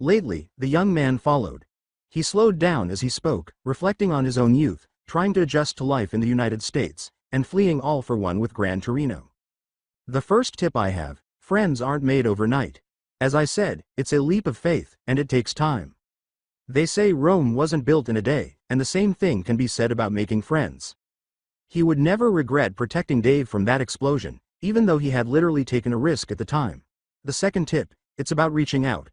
Lately, the young man followed. He slowed down as he spoke, reflecting on his own youth, trying to adjust to life in the United States, and fleeing all for one with Gran Torino. The first tip I have: friends aren't made overnight. As I said, it's a leap of faith, and it takes time. They say Rome wasn't built in a day, and the same thing can be said about making friends. He would never regret protecting Dave from that explosion, even though he had literally taken a risk at the time. The second tip: it's about reaching out.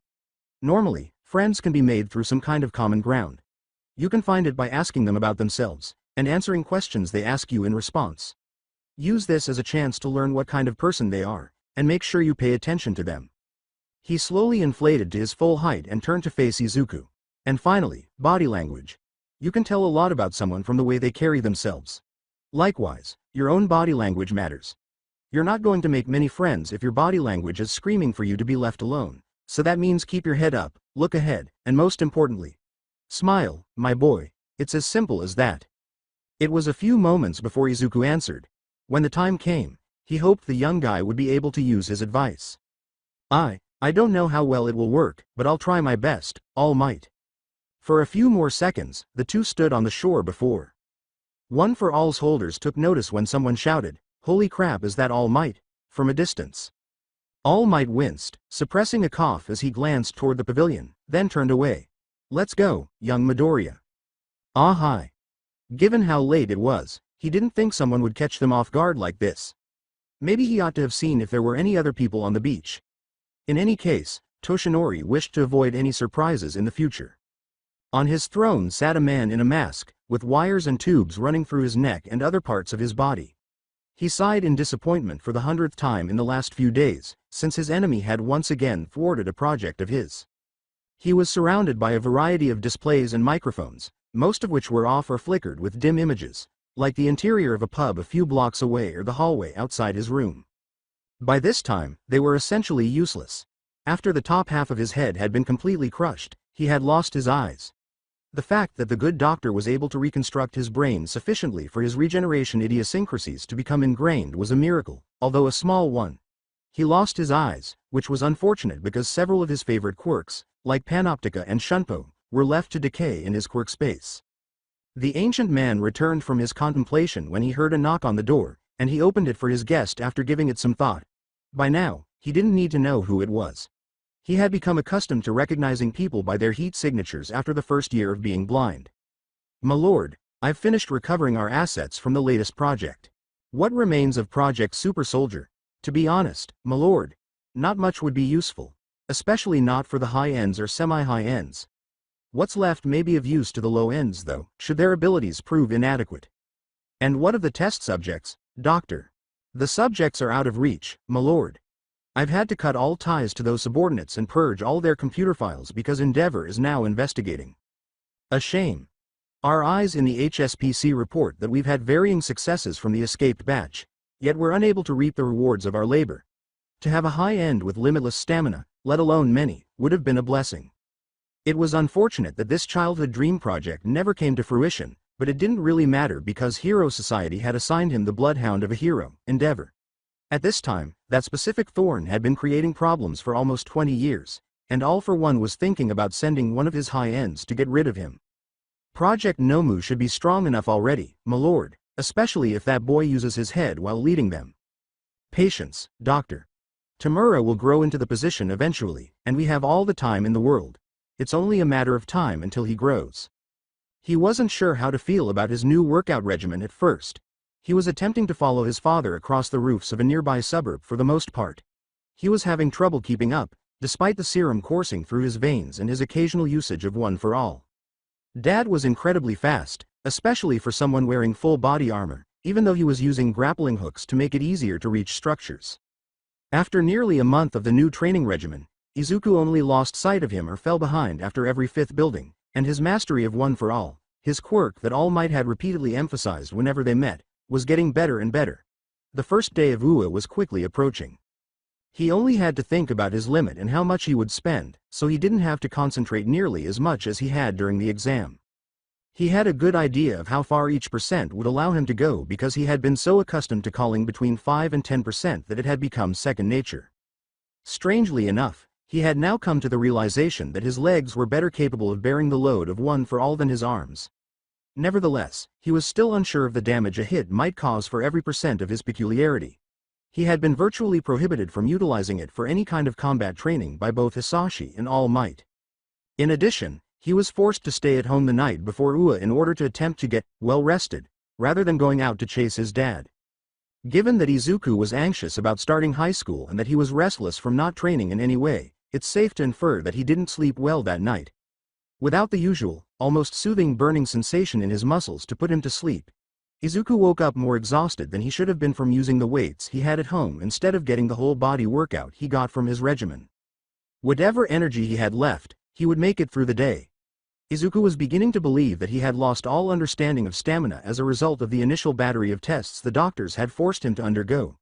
Normally, friends can be made through some kind of common ground. You can find it by asking them about themselves, and answering questions they ask you in response. Use this as a chance to learn what kind of person they are, and make sure you pay attention to them. He slowly inflated to his full height and turned to face Izuku. And finally, body language. You can tell a lot about someone from the way they carry themselves. Likewise, your own body language matters. You're not going to make many friends if your body language is screaming for you to be left alone, so that means keep your head up, look ahead, and most importantly, smile, my boy. It's as simple as that. It was a few moments before Izuku answered. When the time came, he hoped the young guy would be able to use his advice. I don't know how well it will work, but I'll try my best, All Might. For a few more seconds, the two stood on the shore before. One for All's holders took notice when someone shouted, "Holy crap, is that All Might?" from a distance. All Might winced, suppressing a cough as he glanced toward the pavilion, then turned away. "Let's go, young Midoriya." Ah hi. Given how late it was, he didn't think someone would catch them off guard like this. Maybe he ought to have seen if there were any other people on the beach. In any case, Toshinori wished to avoid any surprises in the future. On his throne sat a man in a mask, with wires and tubes running through his neck and other parts of his body. He sighed in disappointment for the 100th time in the last few days, since his enemy had once again thwarted a project of his. He was surrounded by a variety of displays and microphones, most of which were off or flickered with dim images, like the interior of a pub a few blocks away or the hallway outside his room. By this time, they were essentially useless. After the top half of his head had been completely crushed, he had lost his eyes. The fact that the good doctor was able to reconstruct his brain sufficiently for his regeneration idiosyncrasies to become ingrained was a miracle, although a small one. He lost his eyes, which was unfortunate because several of his favorite quirks, like Panoptica and Shunpo, were left to decay in his quirk space. The ancient man returned from his contemplation when he heard a knock on the door, and he opened it for his guest after giving it some thought. By now, he didn't need to know who it was. He had become accustomed to recognizing people by their heat signatures after the first year of being blind. "My lord, I've finished recovering our assets from the latest project. What remains of Project Super Soldier? To be honest, my lord, not much would be useful, especially not for the high ends or semi-high ends. What's left may be of use to the low ends though, should their abilities prove inadequate. And what of the test subjects, doctor? The subjects are out of reach, my lord. I've had to cut all ties to those subordinates and purge all their computer files because Endeavor is now investigating. A shame. Our eyes in the HSPC report that we've had varying successes from the escaped batch, yet we're unable to reap the rewards of our labor. To have a high end with limitless stamina, let alone many, would have been a blessing. It was unfortunate that this childhood dream project never came to fruition, but it didn't really matter because Hero Society had assigned him the bloodhound of a hero, Endeavor. At this time, that specific thorn had been creating problems for almost 20 years, and All for One was thinking about sending one of his high ends to get rid of him. Project Nomu should be strong enough already, my lord, especially if that boy uses his head while leading them. Patience, doctor. Tamura will grow into the position eventually, and we have all the time in the world. It's only a matter of time until he grows. He wasn't sure how to feel about his new workout regimen at first. He was attempting to follow his father across the roofs of a nearby suburb for the most part. He was having trouble keeping up, despite the serum coursing through his veins and his occasional usage of One for All. Dad was incredibly fast, especially for someone wearing full body armor, even though he was using grappling hooks to make it easier to reach structures. After nearly a month of the new training regimen, Izuku only lost sight of him or fell behind after every fifth building, and his mastery of One for All, his quirk that All Might had repeatedly emphasized whenever they met, was getting better and better. The first day of UA was quickly approaching. He only had to think about his limit and how much he would spend, so he didn't have to concentrate nearly as much as he had during the exam. He had a good idea of how far each percent would allow him to go because he had been so accustomed to calling between 5 and 10% that it had become second nature. Strangely enough, he had now come to the realization that his legs were better capable of bearing the load of One for All than his arms. Nevertheless, he was still unsure of the damage a hit might cause for every percent of his peculiarity. He had been virtually prohibited from utilizing it for any kind of combat training by both Hisashi and All Might. In addition, he was forced to stay at home the night before UA in order to attempt to get well rested, rather than going out to chase his dad. Given that Izuku was anxious about starting high school and that he was restless from not training in any way, it's safe to infer that he didn't sleep well that night. Without the usual, almost soothing burning sensation in his muscles to put him to sleep, Izuku woke up more exhausted than he should have been from using the weights he had at home instead of getting the whole body workout he got from his regimen. Whatever energy he had left, he would make it through the day. Izuku was beginning to believe that he had lost all understanding of stamina as a result of the initial battery of tests the doctors had forced him to undergo.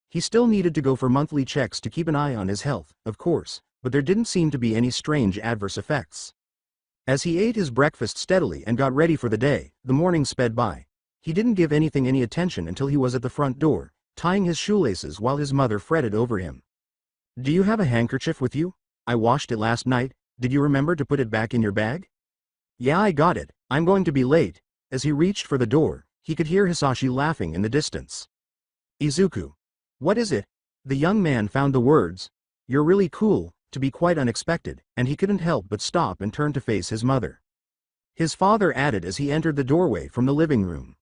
He still needed to go for monthly checks to keep an eye on his health, of course, but there didn't seem to be any strange adverse effects. As he ate his breakfast steadily and got ready for the day, the morning sped by. He didn't give anything any attention until he was at the front door, tying his shoelaces while his mother fretted over him. "Do you have a handkerchief with you? I washed it last night. Did you remember to put it back in your bag?" "Yeah, I got it. I'm going to be late." As he reached for the door, he could hear Hisashi laughing in the distance. "Izuku. What is it?" The young man found the words, "You're really cool," to be quite unexpected, and he couldn't help but stop and turn to face his mother. His father added as he entered the doorway from the living room.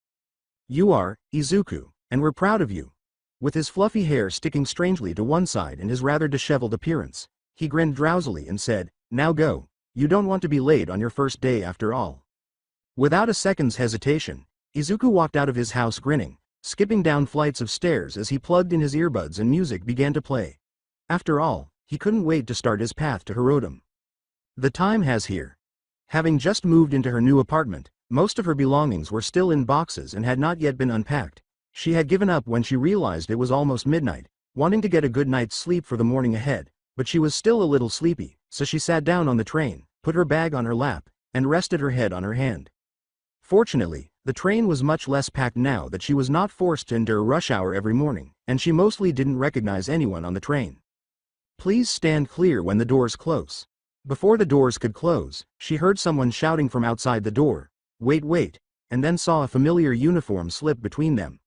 "You are, Izuku, and we're proud of you." With his fluffy hair sticking strangely to one side and his rather disheveled appearance, he grinned drowsily and said, "Now go. You don't want to be late on your first day after all." Without a second's hesitation, Izuku walked out of his house grinning, skipping down flights of stairs as he plugged in his earbuds and music began to play. After all, he couldn't wait to start his path to Hirodom. The time has here. Having just moved into her new apartment, most of her belongings were still in boxes and had not yet been unpacked. She had given up when she realized it was almost midnight, wanting to get a good night's sleep for the morning ahead, but she was still a little sleepy, so she sat down on the train, put her bag on her lap, and rested her head on her hand. Fortunately, the train was much less packed now that she was not forced to endure rush hour every morning, and she mostly didn't recognize anyone on the train. "Please stand clear when the doors close." Before the doors could close, she heard someone shouting from outside the door, "Wait, wait," and then saw a familiar uniform slip between them.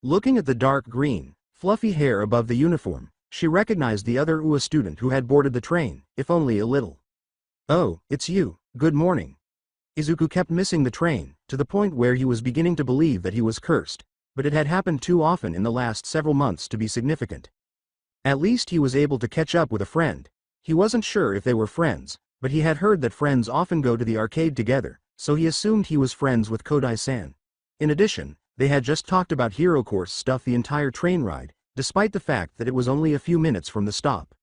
Looking at the dark green, fluffy hair above the uniform, she recognized the other UA student who had boarded the train, if only a little. "Oh, it's you, good morning." Izuku kept missing the train, to the point where he was beginning to believe that he was cursed, but it had happened too often in the last several months to be significant. At least he was able to catch up with a friend. He wasn't sure if they were friends, but he had heard that friends often go to the arcade together, so he assumed he was friends with Kodai-san. In addition, they had just talked about hero course stuff the entire train ride, despite the fact that it was only a few minutes from the stop.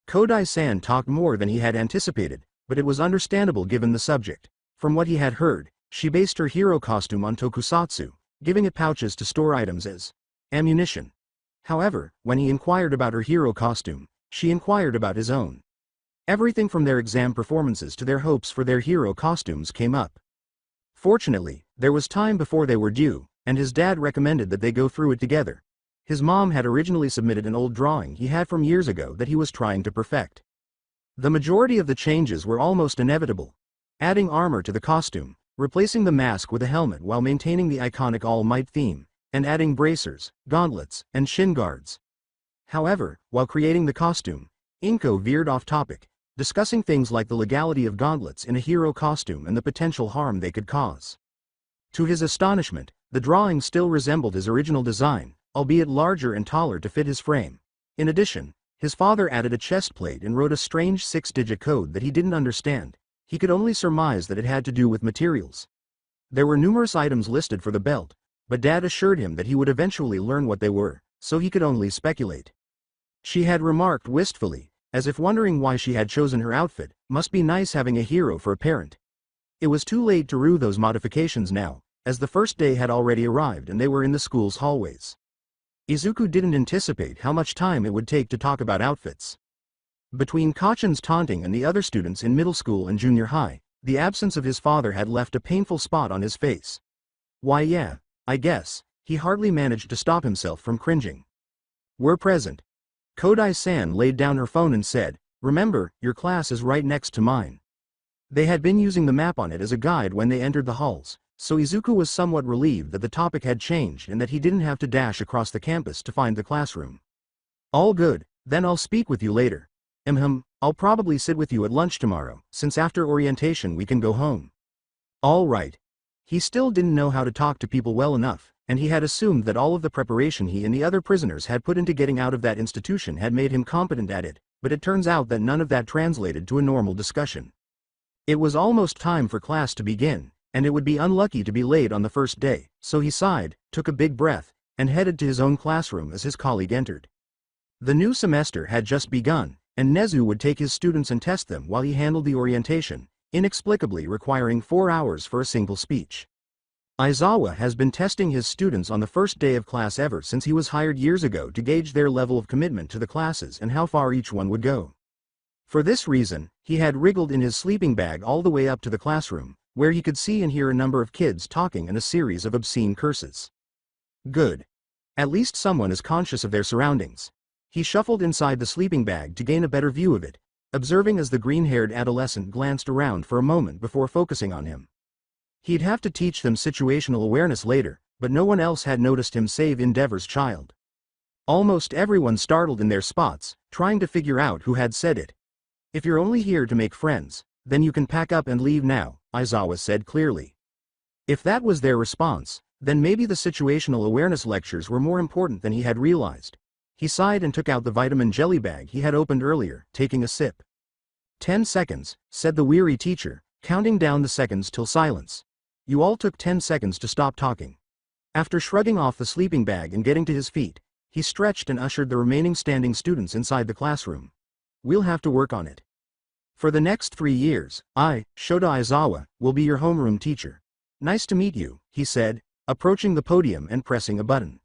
Kodai-san talked more than he had anticipated, but it was understandable given the subject. From what he had heard, she based her hero costume on tokusatsu, giving it pouches to store items as ammunition. However, when he inquired about her hero costume, she inquired about his own. Everything from their exam performances to their hopes for their hero costumes came up. Fortunately, there was time before they were due, and his dad recommended that they go through it together. His mom had originally submitted an old drawing he had from years ago that he was trying to perfect. The majority of the changes were almost inevitable. Adding armor to the costume, replacing the mask with a helmet while maintaining the iconic All Might theme, and adding bracers, gauntlets, and shin guards. However, while creating the costume, Inko veered off topic, discussing things like the legality of gauntlets in a hero costume and the potential harm they could cause. To his astonishment, the drawing still resembled his original design, albeit larger and taller to fit his frame. In addition, his father added a chest plate and wrote a strange 6-digit code that he didn't understand. He could only surmise that it had to do with materials. There were numerous items listed for the belt, but Dad assured him that he would eventually learn what they were, so he could only speculate. She had remarked wistfully, as if wondering why she had chosen her outfit. "Must be nice having a hero for a parent." It was too late to rue those modifications now, as the first day had already arrived and they were in the school's hallways. Izuku didn't anticipate how much time it would take to talk about outfits. Between Kachan's taunting and the other students in middle school and junior high, the absence of his father had left a painful spot on his face. "Why yeah, I guess," he hardly managed to stop himself from cringing. "We're present." Kodai-san laid down her phone and said, "Remember, your class is right next to mine." They had been using the map on it as a guide when they entered the halls, so Izuku was somewhat relieved that the topic had changed and that he didn't have to dash across the campus to find the classroom. All good, then I'll speak with you later. I'll probably sit with you at lunch tomorrow, since after orientation we can go home. All right. He still didn't know how to talk to people well enough, and he had assumed that all of the preparation he and the other prisoners had put into getting out of that institution had made him competent at it, but it turns out that none of that translated to a normal discussion. It was almost time for class to begin, and it would be unlucky to be late on the first day, so he sighed, took a big breath, and headed to his own classroom as his colleague entered. The new semester had just begun, and Nezu would take his students and test them while he handled the orientation, inexplicably requiring 4 hours for a single speech. Aizawa has been testing his students on the first day of class ever since he was hired years ago to gauge their level of commitment to the classes and how far each one would go. For this reason, he had wriggled in his sleeping bag all the way up to the classroom, where he could see and hear a number of kids talking and a series of obscene curses. Good. At least someone is conscious of their surroundings. He shuffled inside the sleeping bag to gain a better view of it, observing as the green-haired adolescent glanced around for a moment before focusing on him. He'd have to teach them situational awareness later, but no one else had noticed him save Endeavor's child. Almost everyone startled in their spots, trying to figure out who had said it. If you're only here to make friends, then you can pack up and leave now, Aizawa said clearly. If that was their response, then maybe the situational awareness lectures were more important than he had realized. He sighed and took out the vitamin jelly bag he had opened earlier, taking a sip. 10 seconds, said the weary teacher, counting down the seconds till silence. You all took 10 seconds to stop talking. After shrugging off the sleeping bag and getting to his feet, he stretched and ushered the remaining standing students inside the classroom. We'll have to work on it. For the next 3 years, I, Shota Aizawa, will be your homeroom teacher. Nice to meet you, he said, approaching the podium and pressing a button.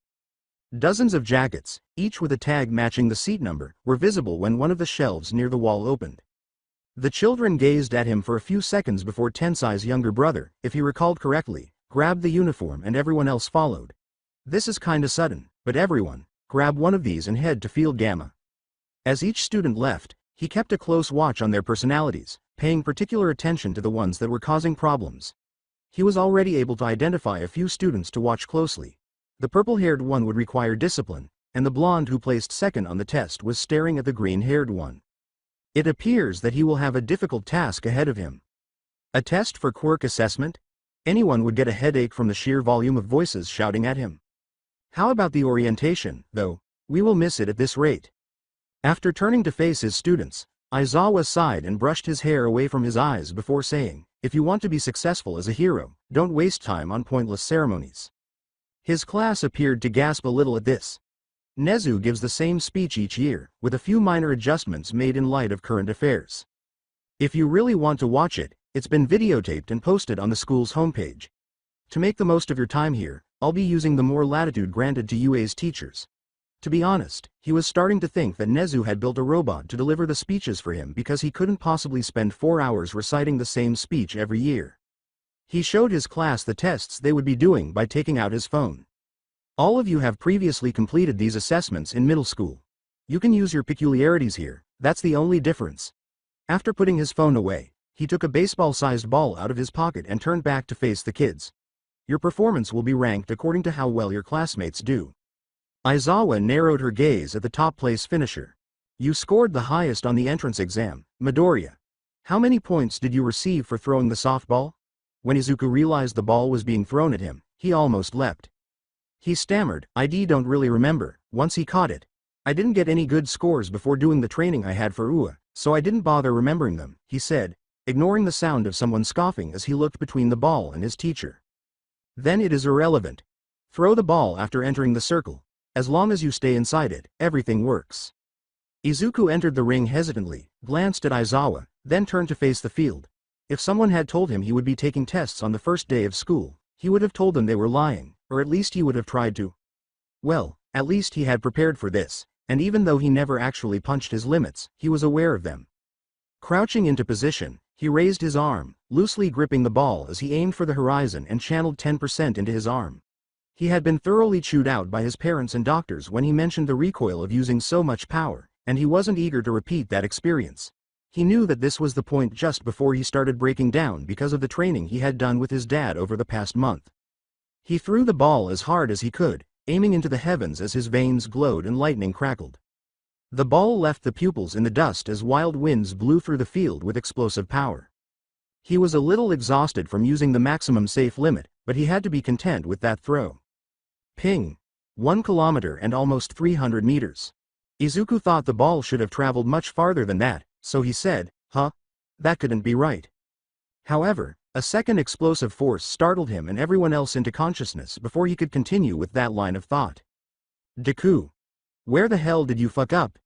Dozens of jackets, each with a tag matching the seat number, were visible when one of the shelves near the wall opened. The children gazed at him for a few seconds before Tensai's younger brother, if he recalled correctly, grabbed the uniform and everyone else followed. This is kinda sudden, but everyone, grab one of these and head to Field Gamma. As each student left, he kept a close watch on their personalities, paying particular attention to the ones that were causing problems. He was already able to identify a few students to watch closely. The purple-haired one would require discipline, and the blonde who placed second on the test was staring at the green-haired one. It appears that he will have a difficult task ahead of him. A test for quirk assessment? Anyone would get a headache from the sheer volume of voices shouting at him. How about the orientation, though? We will miss it at this rate. After turning to face his students, Aizawa sighed and brushed his hair away from his eyes before saying, if you want to be successful as a hero, don't waste time on pointless ceremonies. His class appeared to gasp a little at this. Nezu gives the same speech each year, with a few minor adjustments made in light of current affairs. If you really want to watch it, it's been videotaped and posted on the school's homepage. To make the most of your time here, I'll be using the more latitude granted to UA's teachers. To be honest, he was starting to think that Nezu had built a robot to deliver the speeches for him because he couldn't possibly spend 4 hours reciting the same speech every year. He showed his class the tests they would be doing by taking out his phone. All of you have previously completed these assessments in middle school. You can use your peculiarities here, that's the only difference. After putting his phone away, he took a baseball-sized ball out of his pocket and turned back to face the kids. Your performance will be ranked according to how well your classmates do. Aizawa narrowed her gaze at the top-place finisher. You scored the highest on the entrance exam, Midoriya. How many points did you receive for throwing the softball? When Izuku realized the ball was being thrown at him, he almost leapt. He stammered, I don't really remember, once he caught it. I didn't get any good scores before doing the training I had for UA, so I didn't bother remembering them, he said, ignoring the sound of someone scoffing as he looked between the ball and his teacher. Then it is irrelevant. Throw the ball after entering the circle. As long as you stay inside it, everything works. Izuku entered the ring hesitantly, glanced at Aizawa, then turned to face the field. If someone had told him he would be taking tests on the first day of school, he would have told them they were lying, or at least he would have tried to. Well, at least he had prepared for this, and even though he never actually punched his limits, he was aware of them. Crouching into position, he raised his arm, loosely gripping the ball as he aimed for the horizon and channeled 10% into his arm. He had been thoroughly chewed out by his parents and doctors when he mentioned the recoil of using so much power, and he wasn't eager to repeat that experience. He knew that this was the point just before he started breaking down because of the training he had done with his dad over the past month. He threw the ball as hard as he could, aiming into the heavens as his veins glowed and lightning crackled. The ball left the pupils in the dust as wild winds blew through the field with explosive power. He was a little exhausted from using the maximum safe limit, but he had to be content with that throw. Ping! 1 kilometer and almost 300 meters. Izuku thought the ball should have traveled much farther than that, so he said, "Huh? That couldn't be right." However, a second explosive force startled him and everyone else into consciousness before he could continue with that line of thought. Deku. Where the hell did you fuck up?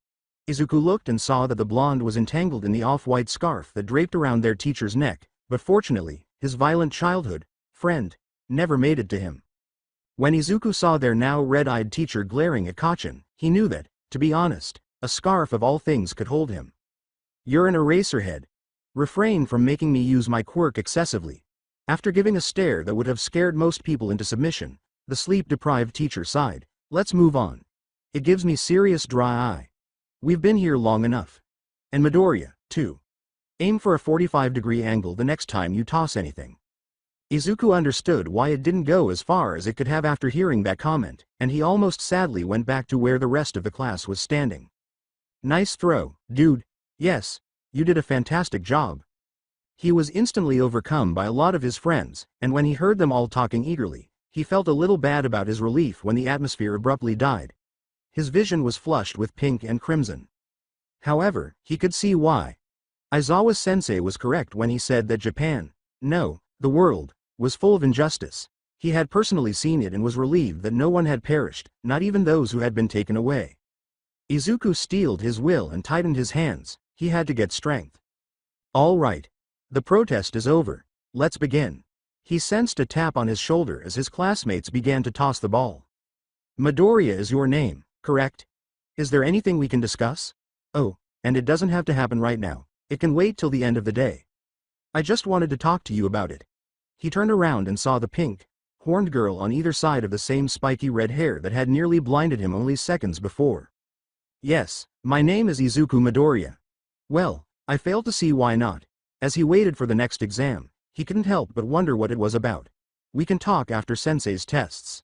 Izuku looked and saw that the blonde was entangled in the off-white scarf that draped around their teacher's neck, but fortunately, his violent childhood friend never made it to him. When Izuku saw their now red-eyed teacher glaring at Kachin, he knew that, to be honest, a scarf of all things could hold him. You're an eraserhead. Refrain from making me use my quirk excessively. After giving a stare that would have scared most people into submission, the sleep-deprived teacher sighed. Let's move on. It gives me serious dry eye. We've been here long enough. And Midoriya, too. Aim for a 45-degree angle the next time you toss anything. Izuku understood why it didn't go as far as it could have after hearing that comment, and he almost sadly went back to where the rest of the class was standing. Nice throw, dude. Yes, you did a fantastic job. He was instantly overcome by a lot of his friends, and when he heard them all talking eagerly, he felt a little bad about his relief when the atmosphere abruptly died. His vision was flushed with pink and crimson. However, he could see why. Aizawa-sensei was correct when he said that Japan, no, the world, was full of injustice. He had personally seen it and was relieved that no one had perished, not even those who had been taken away. Izuku steeled his will and tightened his hands. He had to get strength. All right. The protest is over. Let's begin. He sensed a tap on his shoulder as his classmates began to toss the ball. Midoriya is your name, correct? Is there anything we can discuss? Oh, and it doesn't have to happen right now. It can wait till the end of the day. I just wanted to talk to you about it. He turned around and saw the pink, horned girl on either side of the same spiky red hair that had nearly blinded him only seconds before. Yes, my name is Izuku Midoriya. Well, I failed to see why not. As he waited for the next exam, he couldn't help but wonder what it was about. We can talk after Sensei's tests.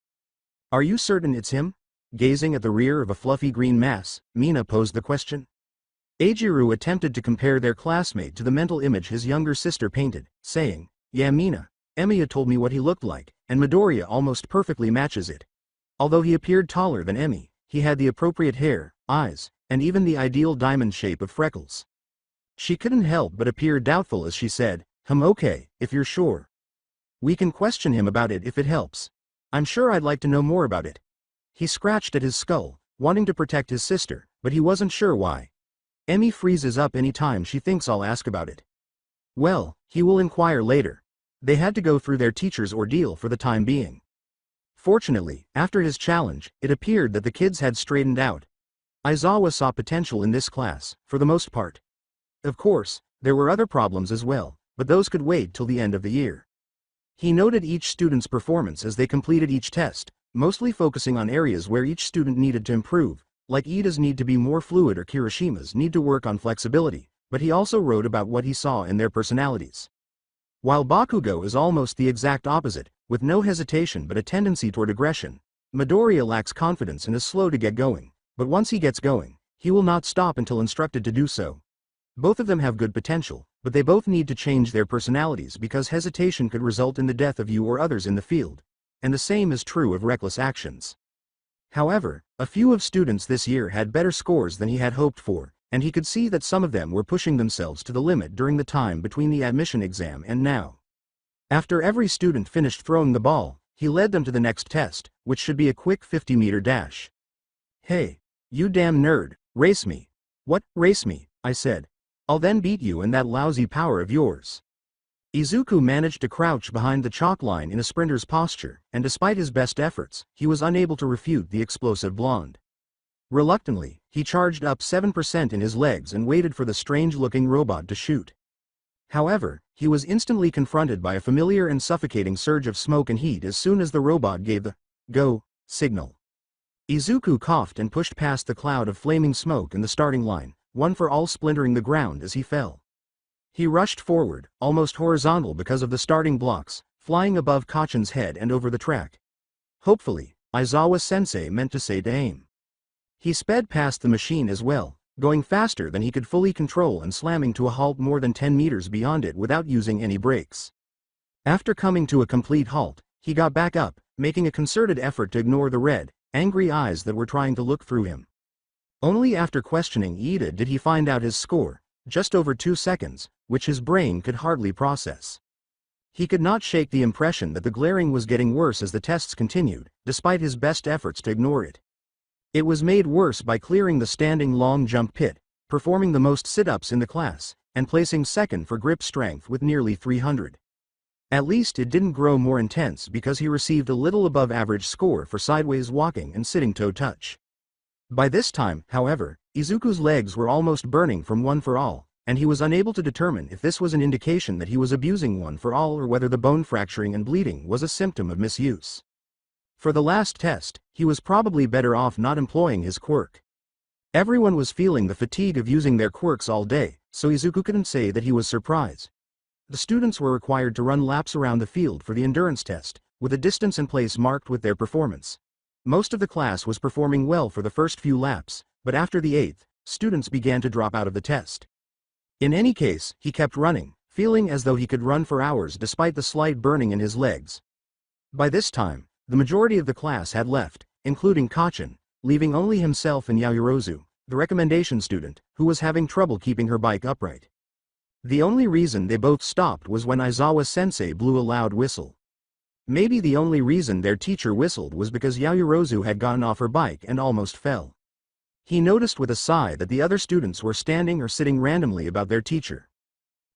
Are you certain it's him? Gazing at the rear of a fluffy green mass, Mina posed the question. Eiichiro attempted to compare their classmate to the mental image his younger sister painted, saying, Yeah, Mina, Emiya told me what he looked like, and Midoriya almost perfectly matches it. Although he appeared taller than Emi, he had the appropriate hair, eyes, and even the ideal diamond shape of freckles. She couldn't help but appear doubtful as she said, Okay, if you're sure. We can question him about it if it helps. I'm sure I'd like to know more about it. He scratched at his skull, wanting to protect his sister, but he wasn't sure why. Emi freezes up any time she thinks I'll ask about it. Well, he will inquire later. They had to go through their teacher's ordeal for the time being. Fortunately, after his challenge, it appeared that the kids had straightened out. Aizawa saw potential in this class, for the most part. Of course, there were other problems as well, but those could wait till the end of the year. He noted each student's performance as they completed each test, mostly focusing on areas where each student needed to improve, like Ida's need to be more fluid or Kirishima's need to work on flexibility, but he also wrote about what he saw in their personalities. While Bakugo is almost the exact opposite, with no hesitation but a tendency toward aggression, Midoriya lacks confidence and is slow to get going, but once he gets going, he will not stop until instructed to do so. Both of them have good potential, but they both need to change their personalities because hesitation could result in the death of you or others in the field, and the same is true of reckless actions. However, a few of students this year had better scores than he had hoped for, and he could see that some of them were pushing themselves to the limit during the time between the admission exam and now. After every student finished throwing the ball, he led them to the next test, which should be a quick 50-meter dash. Hey, you damn nerd, race me. What, race me, I said. I'll then beat you in that lousy power of yours. Izuku managed to crouch behind the chalk line in a sprinter's posture, and despite his best efforts, he was unable to refute the explosive blonde. Reluctantly, he charged up 7% in his legs and waited for the strange-looking robot to shoot. However, he was instantly confronted by a familiar and suffocating surge of smoke and heat as soon as the robot gave the go signal. Izuku coughed and pushed past the cloud of flaming smoke in the starting line, one for all splintering the ground as he fell. He rushed forward, almost horizontal because of the starting blocks, flying above Kachan's head and over the track. Hopefully, Aizawa-sensei meant to say to aim. He sped past the machine as well, going faster than he could fully control and slamming to a halt more than 10 meters beyond it without using any brakes. After coming to a complete halt, he got back up, making a concerted effort to ignore the red, angry eyes that were trying to look through him. Only after questioning Ida did he find out his score, just over 2 seconds, which his brain could hardly process. He could not shake the impression that the glaring was getting worse as the tests continued, despite his best efforts to ignore it. It was made worse by clearing the standing long jump pit, performing the most sit-ups in the class, and placing second for grip strength with nearly 300. At least it didn't grow more intense because he received a little above average score for sideways walking and sitting toe touch. By this time, however, Izuku's legs were almost burning from one for all, and he was unable to determine if this was an indication that he was abusing one for all or whether the bone fracturing and bleeding was a symptom of misuse. For the last test, he was probably better off not employing his quirk. Everyone was feeling the fatigue of using their quirks all day, so Izuku couldn't say that he was surprised. The students were required to run laps around the field for the endurance test, with a distance and place marked with their performance. Most of the class was performing well for the first few laps, but after the 8th, students began to drop out of the test. In any case, he kept running, feeling as though he could run for hours despite the slight burning in his legs. By this time, the majority of the class had left, including Kachan, leaving only himself and Yaoyorozu, the recommendation student, who was having trouble keeping her bike upright. The only reason they both stopped was when Aizawa-sensei blew a loud whistle. Maybe the only reason their teacher whistled was because Yaoyorozu had gotten off her bike and almost fell. He noticed with a sigh that the other students were standing or sitting randomly about their teacher.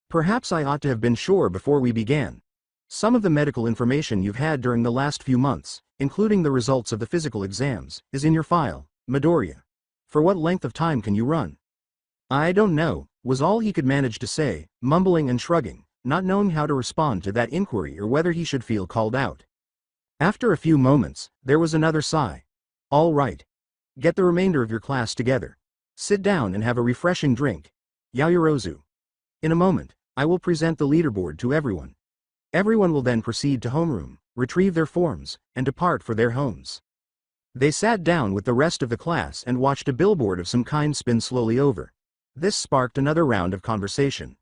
Perhaps I ought to have been sure before we began. Some of the medical information you've had during the last few months, including the results of the physical exams, is in your file, Midoriya. For what length of time can you run? I don't know, was all he could manage to say, mumbling and shrugging, not knowing how to respond to that inquiry or whether he should feel called out. After a few moments, there was another sigh. All right. Get the remainder of your class together. Sit down and have a refreshing drink. Yaoyorozu. In a moment, I will present the leaderboard to everyone. Everyone will then proceed to homeroom, retrieve their forms, and depart for their homes. They sat down with the rest of the class and watched a billboard of some kind spin slowly over. This sparked another round of conversation.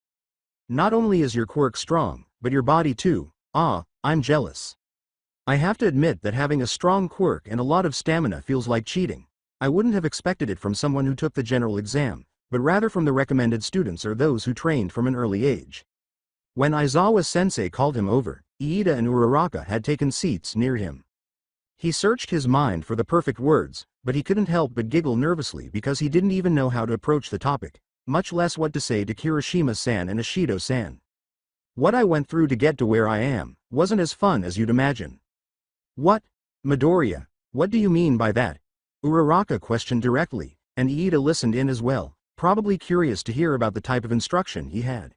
Not only is your quirk strong, but your body too. I'm jealous. I have to admit that having a strong quirk and a lot of stamina feels like cheating. I wouldn't have expected it from someone who took the general exam, but rather from the recommended students or those who trained from an early age. When Aizawa-sensei called him over, Iida and Uraraka had taken seats near him. He searched his mind for the perfect words, but he couldn't help but giggle nervously because he didn't even know how to approach the topic, much less what to say to Kirishima-san and Ishido-san. What I went through to get to where I am wasn't as fun as you'd imagine. What? Midoriya, what do you mean by that? Uraraka questioned directly, and Iida listened in as well, probably curious to hear about the type of instruction he had.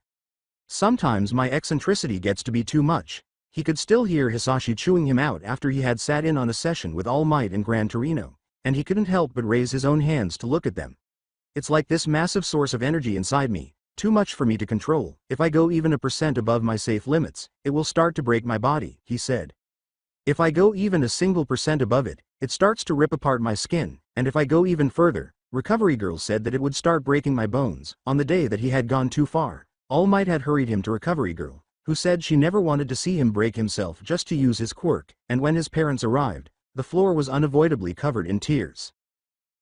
Sometimes my eccentricity gets to be too much. He could still hear Hisashi chewing him out after he had sat in on a session with All Might in Gran Torino, and he couldn't help but raise his own hands to look at them. It's like this massive source of energy inside me, too much for me to control. If I go even 1% above my safe limits, it will start to break my body, he said. If I go even a single % above it, it starts to rip apart my skin, and if I go even further, Recovery Girl said that it would start breaking my bones. On the day that he had gone too far, All Might had hurried him to Recovery Girl, who said she never wanted to see him break himself just to use his quirk, and when his parents arrived, the floor was unavoidably covered in tears.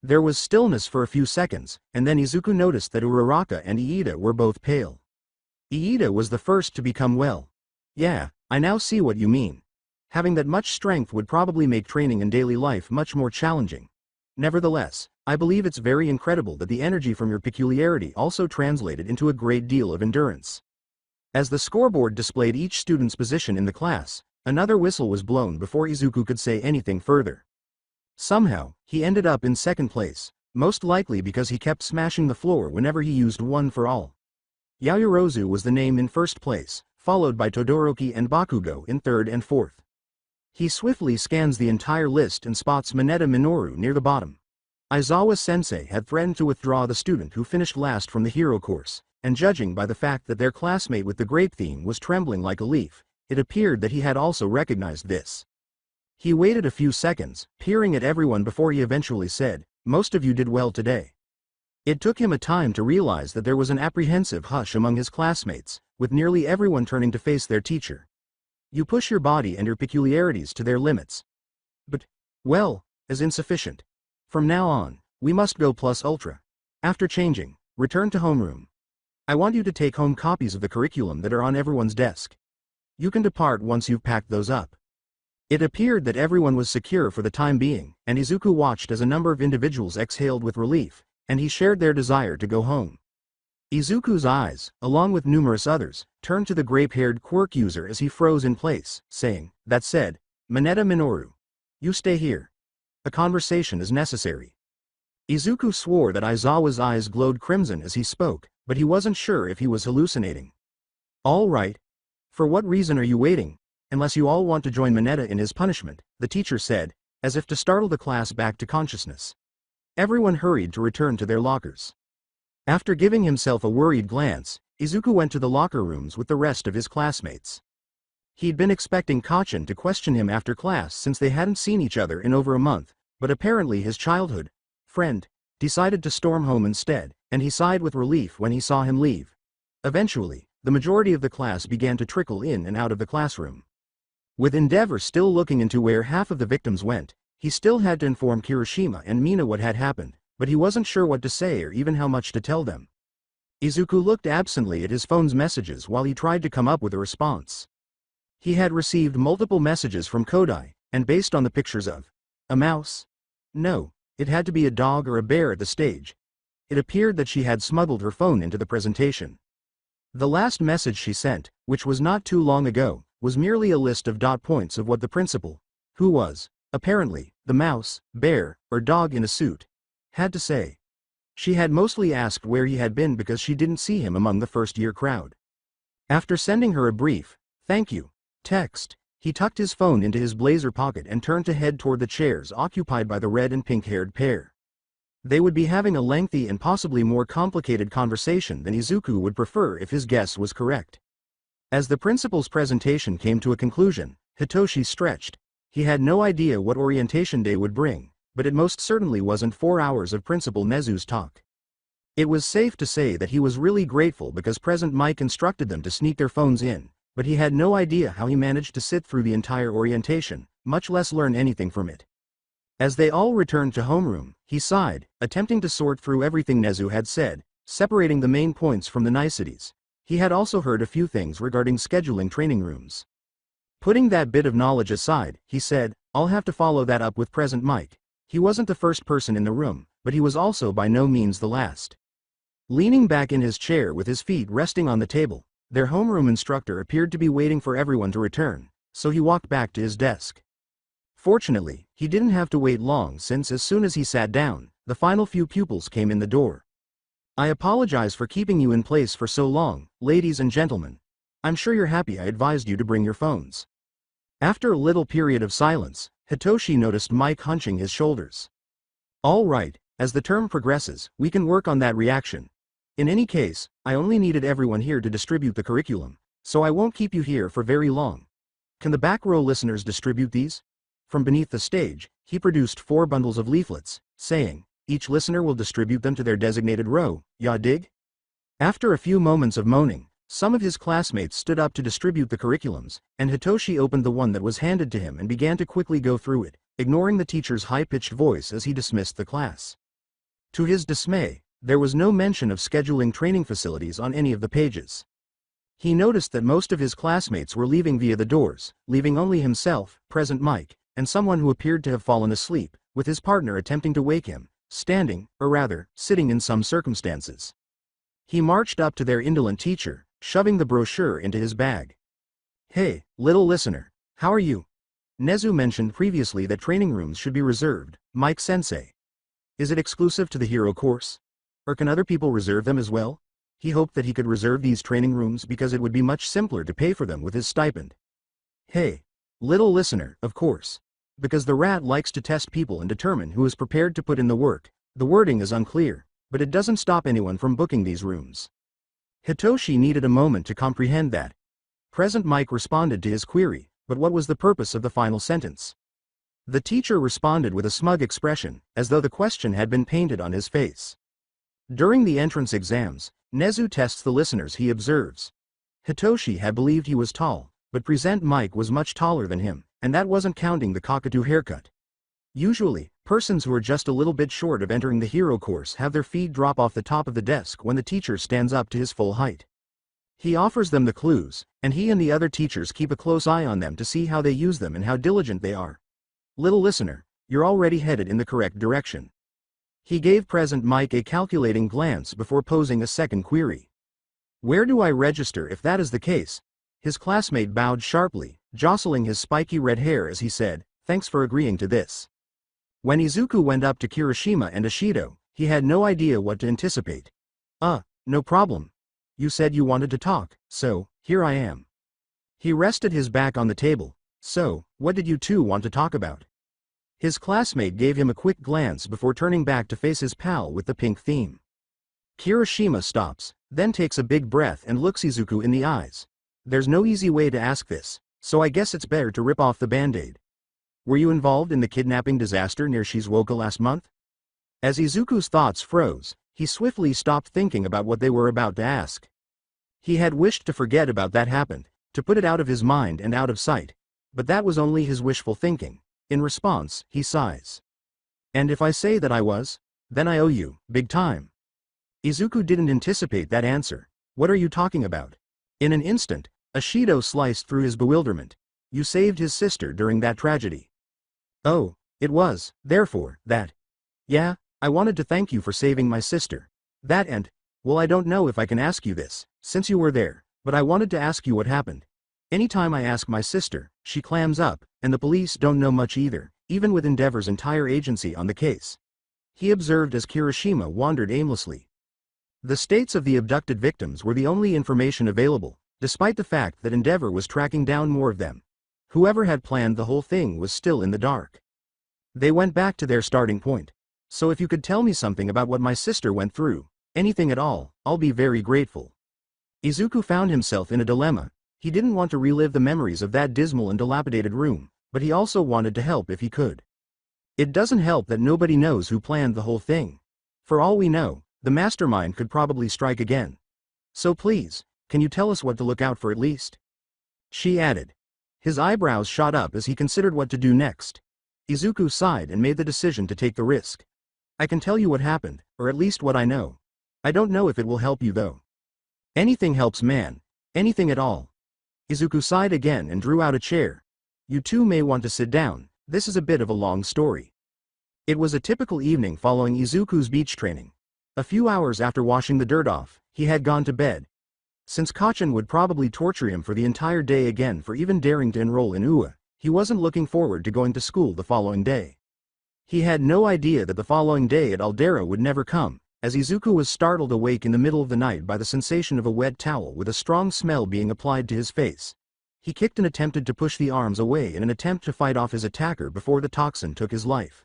There was stillness for a few seconds, and then Izuku noticed that Uraraka and Iida were both pale. Iida was the first to become well. Yeah, I now see what you mean. Having that much strength would probably make training in daily life much more challenging. Nevertheless, I believe it's very incredible that the energy from your peculiarity also translated into a great deal of endurance. As the scoreboard displayed each student's position in the class, another whistle was blown before Izuku could say anything further. Somehow, he ended up in second place, most likely because he kept smashing the floor whenever he used one for all. Yaoyorozu was the name in first place, followed by Todoroki and Bakugo in third and fourth. He swiftly scans the entire list and spots Mineta Minoru near the bottom. Aizawa-sensei had threatened to withdraw the student who finished last from the hero course, and judging by the fact that their classmate with the grape theme was trembling like a leaf, it appeared that he had also recognized this. He waited a few seconds, peering at everyone before he eventually said, "Most of you did well today." It took him a time to realize that there was an apprehensive hush among his classmates, with nearly everyone turning to face their teacher. You push your body and your peculiarities to their limits. But, well, as insufficient. From now on, we must go plus ultra. After changing, return to homeroom. I want you to take home copies of the curriculum that are on everyone's desk. You can depart once you've packed those up. It appeared that everyone was secure for the time being, and Izuku watched as a number of individuals exhaled with relief, and he shared their desire to go home. Izuku's eyes, along with numerous others, turned to the grape-haired quirk user as he froze in place, saying, "That said, Mineta Minoru. You stay here. A conversation is necessary." Izuku swore that Aizawa's eyes glowed crimson as he spoke, but he wasn't sure if he was hallucinating. "All right. For what reason are you waiting? Unless you all want to join Mineta in his punishment," the teacher said, as if to startle the class back to consciousness. Everyone hurried to return to their lockers. After giving himself a worried glance, Izuku went to the locker rooms with the rest of his classmates. He'd been expecting Kachin to question him after class since they hadn't seen each other in over a month, but apparently his childhood friend decided to storm home instead, and he sighed with relief when he saw him leave. Eventually, the majority of the class began to trickle in and out of the classroom. With Endeavor still looking into where half of the victims went, he still had to inform Kirishima and Mina what had happened, but he wasn't sure what to say or even how much to tell them. Izuku looked absently at his phone's messages while he tried to come up with a response. He had received multiple messages from Kodai, and based on the pictures of a mouse? No, it had to be a dog or a bear at the stage. It appeared that she had smuggled her phone into the presentation. The last message she sent, which was not too long ago, was merely a list of dot points of what the principal, who was, apparently, the mouse, bear, or dog in a suit, had to say. She had mostly asked where he had been because she didn't see him among the first-year crowd. After sending her a brief, "Thank you," text, he tucked his phone into his blazer pocket and turned to head toward the chairs occupied by the red and pink-haired pair. They would be having a lengthy and possibly more complicated conversation than Izuku would prefer if his guess was correct. As the principal's presentation came to a conclusion, Hitoshi stretched. He had no idea what orientation day would bring, but it most certainly wasn't 4 hours of Principal Nezu's talk. It was safe to say that he was really grateful because President Mike instructed them to sneak their phones in, but he had no idea how he managed to sit through the entire orientation, much less learn anything from it. As they all returned to homeroom, he sighed, attempting to sort through everything Nezu had said, separating the main points from the niceties. He had also heard a few things regarding scheduling training rooms. Putting that bit of knowledge aside, he said, "I'll have to follow that up with President Mike." He wasn't the first person in the room, but he was also by no means the last. Leaning back in his chair with his feet resting on the table, their homeroom instructor appeared to be waiting for everyone to return, so he walked back to his desk. Fortunately, he didn't have to wait long since as soon as he sat down, the final few pupils came in the door. "I apologize for keeping you in place for so long, ladies and gentlemen. I'm sure you're happy I advised you to bring your phones." After a little period of silence, Hitoshi noticed Mike hunching his shoulders. "All right, as the term progresses, we can work on that reaction. In any case, I only needed everyone here to distribute the curriculum, so I won't keep you here for very long. Can the back row listeners distribute these?" From beneath the stage, he produced 4 bundles of leaflets, saying, "Each listener will distribute them to their designated row, ya dig?" After a few moments of moaning, some of his classmates stood up to distribute the curriculums, and Hitoshi opened the one that was handed to him and began to quickly go through it, ignoring the teacher's high-pitched voice as he dismissed the class. To his dismay, there was no mention of scheduling training facilities on any of the pages. He noticed that most of his classmates were leaving via the doors, leaving only himself, President Mike, and someone who appeared to have fallen asleep, with his partner attempting to wake him, standing, or rather, sitting in some circumstances. He marched up to their indolent teacher, shoving the brochure into his bag. "Hey, little listener, how are you? Nezu mentioned previously that training rooms should be reserved, Mike-sensei. Is it exclusive to the hero course? Or can other people reserve them as well?" He hoped that he could reserve these training rooms because it would be much simpler to pay for them with his stipend. "Hey, little listener, of course. Because the rat likes to test people and determine who is prepared to put in the work, The wording is unclear, but it doesn't stop anyone from booking these rooms. Hitoshi needed a moment to comprehend that. Present Mike responded to his query, but what was the purpose of the final sentence? The teacher responded with a smug expression, as though the question had been painted on his face. During the entrance exams, Nezu tests the listeners he observes. Hitoshi had believed he was tall, but Present Mike was much taller than him, and that wasn't counting the cockatoo haircut. Usually, persons who are just a little bit short of entering the hero course have their feet drop off the top of the desk when the teacher stands up to his full height. He offers them the clues, and he and the other teachers keep a close eye on them to see how they use them and how diligent they are. Little listener, you're already headed in the correct direction. He gave Present Mike a calculating glance before posing a second query. Where do I register if that is the case? His classmate bowed sharply, jostling his spiky red hair as he said, thanks for agreeing to this. When Izuku went up to Kirishima and Ishido, he had no idea what to anticipate. No problem. You said you wanted to talk, so, here I am. He rested his back on the table. So, what did you two want to talk about? His classmate gave him a quick glance before turning back to face his pal with the pink theme. Kirishima stops, then takes a big breath and looks Izuku in the eyes. There's no easy way to ask this, so I guess it's better to rip off the band-aid. Were you involved in the kidnapping disaster near Shizuoka last month? As Izuku's thoughts froze, he swiftly stopped thinking about what they were about to ask. He had wished to forget about that happened, to put it out of his mind and out of sight, but that was only his wishful thinking. In response, he sighs. And if I say that I was, then I owe you, big time. Izuku didn't anticipate that answer. What are you talking about? In an instant, Ishido sliced through his bewilderment. You saved his sister during that tragedy. Oh, it was, therefore, that. Yeah, I wanted to thank you for saving my sister. That and, well, I don't know if I can ask you this, since you were there, but I wanted to ask you what happened. Anytime I ask my sister, she clams up, and the police don't know much either, even with Endeavor's entire agency on the case. He observed as Kirishima wandered aimlessly. The states of the abducted victims were the only information available, despite the fact that Endeavor was tracking down more of them. Whoever had planned the whole thing was still in the dark. They went back to their starting point. So if you could tell me something about what my sister went through, anything at all, I'll be very grateful. Izuku found himself in a dilemma. He didn't want to relive the memories of that dismal and dilapidated room, but he also wanted to help if he could. It doesn't help that nobody knows who planned the whole thing. For all we know, the mastermind could probably strike again. So please, can you tell us what to look out for at least? She added. His eyebrows shot up as he considered what to do next. Izuku sighed and made the decision to take the risk. I can tell you what happened, or at least what I know. I don't know if it will help you though. Anything helps, man. Anything at all. Izuku sighed again and drew out a chair. You two may want to sit down, this is a bit of a long story. It was a typical evening following Izuku's beach training. A few hours after washing the dirt off, he had gone to bed. Since Kacchan would probably torture him for the entire day again for even daring to enroll in UA, he wasn't looking forward to going to school the following day. He had no idea that the following day at Aldera would never come, as Izuku was startled awake in the middle of the night by the sensation of a wet towel with a strong smell being applied to his face. He kicked and attempted to push the arms away in an attempt to fight off his attacker before the toxin took his life.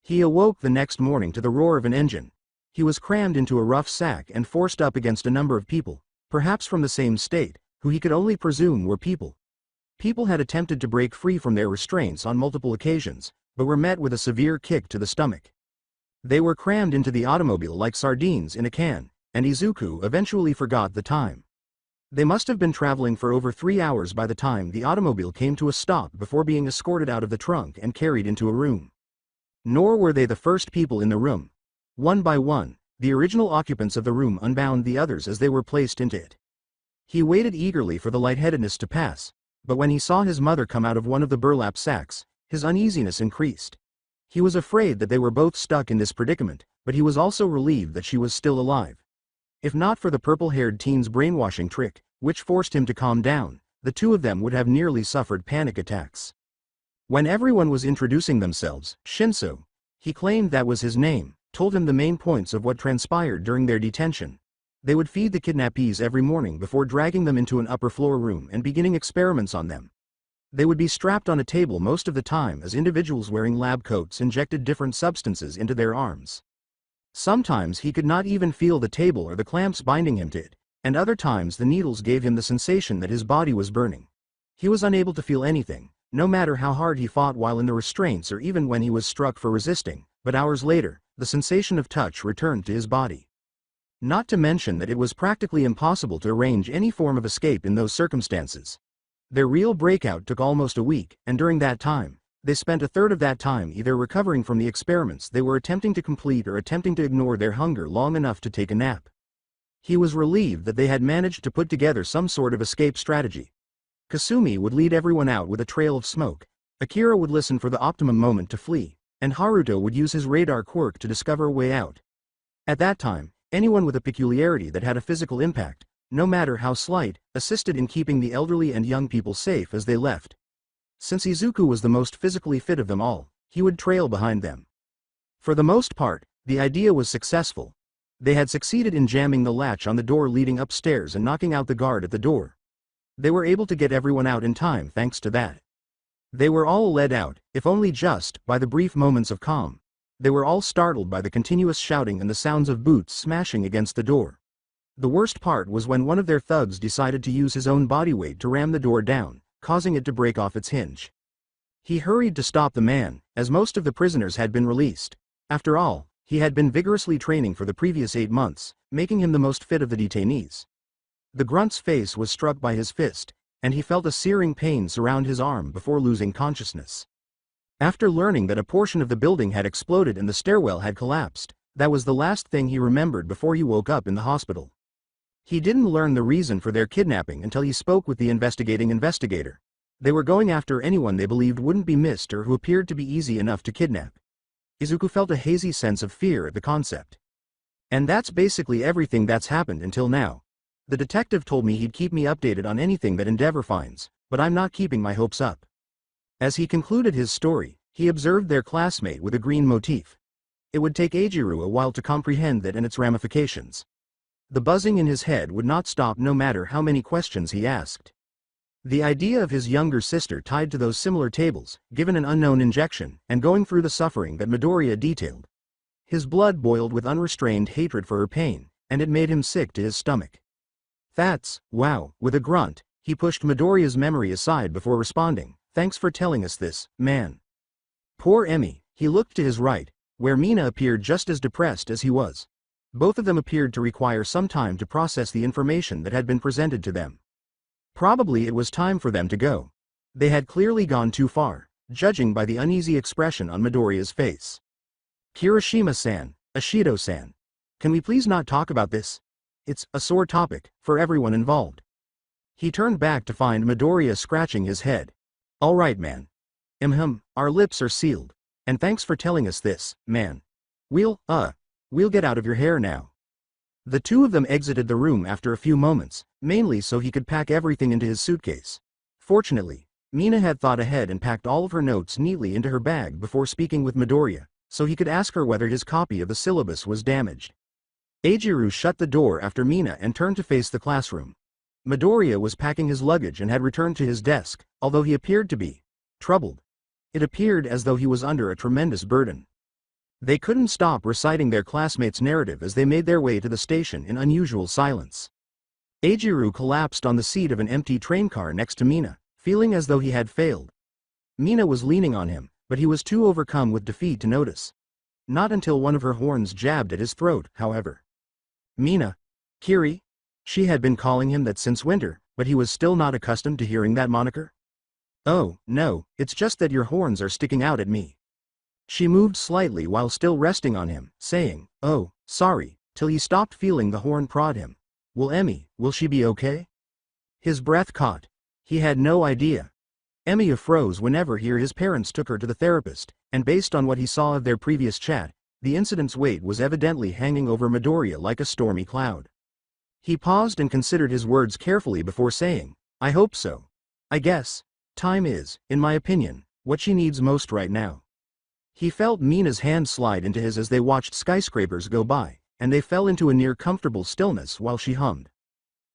He awoke the next morning to the roar of an engine. He was crammed into a rough sack and forced up against a number of people, perhaps from the same state, who he could only presume were people. People had attempted to break free from their restraints on multiple occasions, but were met with a severe kick to the stomach. They were crammed into the automobile like sardines in a can, and Izuku eventually forgot the time. They must have been traveling for over 3 hours by the time the automobile came to a stop before being escorted out of the trunk and carried into a room. Nor were they the first people in the room. One by one, the original occupants of the room unbound the others as they were placed into it. He waited eagerly for the lightheadedness to pass, but when he saw his mother come out of one of the burlap sacks, his uneasiness increased. He was afraid that they were both stuck in this predicament, but he was also relieved that she was still alive. If not for the purple-haired teen's brainwashing trick, which forced him to calm down, the two of them would have nearly suffered panic attacks. When everyone was introducing themselves, Shinso, he claimed that was his name, told him the main points of what transpired during their detention. They would feed the kidnappees every morning before dragging them into an upper-floor room and beginning experiments on them. They would be strapped on a table most of the time as individuals wearing lab coats injected different substances into their arms. Sometimes he could not even feel the table or the clamps binding him to it, and other times the needles gave him the sensation that his body was burning. He was unable to feel anything, no matter how hard he fought while in the restraints or even when he was struck for resisting, but hours later, the sensation of touch returned to his body. Not to mention that it was practically impossible to arrange any form of escape in those circumstances. Their real breakout took almost a week, and during that time, they spent a third of that time either recovering from the experiments they were attempting to complete or attempting to ignore their hunger long enough to take a nap. He was relieved that they had managed to put together some sort of escape strategy. Kasumi would lead everyone out with a trail of smoke, Akira would listen for the optimum moment to flee, and Haruto would use his radar quirk to discover a way out. At that time, anyone with a peculiarity that had a physical impact, no matter how slight, assisted in keeping the elderly and young people safe as they left. Since Izuku was the most physically fit of them all, he would trail behind them. For the most part, the idea was successful. They had succeeded in jamming the latch on the door leading upstairs and knocking out the guard at the door. They were able to get everyone out in time thanks to that. They were all led out, if only just by the brief moments of calm. They were all startled by the continuous shouting and the sounds of boots smashing against the door. The worst part was when one of their thugs decided to use his own body weight to ram the door down, causing it to break off its hinge. He hurried to stop the man, as most of the prisoners had been released. After all, he had been vigorously training for the previous 8 months, making him the most fit of the detainees. The grunt's face was struck by his fist, and he felt a searing pain surround his arm before losing consciousness. After learning that a portion of the building had exploded and the stairwell had collapsed, that was the last thing he remembered before he woke up in the hospital. He didn't learn the reason for their kidnapping until he spoke with the investigating investigator. They were going after anyone they believed wouldn't be missed or who appeared to be easy enough to kidnap. Izuku felt a hazy sense of fear at the concept. And that's basically everything that's happened until now. The detective told me he'd keep me updated on anything that Endeavor finds, but I'm not keeping my hopes up. As he concluded his story, he observed their classmate with a green motif. It would take Eiichiro a while to comprehend that and its ramifications. The buzzing in his head would not stop no matter how many questions he asked. The idea of his younger sister tied to those similar tables, given an unknown injection, and going through the suffering that Midoriya detailed. His blood boiled with unrestrained hatred for her pain, and it made him sick to his stomach. That's, wow, with a grunt, he pushed Midoriya's memory aside before responding, "Thanks for telling us this, man." Poor Emi, he looked to his right, where Mina appeared just as depressed as he was. Both of them appeared to require some time to process the information that had been presented to them. Probably it was time for them to go. They had clearly gone too far, judging by the uneasy expression on Midoriya's face. "Kirishima-san, Ashido-san. Can we please not talk about this? It's a sore topic for everyone involved." He turned back to find Midoriya scratching his head. "All right, man. Our lips are sealed. And thanks for telling us this, man. We'll get out of your hair now." The two of them exited the room after a few moments, mainly so he could pack everything into his suitcase. Fortunately, Mina had thought ahead and packed all of her notes neatly into her bag before speaking with Midoriya, so he could ask her whether his copy of the syllabus was damaged. Eiichiro shut the door after Mina and turned to face the classroom. Midoriya was packing his luggage and had returned to his desk, although he appeared to be troubled. It appeared as though he was under a tremendous burden. They couldn't stop reciting their classmates' narrative as they made their way to the station in unusual silence. Eiichiro collapsed on the seat of an empty train car next to Mina, feeling as though he had failed. Mina was leaning on him, but he was too overcome with defeat to notice. Not until one of her horns jabbed at his throat, however. "Mina. Kiri?" She had been calling him that since winter, but he was still not accustomed to hearing that moniker. "Oh, no, it's just that your horns are sticking out at me." She moved slightly while still resting on him, saying, "Oh, sorry," till he stopped feeling the horn prod him. Will she be okay?" His breath caught. He had no idea. Emi froze whenever his parents took her to the therapist, and based on what he saw of their previous chat, the incident's weight was evidently hanging over Midoriya like a stormy cloud. He paused and considered his words carefully before saying, "I hope so. I guess time is, in my opinion, what she needs most right now." He felt Mina's hand slide into his as they watched skyscrapers go by, and they fell into a near-comfortable stillness while she hummed.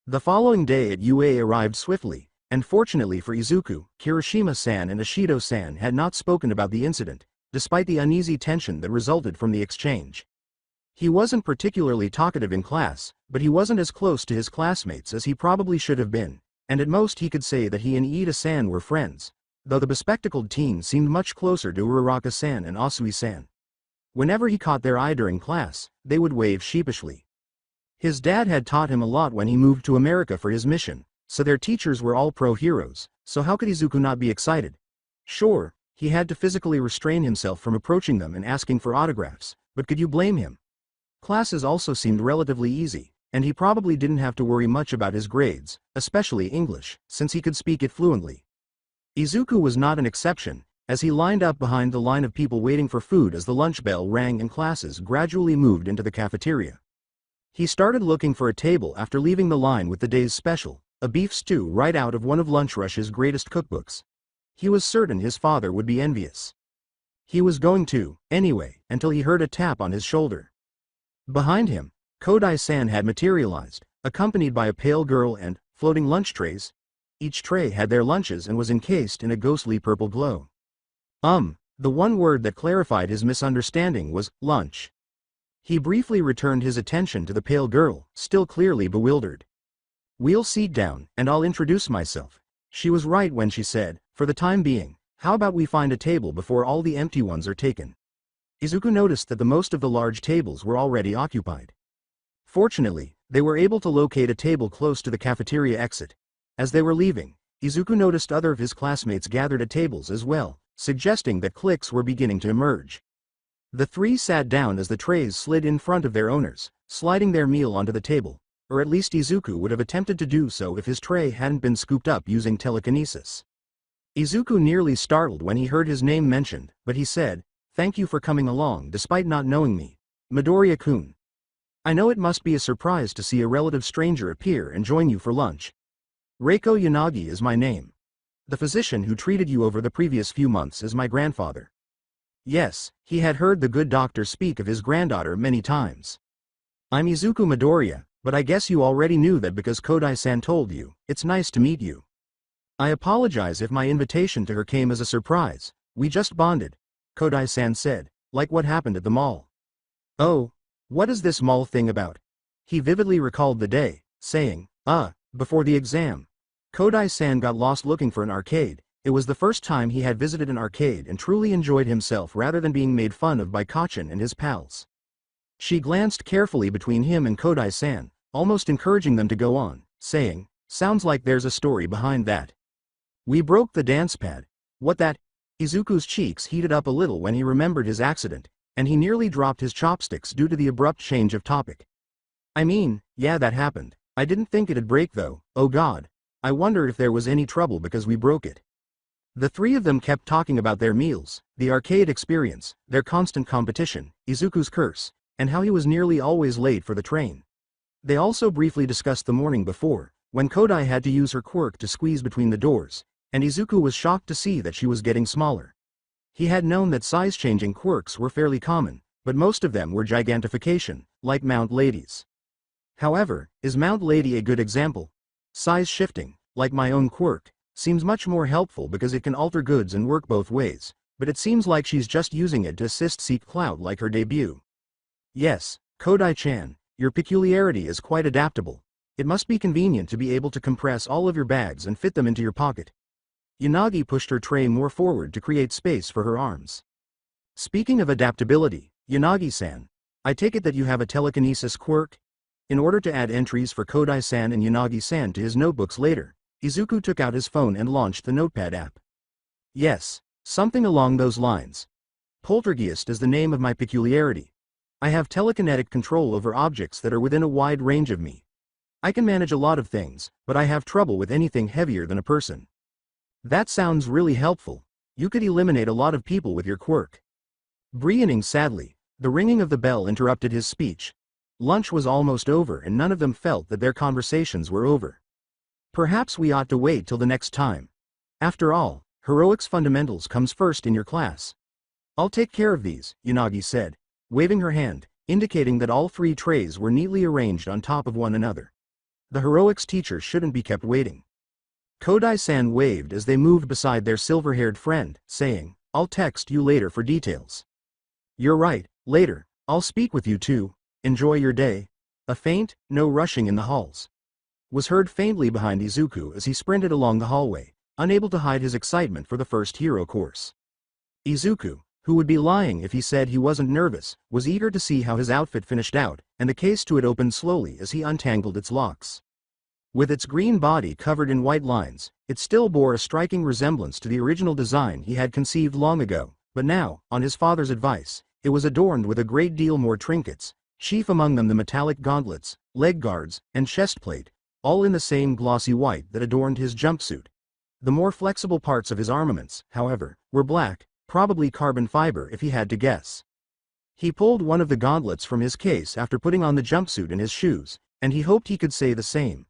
The following day at UA arrived swiftly, and fortunately for Izuku, Kirishima-san and Ashido-san had not spoken about the incident, despite the uneasy tension that resulted from the exchange. He wasn't particularly talkative in class, but he wasn't as close to his classmates as he probably should have been, and at most he could say that he and Iida-san were friends, though the bespectacled teen seemed much closer to Uraraka-san and Asui-san. Whenever he caught their eye during class, they would wave sheepishly. His dad had taught him a lot when he moved to America for his mission, so their teachers were all pro-heroes, so how could Izuku not be excited? Sure, he had to physically restrain himself from approaching them and asking for autographs, but could you blame him? Classes also seemed relatively easy, and he probably didn't have to worry much about his grades, especially English, since he could speak it fluently. Izuku was not an exception, as he lined up behind the line of people waiting for food as the lunch bell rang and classes gradually moved into the cafeteria. He started looking for a table after leaving the line with the day's special, a beef stew right out of one of Lunch Rush's greatest cookbooks. He was certain his father would be envious. He was going to, anyway, until he heard a tap on his shoulder. Behind him, Kodai-san had materialized, accompanied by a pale girl and floating lunch trays. Each tray had their lunches and was encased in a ghostly purple glow. The one word that clarified his misunderstanding was lunch. He briefly returned his attention to the pale girl, still clearly bewildered. "We'll sit down, and I'll introduce myself." She was right when she said, "For the time being, how about we find a table before all the empty ones are taken?" Izuku noticed that the most of the large tables were already occupied. Fortunately, they were able to locate a table close to the cafeteria exit. As they were leaving, Izuku noticed other of his classmates gathered at tables as well, suggesting that cliques were beginning to emerge. The three sat down as the trays slid in front of their owners, sliding their meal onto the table, or at least Izuku would have attempted to do so if his tray hadn't been scooped up using telekinesis. Izuku nearly startled when he heard his name mentioned, but he said, "Thank you for coming along despite not knowing me, Midoriya-kun. I know it must be a surprise to see a relative stranger appear and join you for lunch. Reiko Yanagi is my name. The physician who treated you over the previous few months is my grandfather." Yes, he had heard the good doctor speak of his granddaughter many times. "I'm Izuku Midoriya, but I guess you already knew that because Kodai-san told you. It's nice to meet you. I apologize if my invitation to her came as a surprise. We just bonded," Kodai-san said, "like what happened at the mall." "Oh, what is this mall thing about?" He vividly recalled the day, saying, before the exam. Kodai-san got lost looking for an arcade. It was the first time he had visited an arcade and truly enjoyed himself rather than being made fun of by Kachin and his pals. She glanced carefully between him and Kodai-san, almost encouraging them to go on, saying, "Sounds like there's a story behind that. We broke the dance pad." "What that?" Izuku's cheeks heated up a little when he remembered his accident, and he nearly dropped his chopsticks due to the abrupt change of topic. "I mean, yeah, that happened. I didn't think it'd break though. Oh god. I wonder if there was any trouble because we broke it." The three of them kept talking about their meals, the arcade experience, their constant competition, Izuku's curse, and how he was nearly always late for the train. They also briefly discussed the morning before, when Kodai had to use her quirk to squeeze between the doors, and Izuku was shocked to see that she was getting smaller. He had known that size-changing quirks were fairly common, but most of them were gigantification, like Mount Ladies. However, is Mount Lady a good example? Size shifting, like my own quirk, seems much more helpful because it can alter goods and work both ways, but it seems like she's just using it to assist Seek Cloud like her debut. Yes, Kodai-chan, your peculiarity is quite adaptable. It must be convenient to be able to compress all of your bags and fit them into your pocket. Yanagi pushed her tray more forward to create space for her arms. Speaking of adaptability, Yanagi-san, I take it that you have a telekinesis quirk? In order to add entries for Kodai-san and Yanagi-san to his notebooks later, Izuku took out his phone and launched the Notepad app. Yes, something along those lines. Poltergeist is the name of my peculiarity. I have telekinetic control over objects that are within a wide range of me. I can manage a lot of things, but I have trouble with anything heavier than a person. That sounds really helpful. You could eliminate a lot of people with your quirk. Breathing sadly, the ringing of the bell interrupted his speech. Lunch was almost over and none of them felt that their conversations were over. Perhaps we ought to wait till the next time. After all, heroics fundamentals comes first in your class. I'll take care of these, Yanagi said, waving her hand, indicating that all three trays were neatly arranged on top of one another. The heroics teacher shouldn't be kept waiting. Kodai-san waved as they moved beside their silver-haired friend, saying, "I'll text you later for details." "You're right, later, I'll speak with you too." enjoy your day. A faint, no rushing in the halls, was heard faintly behind Izuku as he sprinted along the hallway, unable to hide his excitement for the first hero course. Izuku, who would be lying if he said he wasn't nervous, was eager to see how his outfit finished out, and the case to it opened slowly as he untangled its locks. With its green body covered in white lines, it still bore a striking resemblance to the original design he had conceived long ago, but now, on his father's advice, it was adorned with a great deal more trinkets, chief among them the metallic gauntlets, leg guards, and chest plate, all in the same glossy white that adorned his jumpsuit. The more flexible parts of his armaments, however, were black, probably carbon fiber if he had to guess. He pulled one of the gauntlets from his case after putting on the jumpsuit and his shoes, and he hoped he could say the same.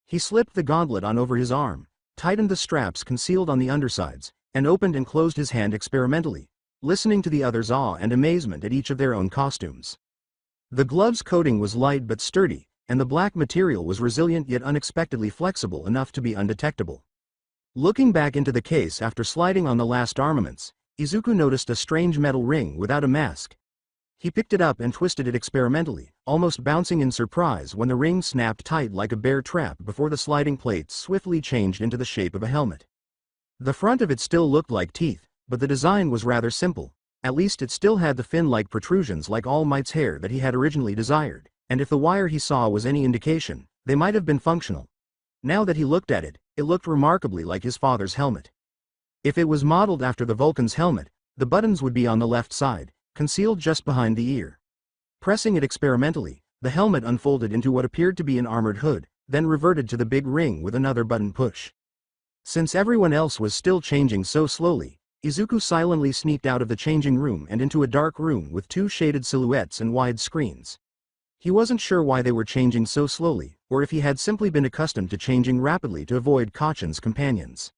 He slipped the gauntlet on over his arm, tightened the straps concealed on the undersides, and opened and closed his hand experimentally, listening to the others' awe and amazement at each of their own costumes. The glove's coating was light but sturdy, and the black material was resilient yet unexpectedly flexible enough to be undetectable. Looking back into the case after sliding on the last armaments, Izuku noticed a strange metal ring without a mask. He picked it up and twisted it experimentally, almost bouncing in surprise when the ring snapped tight like a bear trap before the sliding plates swiftly changed into the shape of a helmet. The front of it still looked like teeth, but the design was rather simple. At least it still had the fin-like protrusions like All Might's hair that he had originally desired, and if the wire he saw was any indication, they might have been functional. Now that he looked at it, it looked remarkably like his father's helmet. If it was modeled after the Vulcan's helmet, the buttons would be on the left side, concealed just behind the ear. Pressing it experimentally, the helmet unfolded into what appeared to be an armored hood, then reverted to the big ring with another button push. Since everyone else was still changing so slowly, Izuku silently sneaked out of the changing room and into a dark room with two shaded silhouettes and wide screens. He wasn't sure why they were changing so slowly, or if he had simply been accustomed to changing rapidly to avoid Kachan's companions.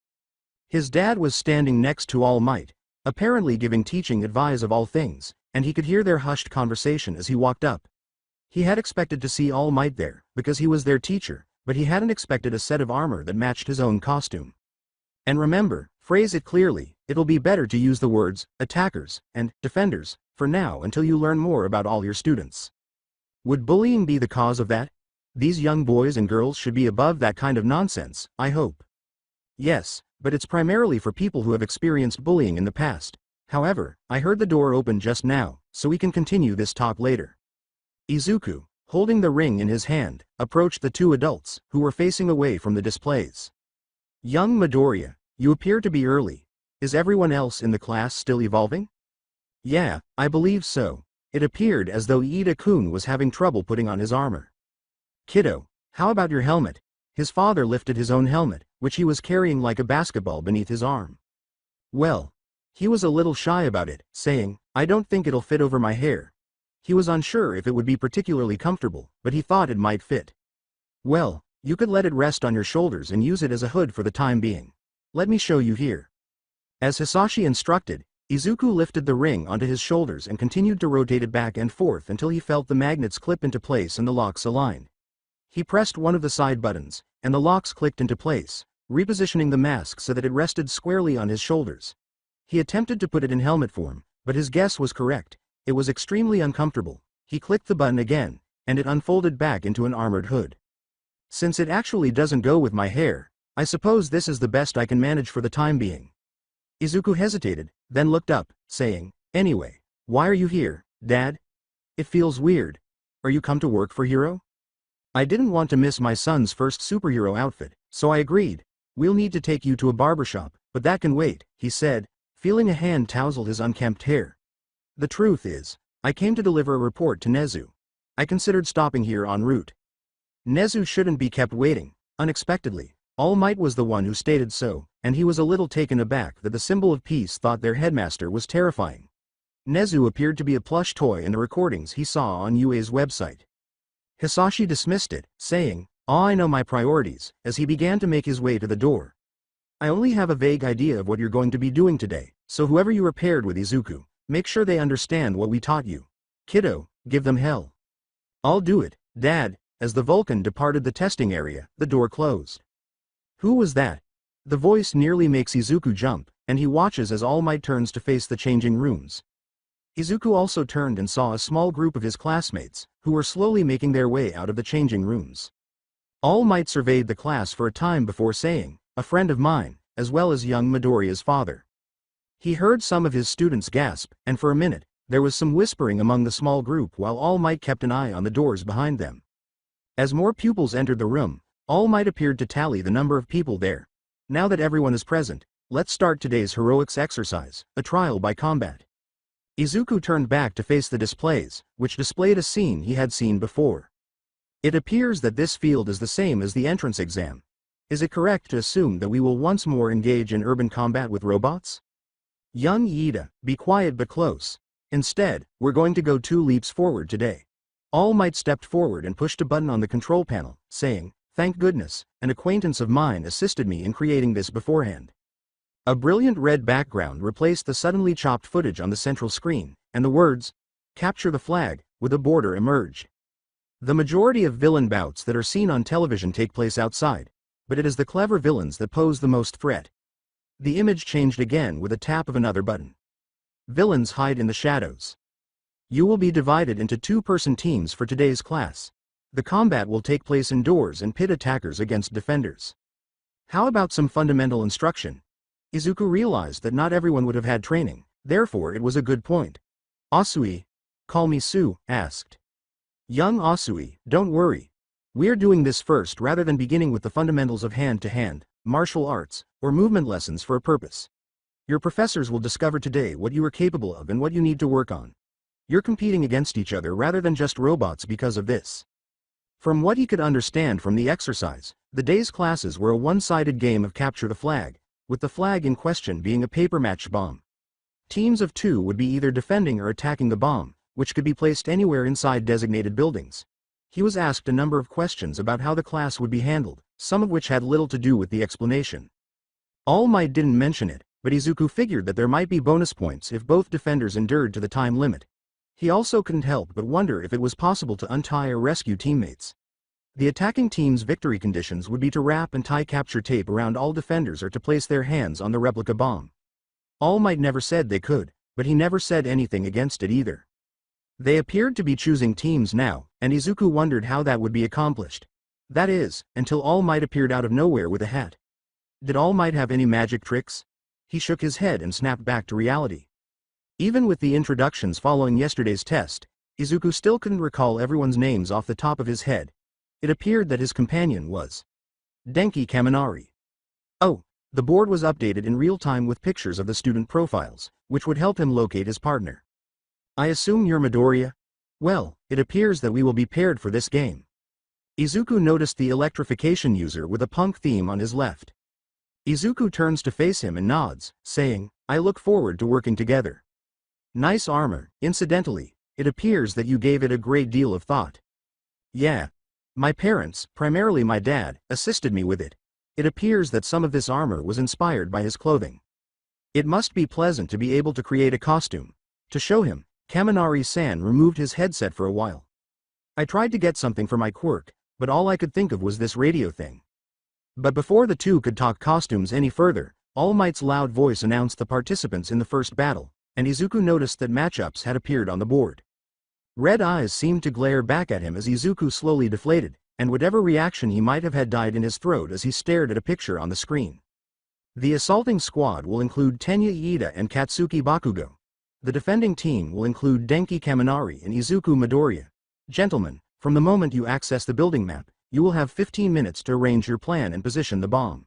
His dad was standing next to All Might, apparently giving teaching advice of all things, and he could hear their hushed conversation as he walked up. He had expected to see All Might there, because he was their teacher, but he hadn't expected a set of armor that matched his own costume. And remember, phrase it clearly, it'll be better to use the words, attackers, and defenders, for now until you learn more about all your students. Would bullying be the cause of that? These young boys and girls should be above that kind of nonsense, I hope. Yes, but it's primarily for people who have experienced bullying in the past. However, I heard the door open just now, so we can continue this talk later. Izuku, holding the ring in his hand, approached the two adults, who were facing away from the displays. Young Midoriya, you appear to be early. Is everyone else in the class still evolving? Yeah, I believe so. It appeared as though Ida-kun was having trouble putting on his armor. Kiddo, how about your helmet? His father lifted his own helmet, which he was carrying like a basketball beneath his arm. Well, he was a little shy about it, saying, I don't think it'll fit over my hair. He was unsure if it would be particularly comfortable, but he thought it might fit. Well, you could let it rest on your shoulders and use it as a hood for the time being. Let me show you here. As Hisashi instructed, Izuku lifted the ring onto his shoulders and continued to rotate it back and forth until he felt the magnets clip into place and the locks align. He pressed one of the side buttons, and the locks clicked into place, repositioning the mask so that it rested squarely on his shoulders. He attempted to put it in helmet form, but his guess was correct. It was extremely uncomfortable. He clicked the button again, and it unfolded back into an armored hood. Since it actually doesn't go with my hair, I suppose this is the best I can manage for the time being. Izuku hesitated, then looked up, saying, Anyway, why are you here, Dad? It feels weird. Are you come to work for Hero? I didn't want to miss my son's first superhero outfit, so I agreed. We'll need to take you to a barbershop, but that can wait, he said, feeling a hand touzle his unkempt hair. The truth is, I came to deliver a report to Nezu. I considered stopping here en route. Nezu shouldn't be kept waiting. Unexpectedly, All Might was the one who stated so, and he was a little taken aback that the symbol of peace thought their headmaster was terrifying. Nezu appeared to be a plush toy in the recordings he saw on Yui's website. Hisashi dismissed it, saying, I know my priorities, as he began to make his way to the door. I only have a vague idea of what you're going to be doing today, so whoever you are paired with Izuku, make sure they understand what we taught you. Kiddo, give them hell. I'll do it, Dad. As the Vulcan departed the testing area, the door closed. Who was that? The voice nearly makes Izuku jump, and he watches as All Might turns to face the changing rooms. Izuku also turned and saw a small group of his classmates, who were slowly making their way out of the changing rooms. All Might surveyed the class for a time before saying, "A friend of mine," as well as young Midoriya's father. He heard some of his students gasp, and for a minute, there was some whispering among the small group while All Might kept an eye on the doors behind them. As more pupils entered the room, All Might appeared to tally the number of people there. Now that everyone is present, let's start today's heroics exercise, a trial by combat. Izuku turned back to face the displays, which displayed a scene he had seen before. It appears that this field is the same as the entrance exam. Is it correct to assume that we will once more engage in urban combat with robots? Young Ida, be quiet but close. Instead, we're going to go 2 leaps forward today. All Might stepped forward and pushed a button on the control panel, saying, "Thank goodness, an acquaintance of mine assisted me in creating this beforehand." A brilliant red background replaced the suddenly chopped footage on the central screen, and the words, "Capture the flag," with a border emerged. The majority of villain bouts that are seen on television take place outside, but it is the clever villains that pose the most threat. The image changed again with a tap of another button. Villains hide in the shadows. You will be divided into 2-person teams for today's class. The combat will take place indoors and pit attackers against defenders. How about some fundamental instruction? Izuku realized that not everyone would have had training, therefore it was a good point. Asui, call me Su, asked. Young Asui, don't worry. We're doing this first rather than beginning with the fundamentals of hand-to-hand, martial arts, or movement lessons for a purpose. Your professors will discover today what you are capable of and what you need to work on. You're competing against each other rather than just robots because of this. From what he could understand from the exercise, the day's classes were a one-sided game of capture the flag, with the flag in question being a paper match bomb. Teams of 2 would be either defending or attacking the bomb, which could be placed anywhere inside designated buildings. He was asked a number of questions about how the class would be handled, some of which had little to do with the explanation. All Might didn't mention it, but Izuku figured that there might be bonus points if both defenders endured to the time limit. He also couldn't help but wonder if it was possible to untie or rescue teammates. The attacking team's victory conditions would be to wrap and tie capture tape around all defenders or to place their hands on the replica bomb. All Might never said they could, but he never said anything against it either. They appeared to be choosing teams now, and Izuku wondered how that would be accomplished. That is, until All Might appeared out of nowhere with a hat. Did All Might have any magic tricks? He shook his head and snapped back to reality. Even with the introductions following yesterday's test, Izuku still couldn't recall everyone's names off the top of his head. It appeared that his companion was Denki Kaminari. Oh, the board was updated in real time with pictures of the student profiles, which would help him locate his partner. I assume you're Midoriya? Well, it appears that we will be paired for this game. Izuku noticed the electrification user with a punk theme on his left. Izuku turns to face him and nods, saying, I look forward to working together. Nice armor. Incidentally, it appears that you gave it a great deal of thought. Yeah. My parents, primarily my dad, assisted me with it. It appears that some of this armor was inspired by his clothing. It must be pleasant to be able to create a costume. To show him, Kaminari-san removed his headset for a while. I tried to get something for my quirk, but all I could think of was this radio thing. But before the two could talk costumes any further, All Might's loud voice announced the participants in the first battle, and Izuku noticed that matchups had appeared on the board. Red eyes seemed to glare back at him as Izuku slowly deflated, and whatever reaction he might have had died in his throat as he stared at a picture on the screen. The assaulting squad will include Tenya Iida and Katsuki Bakugo. The defending team will include Denki Kaminari and Izuku Midoriya. Gentlemen, from the moment you access the building map, you will have 15 minutes to arrange your plan and position the bomb.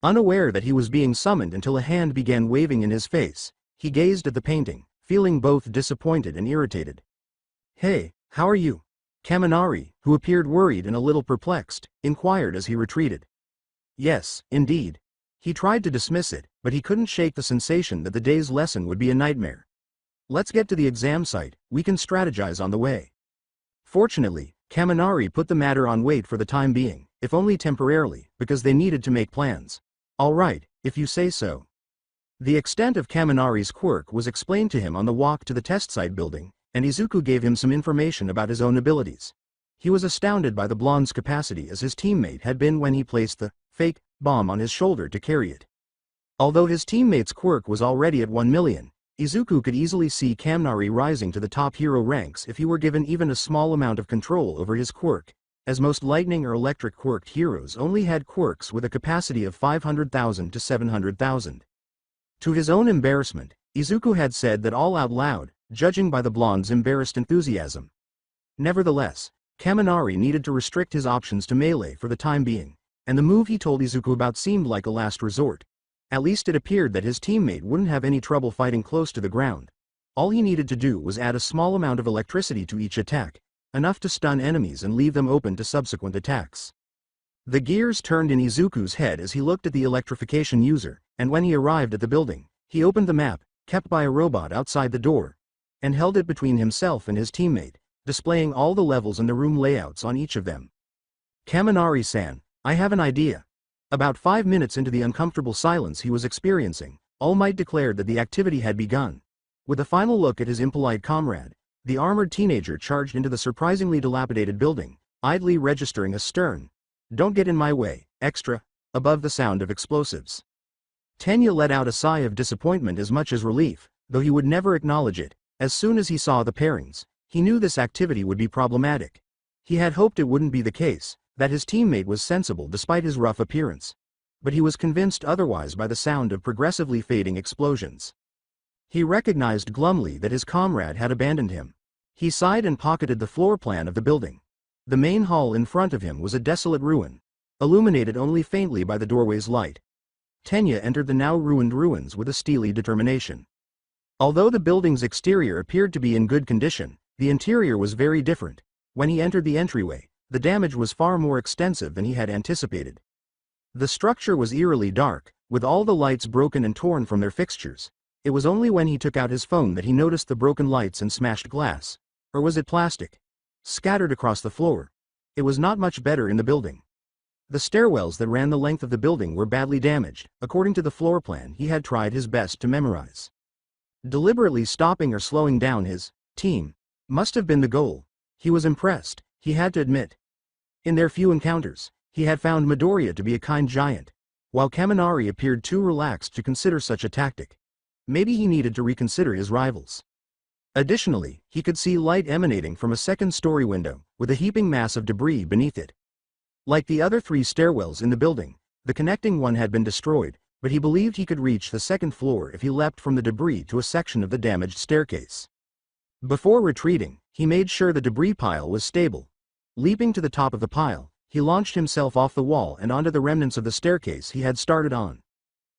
Unaware that he was being summoned until a hand began waving in his face, he gazed at the painting, feeling both disappointed and irritated. Hey, how are you? Kaminari, who appeared worried and a little perplexed, inquired as he retreated. Yes, indeed. He tried to dismiss it, but he couldn't shake the sensation that the day's lesson would be a nightmare. Let's get to the exam site, we can strategize on the way. Fortunately, Kaminari put the matter on wait for the time being, if only temporarily, because they needed to make plans. All right, if you say so. The extent of Kaminari's quirk was explained to him on the walk to the test site building, and Izuku gave him some information about his own abilities. He was astounded by the blonde's capacity as his teammate had been when he placed the fake bomb on his shoulder to carry it. Although his teammate's quirk was already at 1 million, Izuku could easily see Kaminari rising to the top hero ranks if he were given even a small amount of control over his quirk, as most lightning or electric quirked heroes only had quirks with a capacity of 500,000 to 700,000. To his own embarrassment, Izuku had said that all out loud, judging by the blonde's embarrassed enthusiasm. Nevertheless, Kaminari needed to restrict his options to melee for the time being, and the move he told Izuku about seemed like a last resort. At least it appeared that his teammate wouldn't have any trouble fighting close to the ground. All he needed to do was add a small amount of electricity to each attack, enough to stun enemies and leave them open to subsequent attacks. The gears turned in Izuku's head as he looked at the electrification user, and when he arrived at the building, he opened the map, kept by a robot outside the door, and held it between himself and his teammate, displaying all the levels and the room layouts on each of them. Kaminari-san, I have an idea. About 5 minutes into the uncomfortable silence he was experiencing, All Might declared that the activity had begun. With a final look at his impolite comrade, the armored teenager charged into the surprisingly dilapidated building, idly registering a stern, "Don't get in my way," extra, above the sound of explosives. Tenya let out a sigh of disappointment as much as relief, though he would never acknowledge it. As soon as he saw the pairings, he knew this activity would be problematic. He had hoped it wouldn't be the case, that his teammate was sensible despite his rough appearance. But he was convinced otherwise by the sound of progressively fading explosions. He recognized glumly that his comrade had abandoned him. He sighed and pocketed the floor plan of the building. The main hall in front of him was a desolate ruin, illuminated only faintly by the doorway's light. Tenya entered the now ruined ruins with a steely determination. Although the building's exterior appeared to be in good condition, the interior was very different. When he entered the entryway, the damage was far more extensive than he had anticipated. The structure was eerily dark, with all the lights broken and torn from their fixtures. It was only when he took out his phone that he noticed the broken lights and smashed glass. Or was it plastic? Scattered across the floor. It was not much better in the building. The stairwells that ran the length of the building were badly damaged, according to the floor plan he had tried his best to memorize. Deliberately stopping or slowing down his team must have been the goal. He was impressed, he had to admit. In their few encounters, he had found Midoriya to be a kind giant, while Kaminari appeared too relaxed to consider such a tactic. Maybe he needed to reconsider his rivals. Additionally, he could see light emanating from a second-story window, with a heaping mass of debris beneath it. Like the other 3 stairwells in the building, the connecting one had been destroyed, but he believed he could reach the second floor if he leapt from the debris to a section of the damaged staircase. Before retreating, he made sure the debris pile was stable. Leaping to the top of the pile, he launched himself off the wall and onto the remnants of the staircase he had started on.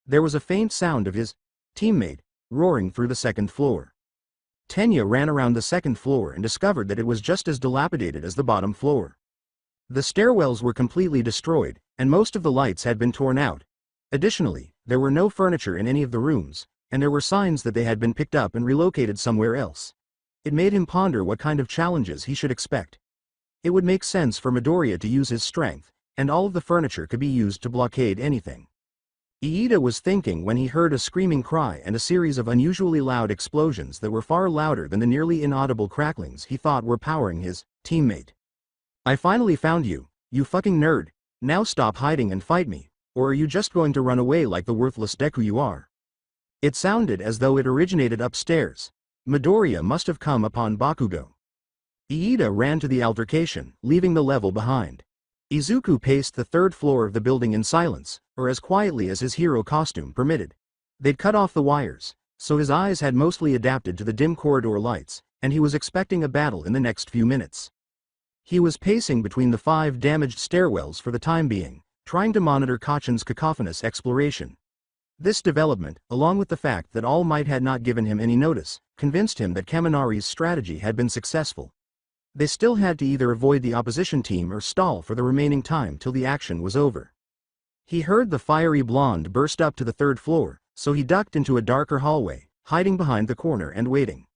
There was a faint sound of his teammate roaring through the second floor. Tenya ran around the second floor and discovered that it was just as dilapidated as the bottom floor. The stairwells were completely destroyed, and most of the lights had been torn out. Additionally, there were no furniture in any of the rooms, and there were signs that they had been picked up and relocated somewhere else. It made him ponder what kind of challenges he should expect. It would make sense for Midoriya to use his strength, and all of the furniture could be used to blockade anything. Iida was thinking when he heard a screaming cry and a series of unusually loud explosions that were far louder than the nearly inaudible cracklings he thought were powering his teammate. "I finally found you, you fucking nerd. Now stop hiding and fight me, or are you just going to run away like the worthless Deku you are?" It sounded as though it originated upstairs. Midoriya must have come upon Bakugo. Iida ran to the altercation, leaving the level behind. Izuku paced the 3rd floor of the building in silence, or as quietly as his hero costume permitted. They'd cut off the wires, so his eyes had mostly adapted to the dim corridor lights, and he was expecting a battle in the next few minutes. He was pacing between the 5 damaged stairwells for the time being, trying to monitor Kachan's cacophonous exploration. This development, along with the fact that All Might had not given him any notice, convinced him that Kaminari's strategy had been successful. They still had to either avoid the opposition team or stall for the remaining time till the action was over. He heard the fiery blonde burst up to the 3rd floor, so he ducked into a darker hallway, hiding behind the corner and waiting.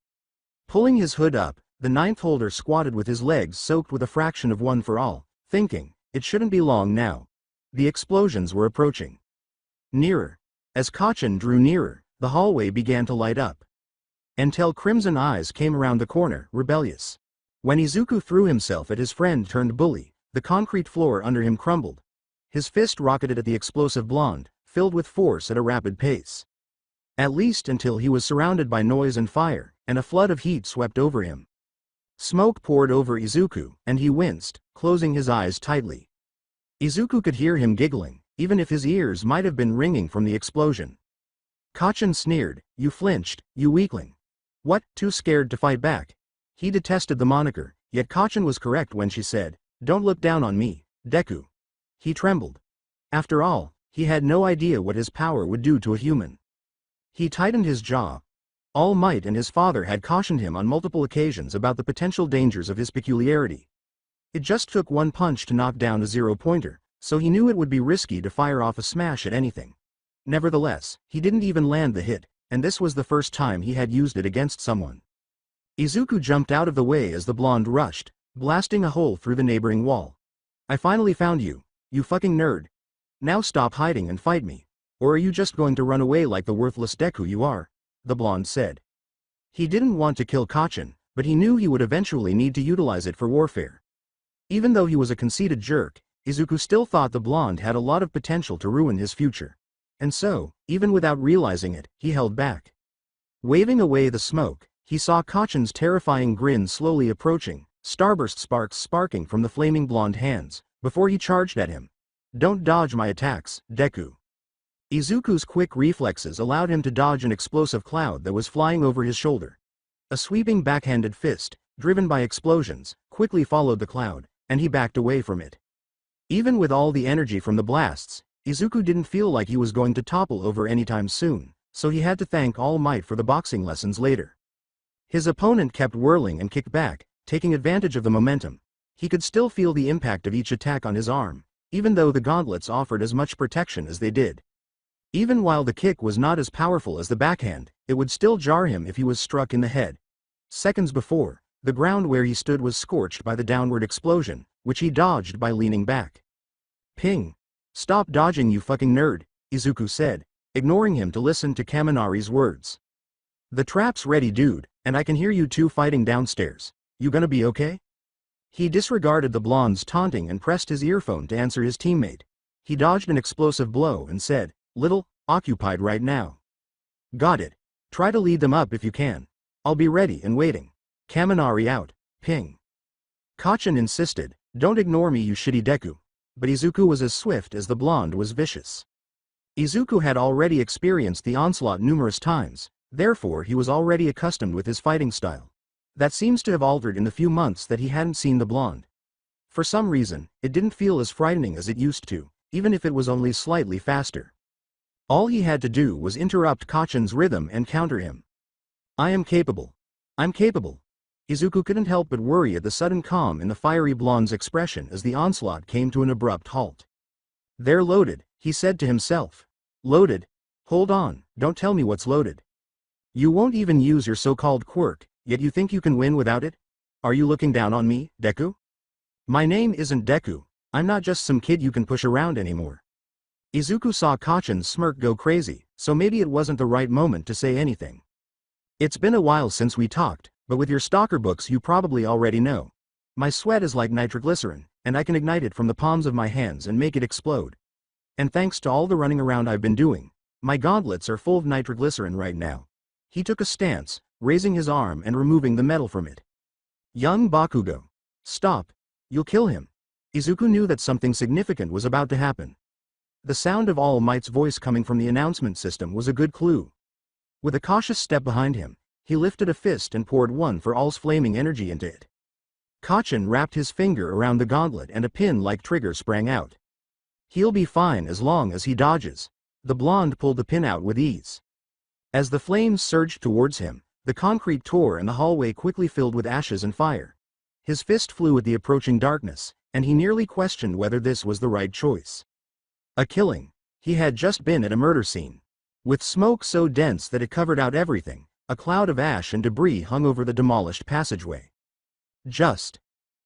Pulling his hood up, the 9th holder squatted with his legs soaked with a fraction of one for all, thinking, it shouldn't be long now. The explosions were approaching. Nearer. As Kachan drew nearer, the hallway began to light up. Until crimson eyes came around the corner, rebellious. When Izuku threw himself at his friend-turned-bully, the concrete floor under him crumbled. His fist rocketed at the explosive blonde, filled with force at a rapid pace. At least until he was surrounded by noise and fire, and a flood of heat swept over him. Smoke poured over Izuku, and he winced, closing his eyes tightly. Izuku could hear him giggling, even if his ears might have been ringing from the explosion. Kacchan sneered, "You flinched, you weakling. What, too scared to fight back?" He detested the moniker, yet Kacchan was correct when she said, "Don't look down on me, Deku." He trembled. After all, he had no idea what his power would do to a human. He tightened his jaw. All Might and his father had cautioned him on multiple occasions about the potential dangers of his peculiarity. It just took one punch to knock down a zero-pointer, so he knew it would be risky to fire off a smash at anything. Nevertheless, he didn't even land the hit, and this was the first time he had used it against someone. Izuku jumped out of the way as the blonde rushed, blasting a hole through the neighboring wall. "I finally found you, you fucking nerd. Now stop hiding and fight me. Or are you just going to run away like the worthless Deku you are?" the blonde said. He didn't want to kill Kacchan, but he knew he would eventually need to utilize it for warfare. Even though he was a conceited jerk, Izuku still thought the blonde had a lot of potential to ruin his future. And so, even without realizing it, he held back. Waving away the smoke, he saw Kacchan's terrifying grin slowly approaching, starburst sparks sparking from the flaming blonde hands, before he charged at him. "Don't dodge my attacks, Deku." Izuku's quick reflexes allowed him to dodge an explosive cloud that was flying over his shoulder. A sweeping backhanded fist, driven by explosions, quickly followed the cloud, and he backed away from it. Even with all the energy from the blasts, Izuku didn't feel like he was going to topple over anytime soon, so he had to thank All Might for the boxing lessons later. His opponent kept whirling and kicked back, taking advantage of the momentum. He could still feel the impact of each attack on his arm, even though the gauntlets offered as much protection as they did. Even while the kick was not as powerful as the backhand, it would still jar him if he was struck in the head. Seconds before, the ground where he stood was scorched by the downward explosion, which he dodged by leaning back. "Ping! Stop dodging, you fucking nerd," Izuku said, ignoring him to listen to Kaminari's words. "The trap's ready, dude, and I can hear you two fighting downstairs. You gonna be okay?" He disregarded the blonde's taunting and pressed his earphone to answer his teammate. He dodged an explosive blow and said, "Little, occupied right now." "Got it. Try to lead them up if you can. I'll be ready and waiting. Kaminari out, ping." Kacchan insisted, "Don't ignore me, you shitty Deku." But Izuku was as swift as the blonde was vicious. Izuku had already experienced the onslaught numerous times, therefore he was already accustomed with his fighting style. That seems to have altered in the few months that he hadn't seen the blonde. For some reason, it didn't feel as frightening as it used to, even if it was only slightly faster. All he had to do was interrupt Kacchan's rhythm and counter him. "I am capable. I'm capable." Izuku couldn't help but worry at the sudden calm in the fiery blonde's expression as the onslaught came to an abrupt halt. "They're loaded," he said to himself. "Loaded? Hold on, don't tell me what's loaded. You won't even use your so-called quirk, yet you think you can win without it? Are you looking down on me, Deku? My name isn't Deku. I'm not just some kid you can push around anymore." Izuku saw Kacchan's smirk go crazy, so maybe it wasn't the right moment to say anything. "It's been a while since we talked, but with your stalker books you probably already know. My sweat is like nitroglycerin, and I can ignite it from the palms of my hands and make it explode. And thanks to all the running around I've been doing, my gauntlets are full of nitroglycerin right now." He took a stance, raising his arm and removing the metal from it. "Young Bakugo. Stop. You'll kill him." Izuku knew that something significant was about to happen. The sound of All Might's voice coming from the announcement system was a good clue. With a cautious step behind him, he lifted a fist and poured one for All's flaming energy into it. Kacchan wrapped his finger around the gauntlet and a pin-like trigger sprang out. "He'll be fine as long as he dodges." The blonde pulled the pin out with ease. As the flames surged towards him, the concrete tore and the hallway quickly filled with ashes and fire. His fist flew at the approaching darkness, and he nearly questioned whether this was the right choice. A killing. He had just been at a murder scene. With smoke so dense that it covered out everything, a cloud of ash and debris hung over the demolished passageway. Just.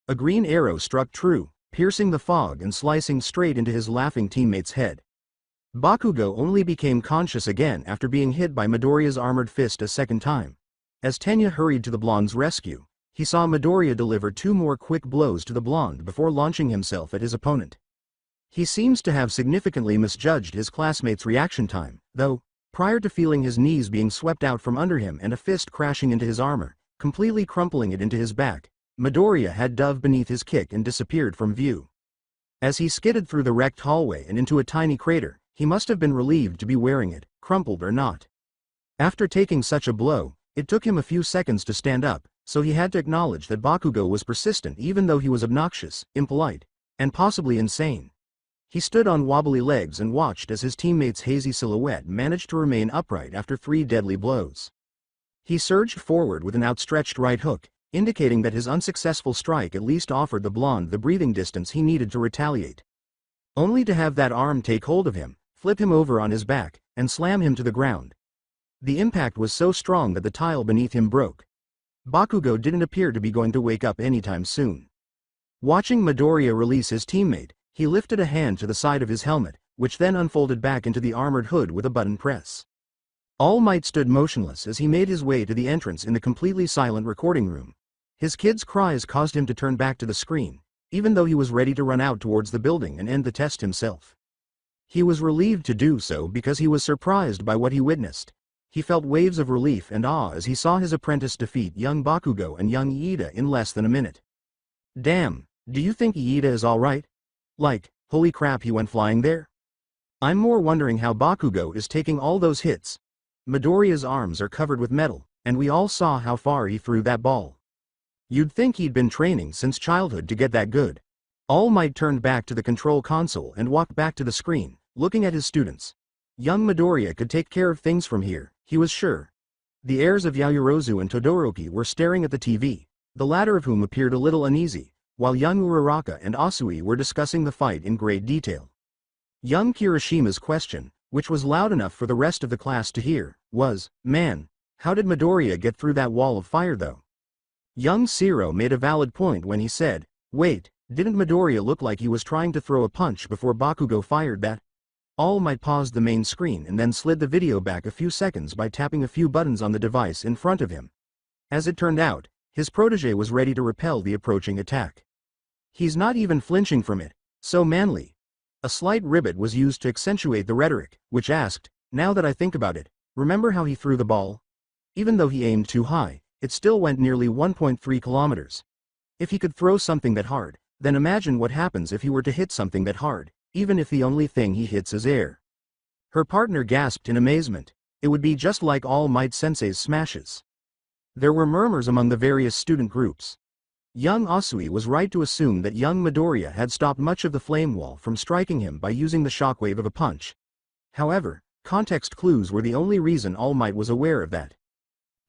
A green arrow struck true, piercing the fog and slicing straight into his laughing teammate's head. Bakugo only became conscious again after being hit by Midoriya's armored fist a second time. As Tenya hurried to the blonde's rescue, he saw Midoriya deliver two more quick blows to the blonde before launching himself at his opponent. He seems to have significantly misjudged his classmate's reaction time, though. prior to feeling his knees being swept out from under him and a fist crashing into his armor, completely crumpling it into his back. Midoriya had dove beneath his kick and disappeared from view. As he skidded through the wrecked hallway and into a tiny crater, he must have been relieved to be wearing it, crumpled or not. After taking such a blow, it took him a few seconds to stand up, so he had to acknowledge that Bakugo was persistent even though he was obnoxious, impolite, and possibly insane. He stood on wobbly legs and watched as his teammate's hazy silhouette managed to remain upright after 3 deadly blows. He surged forward with an outstretched right hook, indicating that his unsuccessful strike at least offered the blonde the breathing distance he needed to retaliate. Only to have that arm take hold of him, flip him over on his back, and slam him to the ground. The impact was so strong that the tile beneath him broke. Bakugo didn't appear to be going to wake up anytime soon. Watching Midoriya release his teammate, he lifted a hand to the side of his helmet, which then unfolded back into the armored hood with a button press. All Might stood motionless as he made his way to the entrance in the completely silent recording room. His kids' cries caused him to turn back to the screen, even though he was ready to run out towards the building and end the test himself. He was relieved to do so because he was surprised by what he witnessed. He felt waves of relief and awe as he saw his apprentice defeat young Bakugo and young Iida in less than a minute. Damn, do you think Iida is alright? Like, holy crap, he went flying there? I'm more wondering how Bakugo is taking all those hits. Midoriya's arms are covered with metal, and we all saw how far he threw that ball. You'd think he'd been training since childhood to get that good. All Might turned back to the control console and walked back to the screen, looking at his students. Young Midoriya could take care of things from here, he was sure. The heirs of Yaoyorozu and Todoroki were staring at the TV, the latter of whom appeared a little uneasy, while young Uraraka and Asui were discussing the fight in great detail. Young Kirishima's question, which was loud enough for the rest of the class to hear, was, "Man, how did Midoriya get through that wall of fire though?" Young Sero made a valid point when he said, "Wait, didn't Midoriya look like he was trying to throw a punch before Bakugo fired that?" All Might paused the main screen and then slid the video back a few seconds by tapping a few buttons on the device in front of him. As it turned out, his protege was ready to repel the approaching attack. He's not even flinching from it, so manly. A slight ribbit was used to accentuate the rhetoric, which asked, "Now that I think about it, remember how he threw the ball? Even though he aimed too high, it still went nearly 1.3 kilometers. If he could throw something that hard, then imagine what happens if he were to hit something that hard, even if the only thing he hits is air." Her partner gasped in amazement. It would be just like All Might Sensei's smashes. There were murmurs among the various student groups. Young Asui was right to assume that young Midoriya had stopped much of the flame wall from striking him by using the shockwave of a punch. However, context clues were the only reason All Might was aware of that.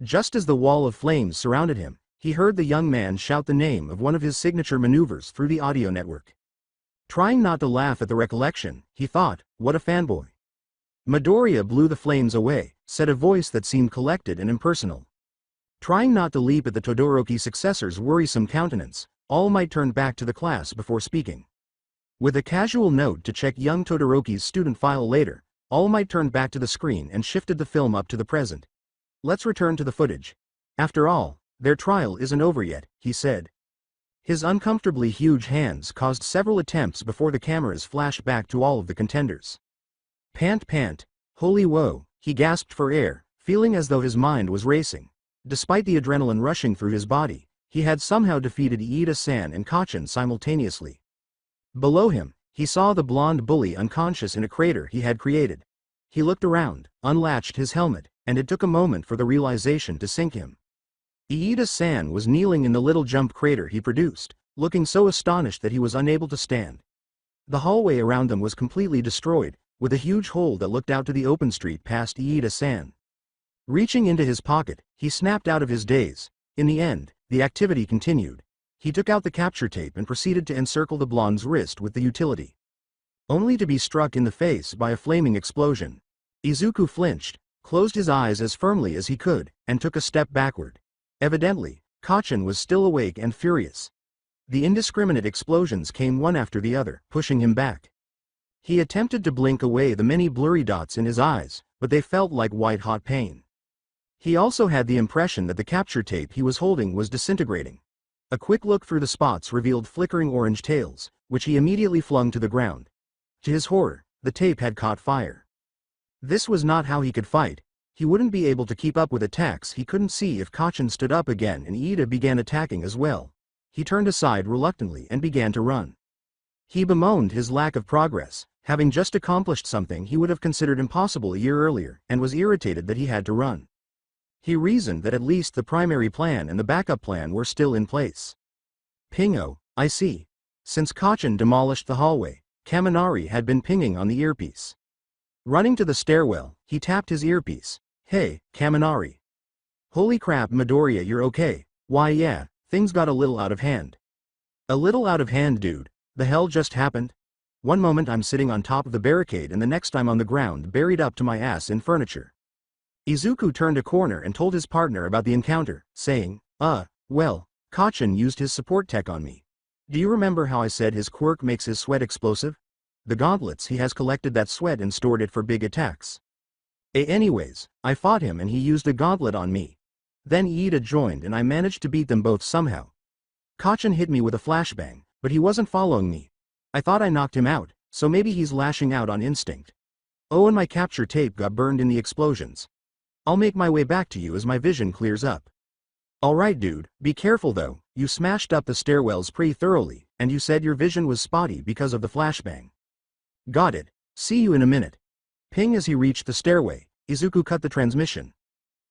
Just as the wall of flames surrounded him, he heard the young man shout the name of one of his signature maneuvers through the audio network. Trying not to laugh at the recollection, he thought, what a fanboy. Midoriya blew the flames away, said a voice that seemed collected and impersonal. Trying not to leap at the Todoroki successor's worrisome countenance, All Might turned back to the class before speaking. With a casual note to check young Todoroki's student file later, All Might turned back to the screen and shifted the film up to the present. "Let's return to the footage. After all, their trial isn't over yet," he said. His uncomfortably huge hands caused several attempts before the cameras flashed back to all of the contenders. Pant, holy woe, he gasped for air, feeling as though his mind was racing. Despite the adrenaline rushing through his body, he had somehow defeated Iida-san and Kacchan simultaneously. Below him, he saw the blonde bully unconscious in a crater he had created. He looked around, unlatched his helmet, and it took a moment for the realization to sink him. Iida-san was kneeling in the little jump crater he produced, looking so astonished that he was unable to stand. The hallway around them was completely destroyed, with a huge hole that looked out to the open street past Iida-san. Reaching into his pocket, he snapped out of his daze. In the end, the activity continued. He took out the capture tape and proceeded to encircle the blonde's wrist with the utility. Only to be struck in the face by a flaming explosion. Izuku flinched, closed his eyes as firmly as he could, and took a step backward. Evidently, Kacchan was still awake and furious. The indiscriminate explosions came one after the other, pushing him back. He attempted to blink away the many blurry dots in his eyes, but they felt like white-hot pain. He also had the impression that the capture tape he was holding was disintegrating. A quick look through the spots revealed flickering orange tails, which he immediately flung to the ground. To his horror, the tape had caught fire. This was not how he could fight. He wouldn't be able to keep up with attacks. He couldn't see if Kacchan stood up again and Ida began attacking as well. He turned aside reluctantly and began to run. He bemoaned his lack of progress, having just accomplished something he would have considered impossible a year earlier, and was irritated that he had to run. He reasoned that at least the primary plan and the backup plan were still in place. Pingo, I see. Since Kacchan demolished the hallway, Kaminari had been pinging on the earpiece. Running to the stairwell, he tapped his earpiece. Hey, Kaminari. Holy crap, Midoriya, you're okay. Why yeah, things got a little out of hand. A little out of hand, dude. The hell just happened? One moment I'm sitting on top of the barricade and the next I'm on the ground buried up to my ass in furniture. Izuku turned a corner and told his partner about the encounter, saying, well, Kacchan used his support tech on me. Do you remember how I said his quirk makes his sweat explosive? The gauntlets, he has collected that sweat and stored it for big attacks. Anyways, I fought him and he used a gauntlet on me. Then Ida joined and I managed to beat them both somehow. Kacchan hit me with a flashbang, but he wasn't following me. I thought I knocked him out, so maybe he's lashing out on instinct. Oh, and my capture tape got burned in the explosions. I'll make my way back to you as my vision clears up. Alright dude, be careful though, you smashed up the stairwells pretty thoroughly, and you said your vision was spotty because of the flashbang. Got it, see you in a minute. Ping as he reached the stairway, Izuku cut the transmission.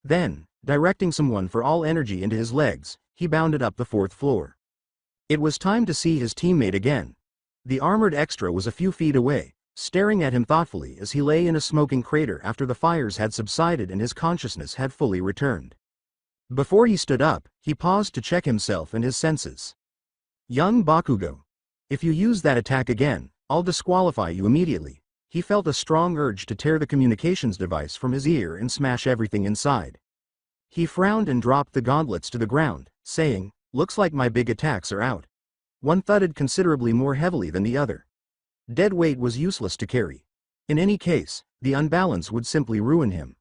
Then, directing someone for all energy into his legs, he bounded up the 4th floor. It was time to see his teammate again. The armored extra was a few feet away, staring at him thoughtfully as he lay in a smoking crater after the fires had subsided and his consciousness had fully returned. Before he stood up, he paused to check himself and his senses. Young Bakugo. If you use that attack again, I'll disqualify you immediately. He felt a strong urge to tear the communications device from his ear and smash everything inside. He frowned and dropped the gauntlets to the ground, saying, looks like my big attacks are out. One thudded considerably more heavily than the other. Dead weight was useless to carry. In any case, the unbalance would simply ruin him.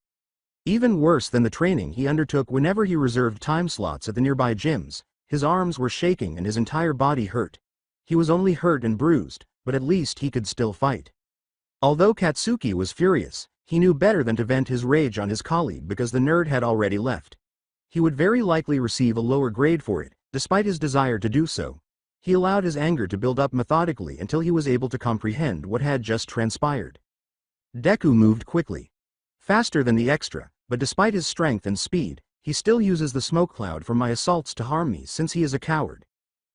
Even worse than the training he undertook whenever he reserved time slots at the nearby gyms, his arms were shaking and his entire body hurt. He was only hurt and bruised, but at least he could still fight. Although Katsuki was furious, he knew better than to vent his rage on his colleague because the nerd had already left. He would very likely receive a lower grade for it, despite his desire to do so. He allowed his anger to build up methodically until he was able to comprehend what had just transpired. Deku moved quickly. Faster than the extra, but despite his strength and speed, he still uses the smoke cloud from my assaults to harm me since he is a coward.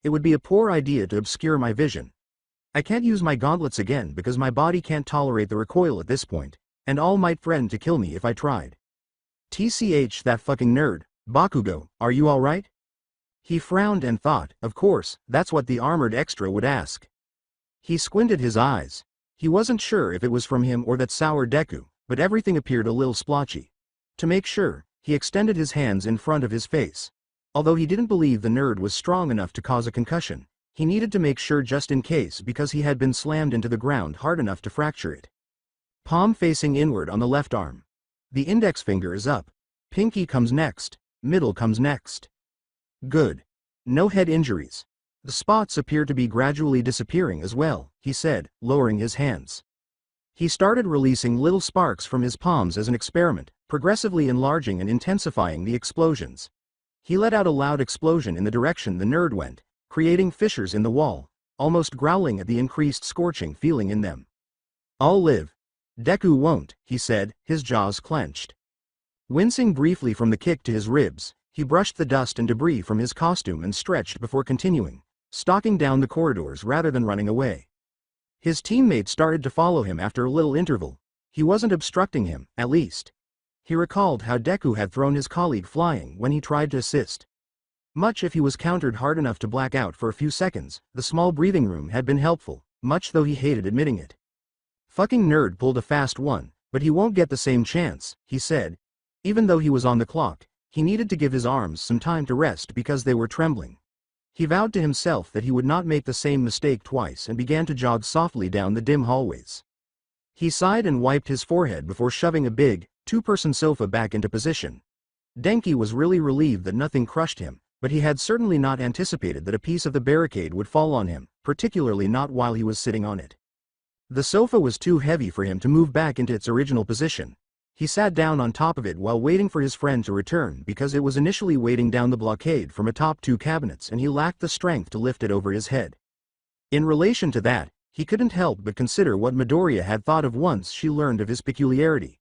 It would be a poor idea to obscure my vision. I can't use my gauntlets again because my body can't tolerate the recoil at this point, and all might threaten to kill me if I tried. TCH, that fucking nerd. Bakugo, are you alright? He frowned and thought, of course, that's what the armored extra would ask. He squinted his eyes. He wasn't sure if it was from him or that sour Deku, but everything appeared a little splotchy. To make sure, he extended his hands in front of his face. Although he didn't believe the nerd was strong enough to cause a concussion, he needed to make sure just in case because he had been slammed into the ground hard enough to fracture it. Palm facing inward on the left arm. The index finger is up. Pinky comes next. Middle comes next. Good. No head injuries. The spots appear to be gradually disappearing as well, he said, lowering his hands. He started releasing little sparks from his palms as an experiment, progressively enlarging and intensifying the explosions. He let out a loud explosion in the direction the nerd went, creating fissures in the wall, almost growling at the increased scorching feeling in them. I'll live. Deku won't, he said, his jaws clenched. Wincing briefly from the kick to his ribs, he brushed the dust and debris from his costume and stretched before continuing, stalking down the corridors rather than running away. His teammate started to follow him after a little interval. He wasn't obstructing him, at least. He recalled how Deku had thrown his colleague flying when he tried to assist. Much if he was countered hard enough to black out for a few seconds, the small breathing room had been helpful, much though he hated admitting it. Fucking nerd pulled a fast one, but he won't get the same chance, he said. Even though he was on the clock, he needed to give his arms some time to rest because they were trembling. He vowed to himself that he would not make the same mistake twice and began to jog softly down the dim hallways. He sighed and wiped his forehead before shoving a big, two-person sofa back into position. Denki was really relieved that nothing crushed him, but he had certainly not anticipated that a piece of the barricade would fall on him, particularly not while he was sitting on it. The sofa was too heavy for him to move back into its original position. He sat down on top of it while waiting for his friend to return because it was initially weighting down the blockade from atop two cabinets and he lacked the strength to lift it over his head. In relation to that, he couldn't help but consider what Midoriya had thought of once she learned of his peculiarity.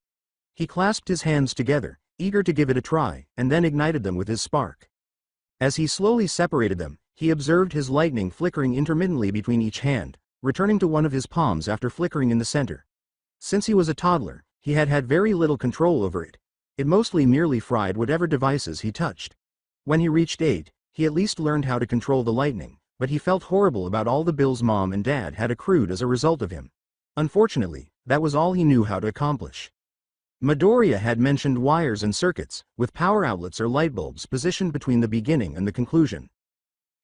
He clasped his hands together, eager to give it a try, and then ignited them with his spark. As he slowly separated them, he observed his lightning flickering intermittently between each hand, returning to one of his palms after flickering in the center. Since he was a toddler, he had had very little control over it. It mostly merely fried whatever devices he touched. When he reached 8, he at least learned how to control the lightning, but he felt horrible about all the bills Mom and Dad had accrued as a result of him. Unfortunately, that was all he knew how to accomplish. Midoriya had mentioned wires and circuits, with power outlets or light bulbs positioned between the beginning and the conclusion.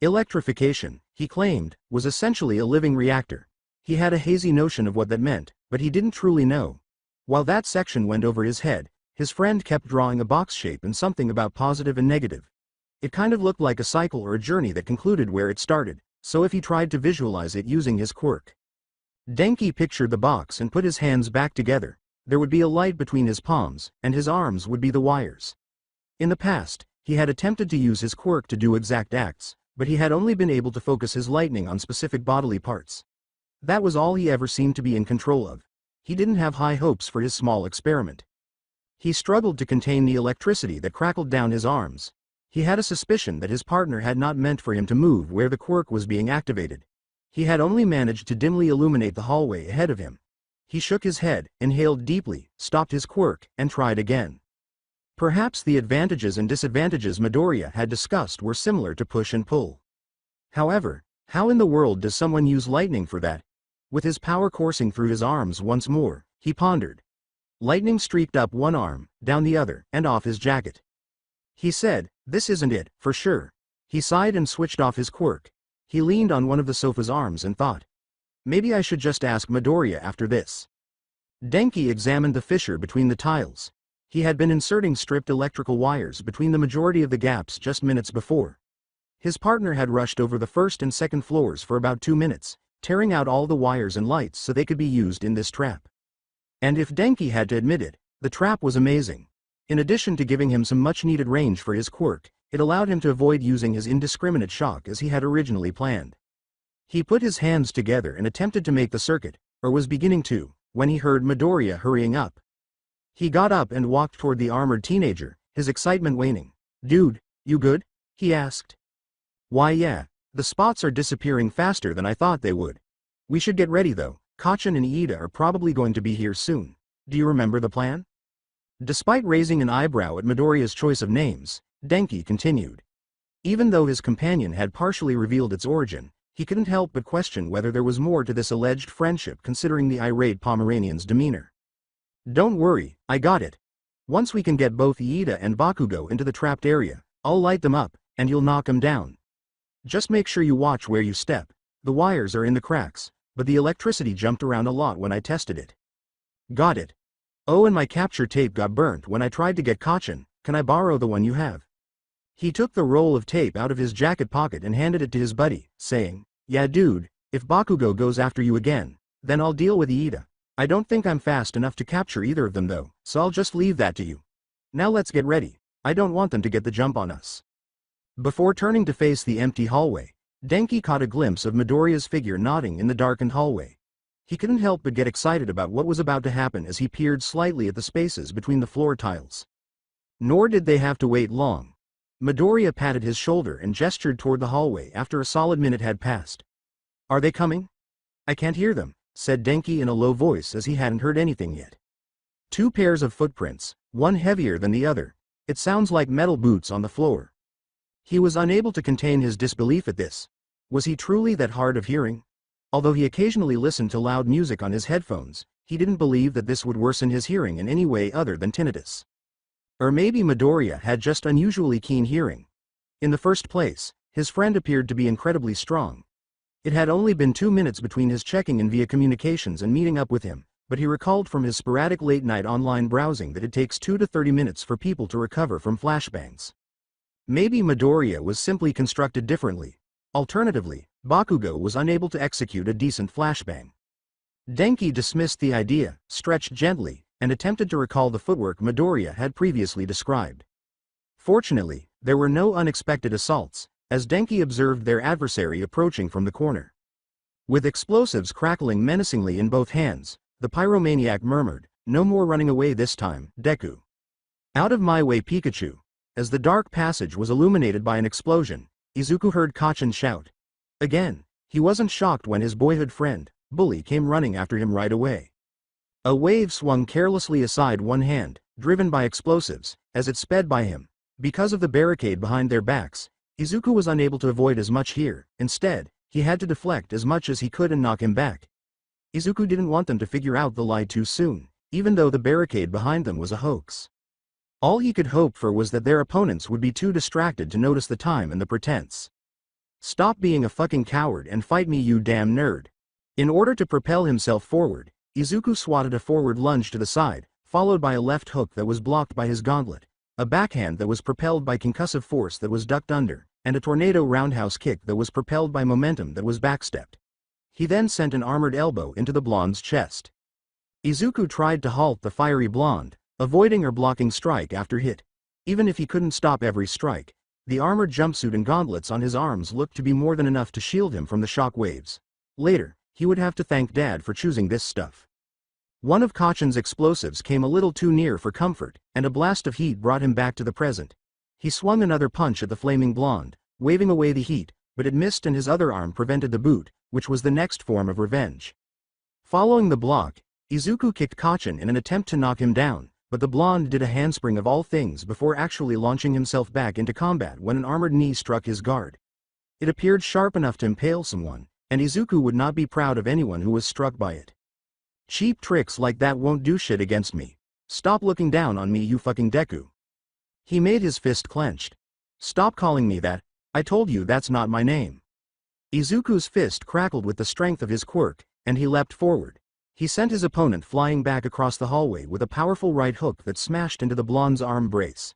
Electrification, he claimed, was essentially a living reactor. He had a hazy notion of what that meant, but he didn't truly know. While that section went over his head, his friend kept drawing a box shape and something about positive and negative. It kind of looked like a cycle or a journey that concluded where it started, so if he tried to visualize it using his quirk. Denki pictured the box and put his hands back together. There would be a light between his palms, and his arms would be the wires. In the past, he had attempted to use his quirk to do exact acts, but he had only been able to focus his lightning on specific bodily parts. That was all he ever seemed to be in control of. He didn't have high hopes for his small experiment. He struggled to contain the electricity that crackled down his arms. He had a suspicion that his partner had not meant for him to move where the quirk was being activated. He had only managed to dimly illuminate the hallway ahead of him. He shook his head, inhaled deeply, stopped his quirk, and tried again. Perhaps the advantages and disadvantages Midoriya had discussed were similar to push and pull. However, how in the world does someone use lightning for that? With his power coursing through his arms once more, he pondered. Lightning streaked up one arm, down the other, and off his jacket. He said, "This isn't it, for sure." He sighed and switched off his quirk. He leaned on one of the sofa's arms and thought, maybe I should just ask Midoriya after this. Denki examined the fissure between the tiles. He had been inserting stripped electrical wires between the majority of the gaps just minutes before. His partner had rushed over the first and second floors for about 2 minutes, tearing out all the wires and lights so they could be used in this trap. And if Denki had to admit it, the trap was amazing. In addition to giving him some much-needed range for his quirk, it allowed him to avoid using his indiscriminate shock as he had originally planned. He put his hands together and attempted to make the circuit, or was beginning to, when he heard Midoriya hurrying up. He got up and walked toward the armored teenager, his excitement waning. "Dude, you good?" he asked. "Why yeah, the spots are disappearing faster than I thought they would. We should get ready though, Kacchan and Iida are probably going to be here soon. Do you remember the plan?" Despite raising an eyebrow at Midoriya's choice of names, Denki continued. Even though his companion had partially revealed its origin, he couldn't help but question whether there was more to this alleged friendship considering the irate Pomeranian's demeanor. "Don't worry, I got it. Once we can get both Iida and Bakugo into the trapped area, I'll light them up, and you'll knock them down. Just make sure you watch where you step. The wires are in the cracks, but the electricity jumped around a lot when I tested it." "Got it. Oh, and my capture tape got burnt when I tried to get Kacchan. Can I borrow the one you have?" He took the roll of tape out of his jacket pocket and handed it to his buddy, saying, "Yeah dude, if Bakugo goes after you again, then I'll deal with Iida. I don't think I'm fast enough to capture either of them though, so I'll just leave that to you. Now let's get ready. I don't want them to get the jump on us." Before turning to face the empty hallway, Denki caught a glimpse of Midoriya's figure nodding in the darkened hallway. He couldn't help but get excited about what was about to happen as he peered slightly at the spaces between the floor tiles. Nor did they have to wait long. Midoriya patted his shoulder and gestured toward the hallway after a solid minute had passed. "Are they coming?" "I can't hear them," said Denki in a low voice as he hadn't heard anything yet. "Two pairs of footprints, one heavier than the other. It sounds like metal boots on the floor." He was unable to contain his disbelief at this. Was he truly that hard of hearing? Although he occasionally listened to loud music on his headphones, he didn't believe that this would worsen his hearing in any way other than tinnitus. Or maybe Midoriya had just unusually keen hearing. In the first place, his friend appeared to be incredibly strong. It had only been 2 minutes between his checking in via communications and meeting up with him, but he recalled from his sporadic late-night online browsing that it takes 2 to 30 minutes for people to recover from flashbangs. Maybe Midoriya was simply constructed differently. Alternatively, Bakugo was unable to execute a decent flashbang. Denki dismissed the idea, stretched gently, and attempted to recall the footwork Midoriya had previously described. Fortunately, there were no unexpected assaults, as Denki observed their adversary approaching from the corner. With explosives crackling menacingly in both hands, the pyromaniac murmured, "No more running away this time, Deku. Out of my way, Pikachu." As the dark passage was illuminated by an explosion, Izuku heard Kacchan shout. Again, he wasn't shocked when his boyhood friend, Bully, came running after him right away. A wave swung carelessly aside one hand, driven by explosives, as it sped by him. Because of the barricade behind their backs, Izuku was unable to avoid as much here. Instead, he had to deflect as much as he could and knock him back. Izuku didn't want them to figure out the lie too soon, even though the barricade behind them was a hoax. All he could hope for was that their opponents would be too distracted to notice the time and the pretense. "Stop being a fucking coward and fight me, you damn nerd." In order to propel himself forward, Izuku swatted a forward lunge to the side, followed by a left hook that was blocked by his gauntlet, a backhand that was propelled by concussive force that was ducked under, and a tornado roundhouse kick that was propelled by momentum that was backstepped. He then sent an armored elbow into the blonde's chest. Izuku tried to halt the fiery blonde, avoiding or blocking strike after hit. Even if he couldn't stop every strike, the armored jumpsuit and gauntlets on his arms looked to be more than enough to shield him from the shock waves. Later, he would have to thank Dad for choosing this stuff. One of Kacchan's explosives came a little too near for comfort, and a blast of heat brought him back to the present. He swung another punch at the flaming blonde, waving away the heat, but it missed and his other arm prevented the boot, which was the next form of revenge. Following the block, Izuku kicked Kacchan in an attempt to knock him down, but the blonde did a handspring of all things before actually launching himself back into combat when an armored knee struck his guard. It appeared sharp enough to impale someone, and Izuku would not be proud of anyone who was struck by it. "Cheap tricks like that won't do shit against me. Stop looking down on me, you fucking Deku." He made his fist clenched. "Stop calling me that, I told you that's not my name." Izuku's fist crackled with the strength of his quirk, and he leapt forward. He sent his opponent flying back across the hallway with a powerful right hook that smashed into the blonde's arm brace.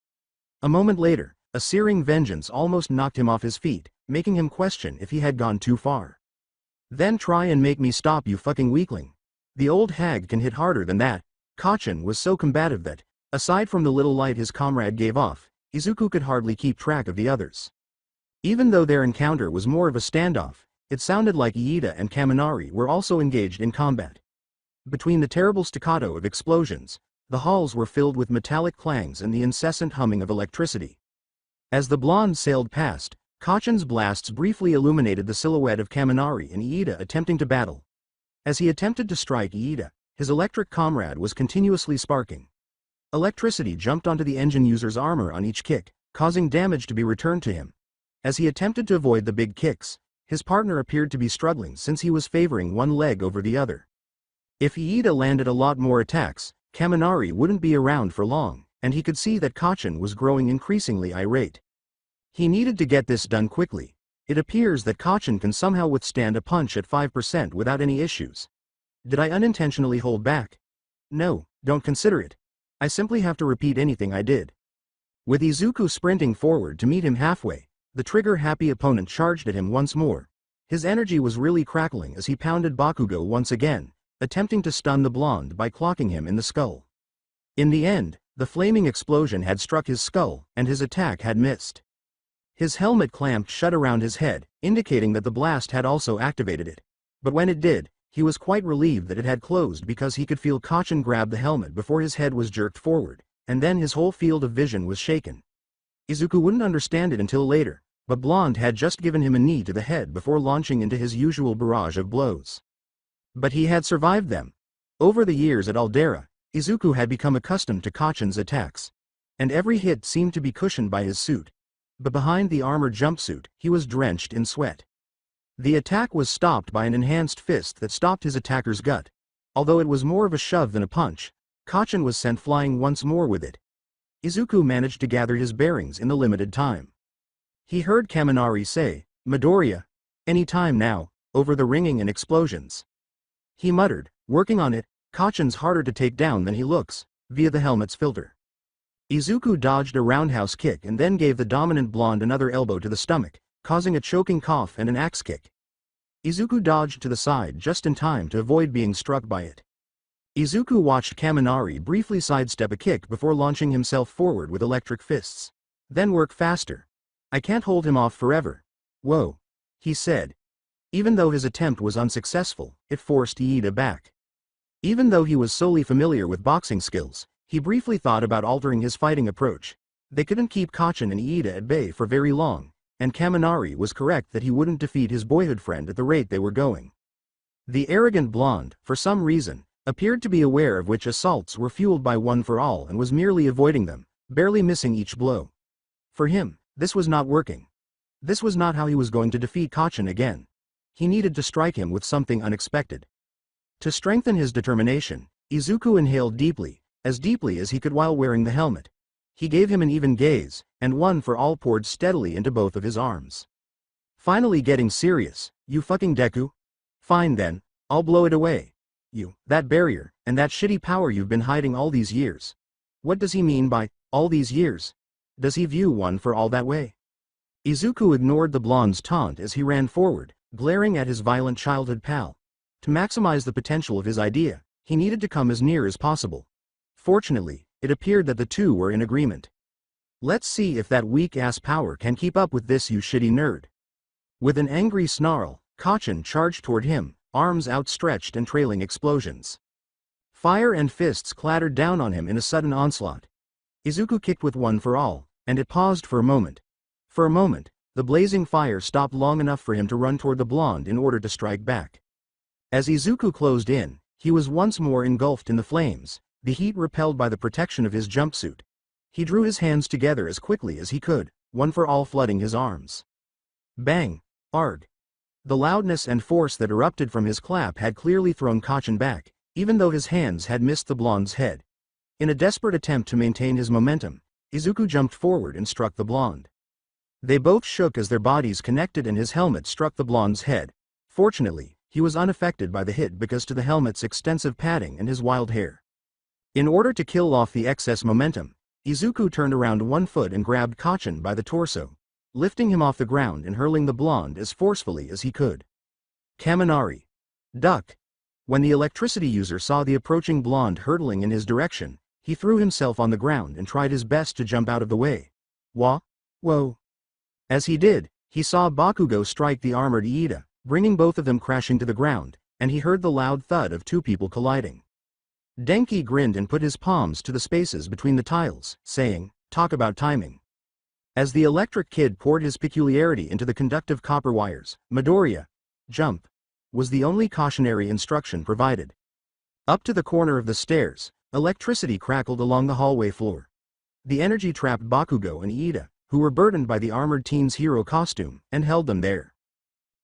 A moment later, a searing vengeance almost knocked him off his feet, making him question if he had gone too far. "Then try and make me stop, you fucking weakling. The old hag can hit harder than that." Kacchan was so combative that, aside from the little light his comrade gave off, Izuku could hardly keep track of the others. Even though their encounter was more of a standoff, it sounded like Iida and Kaminari were also engaged in combat. Between the terrible staccato of explosions, the halls were filled with metallic clangs and the incessant humming of electricity. As the blonde sailed past, Kacchan's blasts briefly illuminated the silhouette of Kaminari and Iida attempting to battle. As he attempted to strike Iida, his electric comrade was continuously sparking. Electricity jumped onto the engine user's armor on each kick, causing damage to be returned to him. As he attempted to avoid the big kicks, his partner appeared to be struggling since he was favoring one leg over the other. If Iida landed a lot more attacks, Kaminari wouldn't be around for long, and he could see that Kacchan was growing increasingly irate. He needed to get this done quickly. It appears that Kacchan can somehow withstand a punch at 5% without any issues. Did I unintentionally hold back? No, don't consider it. I simply have to repeat anything I did. With Izuku sprinting forward to meet him halfway, the trigger-happy opponent charged at him once more. His energy was really crackling as he pounded Bakugo once again, attempting to stun the blonde by clocking him in the skull. In the end, the flaming explosion had struck his skull, and his attack had missed. His helmet clamped shut around his head, indicating that the blast had also activated it. But when it did, he was quite relieved that it had closed because he could feel Kacchan grab the helmet before his head was jerked forward, and then his whole field of vision was shaken. Izuku wouldn't understand it until later, but Blonde had just given him a knee to the head before launching into his usual barrage of blows. But he had survived them. Over the years at Aldera, Izuku had become accustomed to Kacchan's attacks, and every hit seemed to be cushioned by his suit. But behind the armored jumpsuit, he was drenched in sweat. The attack was stopped by an enhanced fist that stopped his attacker's gut. Although it was more of a shove than a punch, Kacchan was sent flying once more with it. Izuku managed to gather his bearings in the limited time. He heard Kaminari say, "Midoriya, any time now," over the ringing and explosions. He muttered, "Working on it, Kacchan's harder to take down than he looks," via the helmet's filter. Izuku dodged a roundhouse kick and then gave the dominant blonde another elbow to the stomach, causing a choking cough and an axe kick. Izuku dodged to the side just in time to avoid being struck by it. Izuku watched Kaminari briefly sidestep a kick before launching himself forward with electric fists. Then work faster. I can't hold him off forever. Whoa. He said. Even though his attempt was unsuccessful, it forced Iida back. Even though he was solely familiar with boxing skills, he briefly thought about altering his fighting approach. They couldn't keep Kacchan and Iida at bay for very long, and Kaminari was correct that he wouldn't defeat his boyhood friend at the rate they were going. The arrogant blonde, for some reason, appeared to be aware of which assaults were fueled by One for All and was merely avoiding them, barely missing each blow. For him, this was not working. This was not how he was going to defeat Kacchan again. He needed to strike him with something unexpected. To strengthen his determination, Izuku inhaled deeply as he could while wearing the helmet. He gave him an even gaze, and One for All poured steadily into both of his arms. Finally getting serious, you fucking Deku? Fine then, I'll blow it away. You, that barrier, and that shitty power you've been hiding all these years. What does he mean by, all these years? Does he view One for All that way? Izuku ignored the blonde's taunt as he ran forward, glaring at his violent childhood pal. To maximize the potential of his idea, he needed to come as near as possible. Fortunately, it appeared that the two were in agreement. Let's see if that weak-ass power can keep up with this, you shitty nerd. With an angry snarl, Kacchan charged toward him, arms outstretched and trailing explosions. Fire and fists clattered down on him in a sudden onslaught. Izuku kicked with One for All, and it paused for a moment. For a moment, the blazing fire stopped long enough for him to run toward the blonde in order to strike back. As Izuku closed in, he was once more engulfed in the flames, the heat repelled by the protection of his jumpsuit. He drew his hands together as quickly as he could, One for All flooding his arms. Bang! Arg! The loudness and force that erupted from his clap had clearly thrown Kacchan back, even though his hands had missed the blonde's head. In a desperate attempt to maintain his momentum, Izuku jumped forward and struck the blonde. They both shook as their bodies connected and his helmet struck the blonde's head. Fortunately, he was unaffected by the hit because to the helmet's extensive padding and his wild hair. In order to kill off the excess momentum, Izuku turned around 1 foot and grabbed Kacchan by the torso, lifting him off the ground and hurling the blonde as forcefully as he could. Kaminari. Duck. When the electricity user saw the approaching blonde hurtling in his direction, he threw himself on the ground and tried his best to jump out of the way. Whoa. As he did, he saw Bakugo strike the armored Iida, bringing both of them crashing to the ground, and he heard the loud thud of two people colliding. Denki grinned and put his palms to the spaces between the tiles, saying, "Talk about timing." As the electric kid poured his peculiarity into the conductive copper wires, Midoriya, jump, was the only cautionary instruction provided. Up to the corner of the stairs, electricity crackled along the hallway floor. The energy trapped Bakugo and Iida, who were burdened by the armored teen's hero costume, and held them there.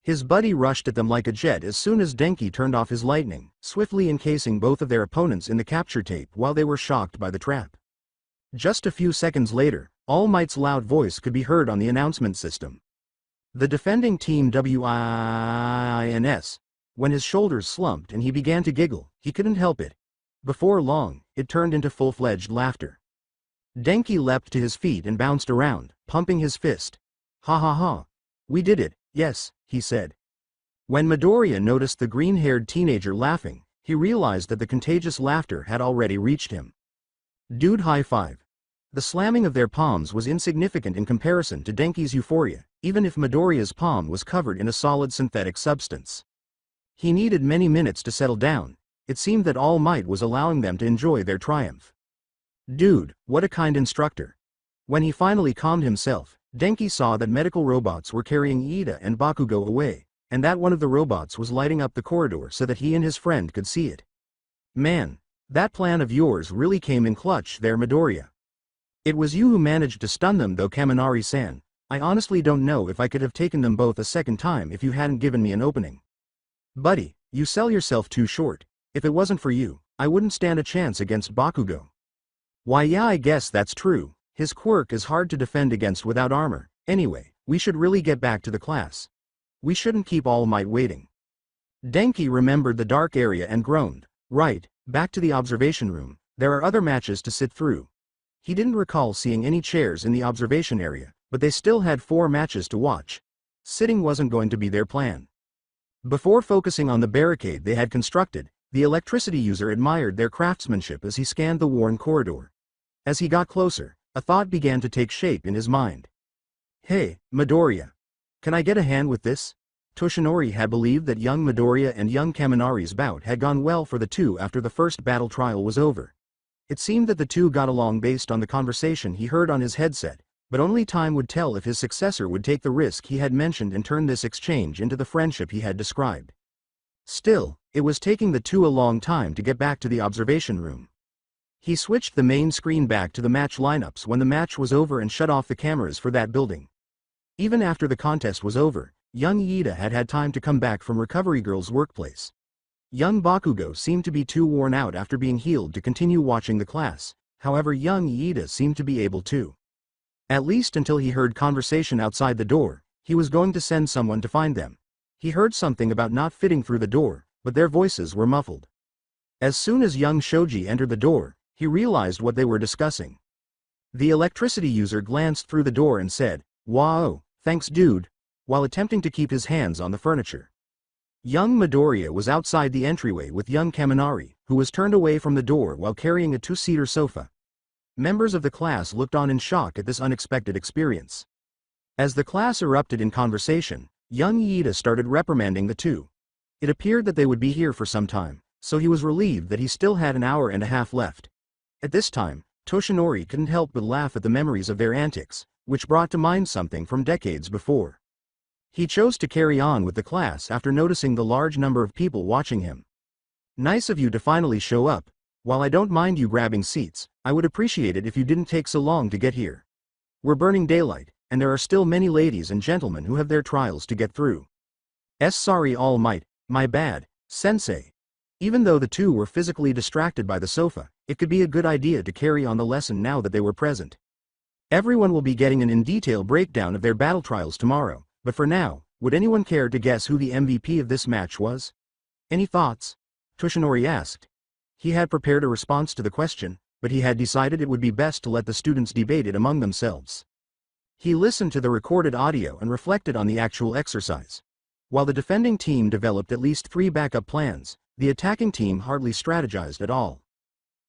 His buddy rushed at them like a jet as soon as Denki turned off his lightning, swiftly encasing both of their opponents in the capture tape while they were shocked by the trap. Just a few seconds later, All Might's loud voice could be heard on the announcement system. The defending team wins. When his shoulders slumped and he began to giggle, he couldn't help it. Before long, it turned into full-fledged laughter. Denki leapt to his feet and bounced around, pumping his fist. Ha ha ha. We did it, yes, he said. When Midoriya noticed the green-haired teenager laughing, he realized that the contagious laughter had already reached him. Dude high five. The slamming of their palms was insignificant in comparison to Denki's euphoria, even if Midoriya's palm was covered in a solid synthetic substance. He needed many minutes to settle down. It seemed that All Might was allowing them to enjoy their triumph. Dude, what a kind instructor. When he finally calmed himself, Denki saw that medical robots were carrying Iida and Bakugo away, and that one of the robots was lighting up the corridor so that he and his friend could see it. Man, that plan of yours really came in clutch there, Midoriya. It was you who managed to stun them though, Kaminari-san. I honestly don't know if I could have taken them both a second time if you hadn't given me an opening. Buddy, you sell yourself too short. If it wasn't for you, I wouldn't stand a chance against Bakugo. Why yeah, I guess that's true. His quirk is hard to defend against without armor. Anyway, we should really get back to the class. We shouldn't keep All Might waiting. Denki remembered the dark area and groaned. Right, back to the observation room. There are other matches to sit through. He didn't recall seeing any chairs in the observation area, but they still had 4 matches to watch. Sitting wasn't going to be their plan. Before focusing on the barricade they had constructed, the electricity user admired their craftsmanship as he scanned the worn corridor. As he got closer, a thought began to take shape in his mind. Hey, Midoriya. Can I get a hand with this? Toshinori had believed that young Midoriya and young Kaminari's bout had gone well for the two after the first battle trial was over. It seemed that the two got along based on the conversation he heard on his headset, but only time would tell if his successor would take the risk he had mentioned and turn this exchange into the friendship he had described. Still, it was taking the two a long time to get back to the observation room. He switched the main screen back to the match lineups when the match was over and shut off the cameras for that building. Even after the contest was over, young Iida had had time to come back from Recovery Girl's workplace. Young Bakugo seemed to be too worn out after being healed to continue watching the class, however young Iida seemed to be able to. At least until he heard conversation outside the door, he was going to send someone to find them. He heard something about not fitting through the door, but their voices were muffled. As soon as young Shoji entered the door, he realized what they were discussing. The electricity user glanced through the door and said, "Wow, thanks dude," while attempting to keep his hands on the furniture. Young Midoriya was outside the entryway with young Kaminari, who was turned away from the door while carrying a two-seater sofa. Members of the class looked on in shock at this unexpected experience. As the class erupted in conversation, young Iida started reprimanding the two. It appeared that they would be here for some time, so he was relieved that he still had an hour and a half left. At this time, Toshinori couldn't help but laugh at the memories of their antics, which brought to mind something from decades before. He chose to carry on with the class after noticing the large number of people watching him. "Nice of you to finally show up. While I don't mind you grabbing seats, I would appreciate it if you didn't take so long to get here. We're burning daylight, and there are still many ladies and gentlemen who have their trials to get through. Sorry all might, my bad, sensei." Even though the two were physically distracted by the sofa, it could be a good idea to carry on the lesson now that they were present. Everyone will be getting an in-detail breakdown of their battle trials tomorrow, but for now, would anyone care to guess who the MVP of this match was? Any thoughts? Toshinori asked. He had prepared a response to the question, but he had decided it would be best to let the students debate it among themselves. He listened to the recorded audio and reflected on the actual exercise. While the defending team developed at least 3 backup plans, the attacking team hardly strategized at all.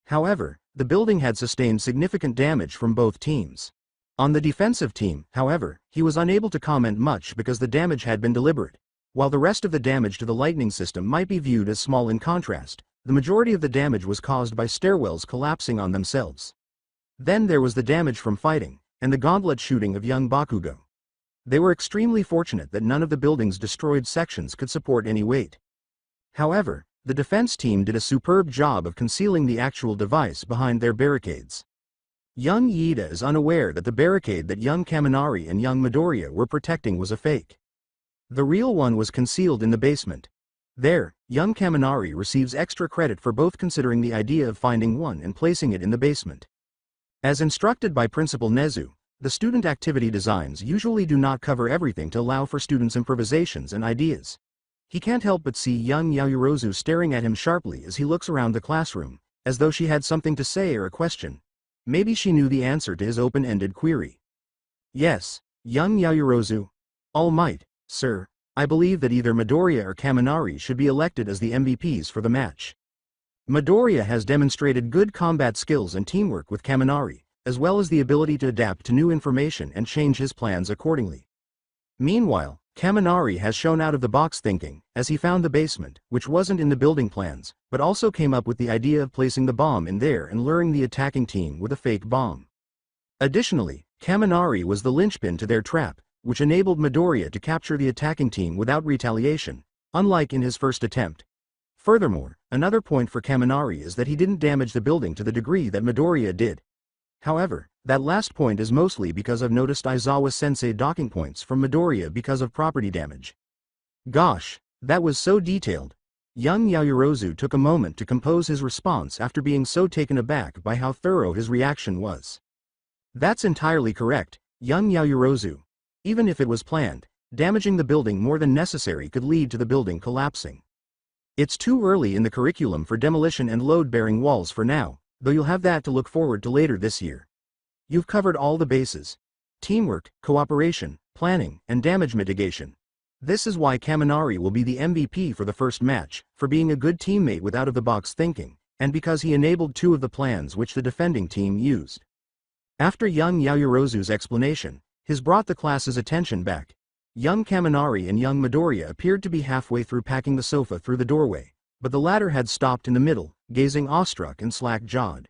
However, the building had sustained significant damage from both teams. On the defensive team, however, he was unable to comment much because the damage had been deliberate. While the rest of the damage to the lightning system might be viewed as small in contrast, the majority of the damage was caused by stairwells collapsing on themselves. Then there was the damage from fighting, and the gauntlet shooting of young Bakugo. They were extremely fortunate that none of the building's destroyed sections could support any weight. However, the defense team did a superb job of concealing the actual device behind their barricades. Young Iida is unaware that the barricade that young Kaminari and young Midoriya were protecting was a fake. The real one was concealed in the basement. There, young Kaminari receives extra credit for both considering the idea of finding one and placing it in the basement. As instructed by Principal Nezu, the student activity designs usually do not cover everything to allow for students' improvisations and ideas. He can't help but see young Yaoyorozu staring at him sharply as he looks around the classroom, as though she had something to say or a question. Maybe she knew the answer to his open-ended query. "Yes, young Yaoyorozu. All might, sir. I believe that either Midoriya or Kaminari should be elected as the MVPs for the match. Midoriya has demonstrated good combat skills and teamwork with Kaminari, as well as the ability to adapt to new information and change his plans accordingly. Meanwhile, Kaminari has shown out-of-the-box thinking, as he found the basement, which wasn't in the building plans, but also came up with the idea of placing the bomb in there and luring the attacking team with a fake bomb. Additionally, Kaminari was the linchpin to their trap, which enabled Midoriya to capture the attacking team without retaliation, unlike in his first attempt. Furthermore, another point for Kaminari is that he didn't damage the building to the degree that Midoriya did. However, that last point is mostly because I've noticed Aizawa-sensei docking points from Midoriya because of property damage. Gosh, that was so detailed. Young Yaoyorozu took a moment to compose his response after being so taken aback by how thorough his reaction was. That's entirely correct, young Yaoyorozu. Even if it was planned, damaging the building more than necessary could lead to the building collapsing. It's too early in the curriculum for demolition and load-bearing walls for now, though you'll have that to look forward to later this year. You've covered all the bases. Teamwork, cooperation, planning, and damage mitigation. This is why Kaminari will be the MVP for the first match, for being a good teammate with out-of-the-box thinking, and because he enabled two of the plans which the defending team used. After young Yaoyorozu's explanation, his brought the class's attention back. Young Kaminari and young Midoriya appeared to be halfway through packing the sofa through the doorway, but the latter had stopped in the middle, gazing awestruck and slack-jawed.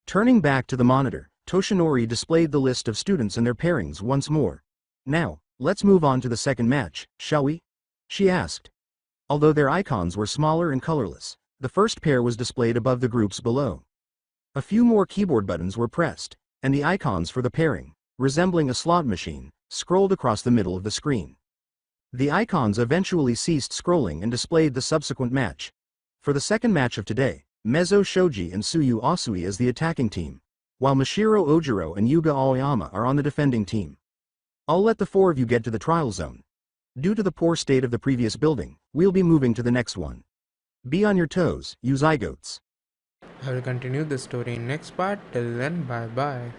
Turning back to the monitor, Toshinori displayed the list of students and their pairings once more. Now, let's move on to the second match, shall we? She asked. Although their icons were smaller and colorless, the first pair was displayed above the groups below. A few more keyboard buttons were pressed, and the icons for the pairing, resembling a slot machine, scrolled across the middle of the screen. The icons eventually ceased scrolling and displayed the subsequent match. For the second match of today, Mezzo Shoji and Tsuyu Asui as the attacking team, while Mashiro Ojiro and Yuga Aoyama are on the defending team. I'll let the four of you get to the trial zone. Due to the poor state of the previous building, we'll be moving to the next one. Be on your toes, you zygotes. I will continue the story in next part. Till then, bye bye.